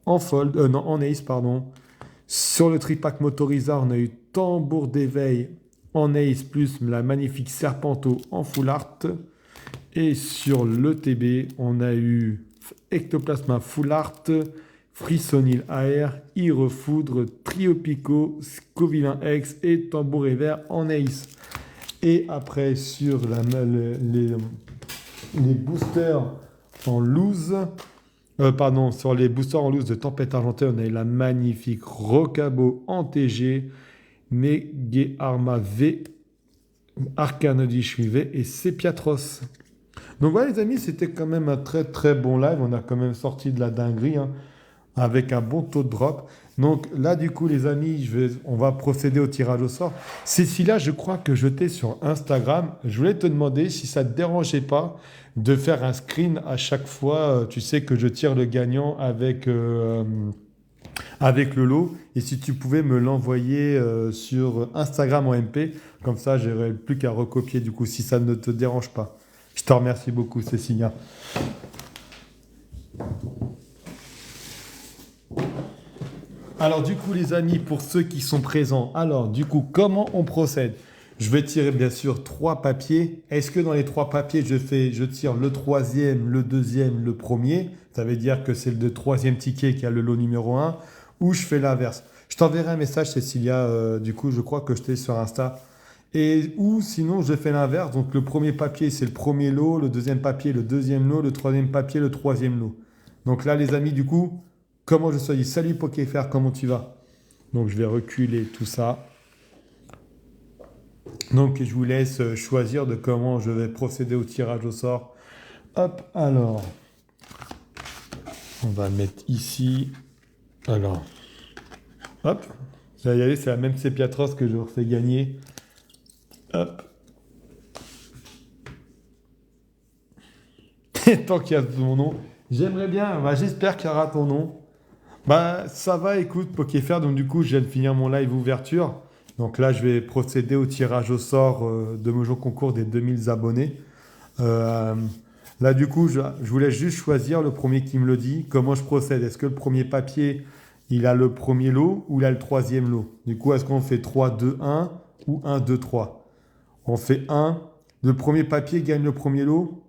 en fold, non, en ace, pardon. Sur le tripack Motorisa, on a eu Tambour d'éveil en ace, plus la magnifique Serpento en full art. Et sur le TB, on a eu Ectoplasma full art, Frissonil AR, Irefoudre, Triopico, Scovillain X et Tambour Vert en ace. Et après, sur les boosters en loose, sur les boosters en loose de Tempête Argentée, on a eu la magnifique Rocabo en TG, Mege Arma V, Arcanodish V et Sepiatros. Donc voilà les amis, c'était quand même un très très bon live. On a quand même sorti de la dinguerie, hein, avec un bon taux de drop. Donc là du coup les amis, on va procéder au tirage au sort. Cécilia, je crois que je t'ai sur Instagram. Je voulais te demander si ça ne te dérangeait pas de faire un screen à chaque fois. Tu sais que je tire le gagnant avec le lot. Et si tu pouvais me l'envoyer sur Instagram en MP, comme ça, j'aurais plus qu'à recopier du coup, si ça ne te dérange pas. Je te remercie beaucoup, Cécilia. Alors du coup, les amis, pour ceux qui sont présents, alors du coup, comment on procède? Je vais tirer bien sûr 3 papiers. Est-ce que dans les 3 papiers, je tire le troisième, le deuxième, le premier? Ça veut dire que c'est le troisième ticket qui a le lot numéro 1. Ou je fais l'inverse. Je t'enverrai un message, Cécilia. Du coup, je crois que je t'ai sur Insta. Ou sinon, je fais l'inverse. Donc le premier papier, c'est le premier lot. Le deuxième papier, le deuxième lot. Le troisième papier, le troisième lot. Donc là, les amis, du coup, comment je suis? Salut Pokéfer, comment tu vas? Donc je vais reculer tout ça. Donc je vous laisse choisir de comment je vais procéder au tirage au sort. Hop, alors. On va le mettre ici. Alors. Hop. Vous allez y aller, c'est la même Sepiatros que je vous refais gagner. Hop. Tant qu'il y a ton nom. J'aimerais bien, j'espère qu'il y aura ton nom. Ça va, écoute, Pokéfer. Donc du coup, je viens de finir mon live ouverture. Donc là, je vais procéder au tirage au sort de Mojo Concours des 2000 abonnés. Là, du coup, je voulais juste choisir le premier qui me le dit. Comment je procède? Est-ce que le premier papier, il a le premier lot ou il a le troisième lot? Du coup, est-ce qu'on fait 3, 2, 1 ou 1, 2, 3? On fait 1. Le premier papier gagne le premier lot.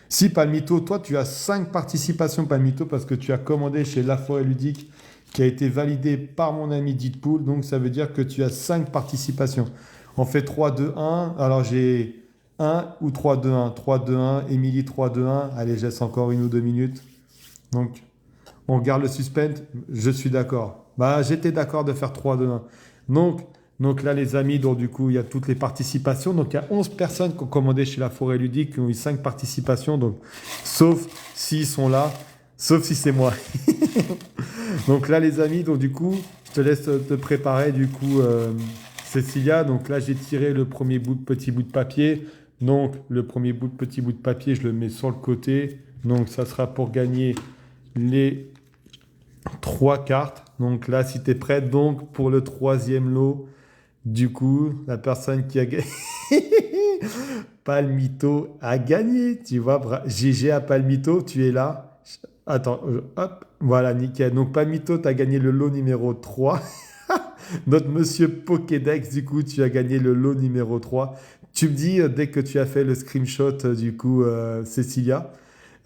Si Palmito, toi, tu as 5 participations Palmito parce que tu as commandé chez La Forêt Ludique qui a été validé par mon ami Deadpool. Donc, ça veut dire que tu as 5 participations. On fait 3, 2, 1. Alors, j'ai 1 ou 3-2-1. 3-2-1, Émilie 3-2-1. Allez, je laisse encore 1 ou 2 minutes. Donc, on garde le suspense. Je suis d'accord. Bah, j'étais d'accord de faire 3-2-1. Donc, donc là, les amis, donc du coup, il y a toutes les participations. Donc, il y a 11 personnes qui ont commandé chez La Forêt Ludique, qui ont eu 5 participations. Donc, sauf s'ils sont là, sauf si c'est moi. Donc là, les amis, donc du coup, je te laisse te préparer, du coup, Cécilia. Donc là, j'ai tiré le premier petit bout de papier. Donc, le premier petit bout de papier, je le mets sur le côté. Donc, ça sera pour gagner les 3 cartes. Donc là, si tu es prête, donc pour le troisième lot, du coup, la personne qui a gagné, Palmito a gagné. Tu vois, GG à Palmito, tu es là. Attends, hop, voilà, nickel. Donc Palmito, tu as gagné le lot numéro 3. Notre monsieur Pokédex, du coup, tu as gagné le lot numéro 3. Tu me dis, dès que tu as fait le screenshot, du coup, Cécilia.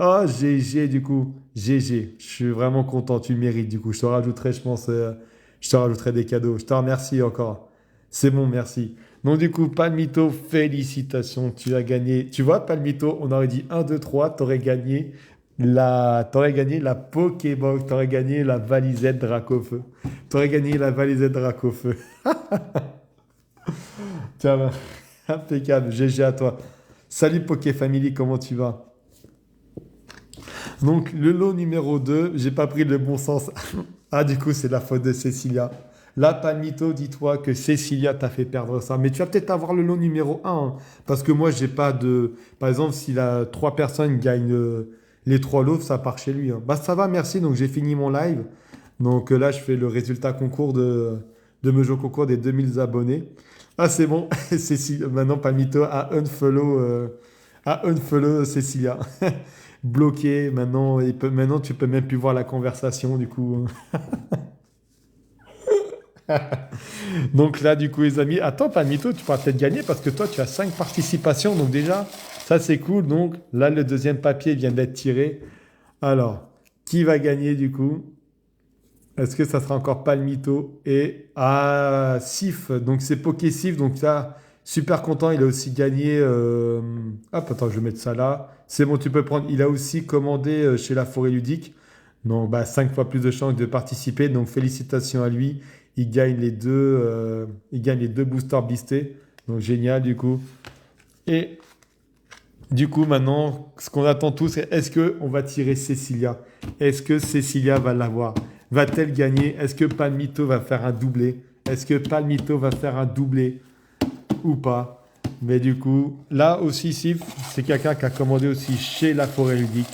Oh, GG, du coup. GG. Je suis vraiment content, tu le mérites, du coup. Je te rajouterai, je pense, je te rajouterai des cadeaux. Je te remercie encore. C'est bon, merci. Donc, du coup, Palmito, félicitations. Tu as gagné. Tu vois, Palmito, on aurait dit 1, 2, 3. Tu aurais gagné t'aurais gagné la Pokébox. Tu aurais gagné la valisette Dracofeu. Tu aurais gagné la valisette Dracofeu. Tiens, impeccable. GG à toi. Salut Poké Family, comment tu vas? Donc, le lot numéro 2, j'ai pas pris le bon sens. Ah, du coup, c'est la faute de Cécilia. Là, Palmito, dis-toi que Cécilia t'a fait perdre ça. Mais tu vas peut-être avoir le lot numéro 1, hein, parce que moi, j'ai pas de. Par exemple, si la 3 personnes gagnent les 3 lots, ça part chez lui, hein. Bah, ça va, merci. Donc, j'ai fini mon live. Donc, là, je fais le résultat concours de Mejo Concours des 2000 abonnés. Ah, c'est bon. Maintenant, Palmito a unfollow Cécilia. Bloqué. Maintenant, maintenant, tu peux même plus voir la conversation, du coup. Donc là, du coup, les amis, attends, Palmito, tu pourras peut-être gagner parce que toi, tu as 5 participations. Donc déjà, ça, c'est cool. Donc là, le deuxième papier vient d'être tiré. Alors, qui va gagner, du coup? Est-ce que ça sera encore Palmito et Sif? Donc c'est Sif. Donc là, super content. Il a aussi gagné. Hop, attends, je vais mettre ça là. C'est bon, tu peux prendre. Il a aussi commandé chez La Forêt Ludique. Donc bah, 5 fois plus de chances de participer. Donc félicitations à lui. Il gagne les deux boosters blistés. Donc génial du coup. Et du coup, maintenant, ce qu'on attend tous, c'est est-ce qu'on va tirer Cécilia? Est-ce que Cécilia va l'avoir? Va-t-elle gagner? Est-ce que Palmito va faire un doublé? Est-ce que Palmito va faire un doublé ou pas? Mais du coup, là aussi, Sif, c'est quelqu'un qui a commandé aussi chez La Forêt Ludique.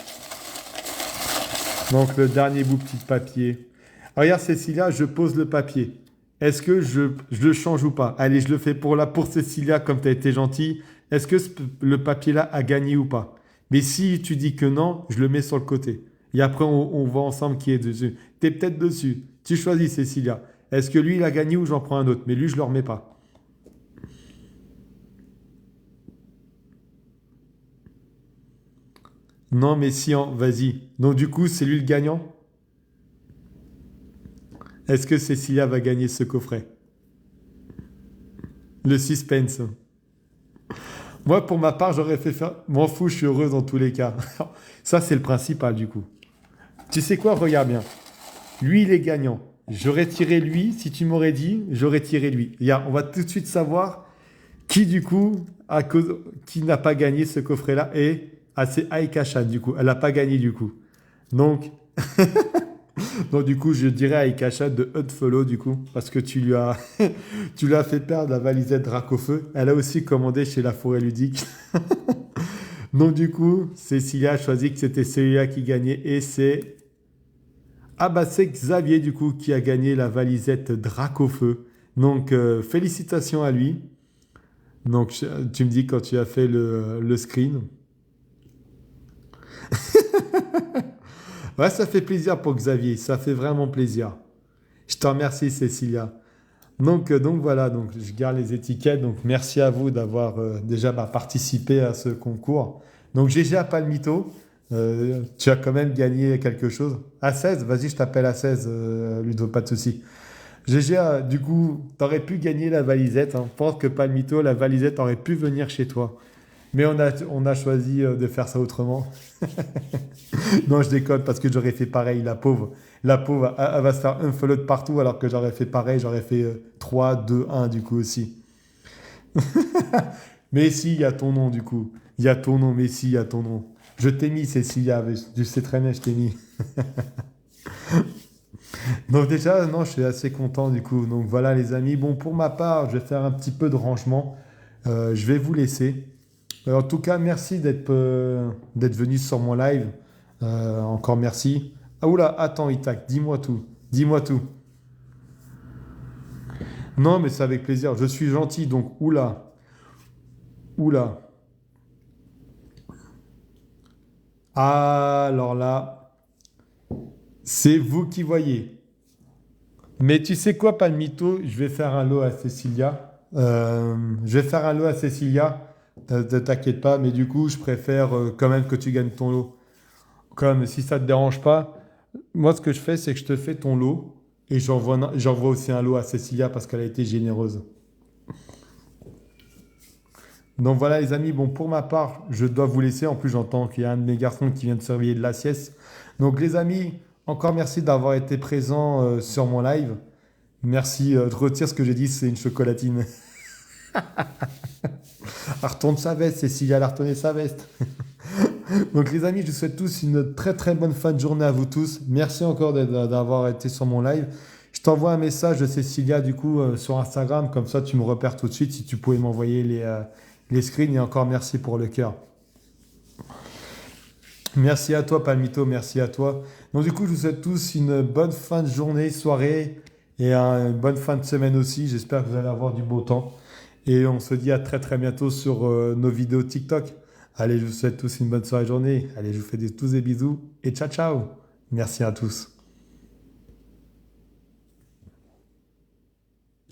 Donc, le dernier bout petit papier. Ah, regarde, Cécilia, je pose le papier. Est-ce que je le change ou pas? Allez, je le fais pour Cécilia, comme tu as été gentil. Est-ce que le papier-là a gagné ou pas? Mais si tu dis que non, je le mets sur le côté. Et après, on voit ensemble qui est dessus. Tu es peut-être dessus. Tu choisis, Cécilia. Est-ce que lui, il a gagné ou j'en prends un autre? Mais lui, je ne le remets pas. Non, mais si, vas-y. Donc, du coup, c'est lui le gagnant? Est-ce que Cécilia va gagner ce coffret? Le suspense. Moi, pour ma part, j'aurais fait faire. M'en fous, je suis heureuse dans tous les cas. Ça, c'est le principal, du coup. Tu sais quoi? Regarde bien. Lui, il est gagnant. J'aurais tiré lui. Si tu m'aurais dit, j'aurais tiré lui. Regarde, on va tout de suite savoir qui, du coup, qui n'a pas gagné ce coffret-là. Et c'est Aika du coup. Elle n'a pas gagné, du coup. Donc, donc, du coup, je dirais à Aika de unfollow, du coup, parce que tu lui as fait perdre la valisette Dracofeu. Elle a aussi commandé chez La Forêt Ludique. Donc, du coup, Cécilia a choisi que c'était celui-là qui gagnait. Et c'est. Ah, bah, c'est Xavier, du coup, qui a gagné la valisette Dracofeu. Donc, félicitations à lui. Donc, tu me dis quand tu as fait le screen. Ouais, ça fait plaisir pour Xavier. Ça fait vraiment plaisir. Je te remercie, Cécilia. Donc voilà, donc je garde les étiquettes. Donc merci à vous d'avoir déjà participé à ce concours. Donc GG à Palmito, tu as quand même gagné quelque chose. À 16, vas-y, je t'appelle à 16, Ludo, pas de souci. GG, du coup, tu aurais pu gagner la valisette, hein. Je pense que Palmito, la valisette aurait pu venir chez toi. Mais on a choisi de faire ça autrement. Non, je déconne parce que j'aurais fait pareil, la pauvre. La pauvre, elle va se faire un follow de partout alors que j'aurais fait pareil, j'aurais fait 3, 2, 1 du coup aussi. Mais si, il y a ton nom du coup. Il y a ton nom, mais si, il y a ton nom. Je t'ai mis, Cécilia, je sais très bien, je t'ai mis. Donc déjà, non, je suis assez content du coup. Donc voilà les amis. Bon, pour ma part, je vais faire un petit peu de rangement. Je vais vous laisser. En tout cas, merci d'être venu sur mon live. Encore merci. Ah oula, attends, Itac, dis-moi tout. Dis-moi tout. Non, mais c'est avec plaisir. Je suis gentil, donc oula, oula. Alors là, c'est vous qui voyez. Mais tu sais quoi, Palmito, je vais faire un lot à Cécilia. Je vais faire un lot à Cécilia. Ne t'inquiète pas, mais du coup, je préfère quand même que tu gagnes ton lot. Comme si ça te dérange pas, moi, ce que je fais, c'est que je te fais ton lot et j'envoie aussi un lot à Cécilia parce qu'elle a été généreuse. Donc voilà, les amis. Bon, pour ma part, je dois vous laisser. En plus, j'entends qu'il y a un de mes garçons qui vient de se réveiller de la sieste. Donc, les amis, encore merci d'avoir été présents sur mon live. Merci. Je retire ce que j'ai dit, c'est une chocolatine. Elle retourne sa veste, Cécilia, elle a retourné sa veste. Donc les amis, je vous souhaite tous une très très bonne fin de journée à vous tous. Merci encore d'avoir été sur mon live. Je t'envoie un message de Cécilia du coup sur Instagram, comme ça tu me repères tout de suite si tu pouvais m'envoyer les screens et encore merci pour le cœur. Merci à toi Palmito, merci à toi. Donc du coup, je vous souhaite tous une bonne fin de journée, soirée et une bonne fin de semaine aussi. J'espère que vous allez avoir du beau temps. Et on se dit à très très bientôt sur nos vidéos TikTok. Allez, je vous souhaite tous une bonne soirée journée. Allez, je vous fais tous des bisous et ciao ciao. Merci à tous.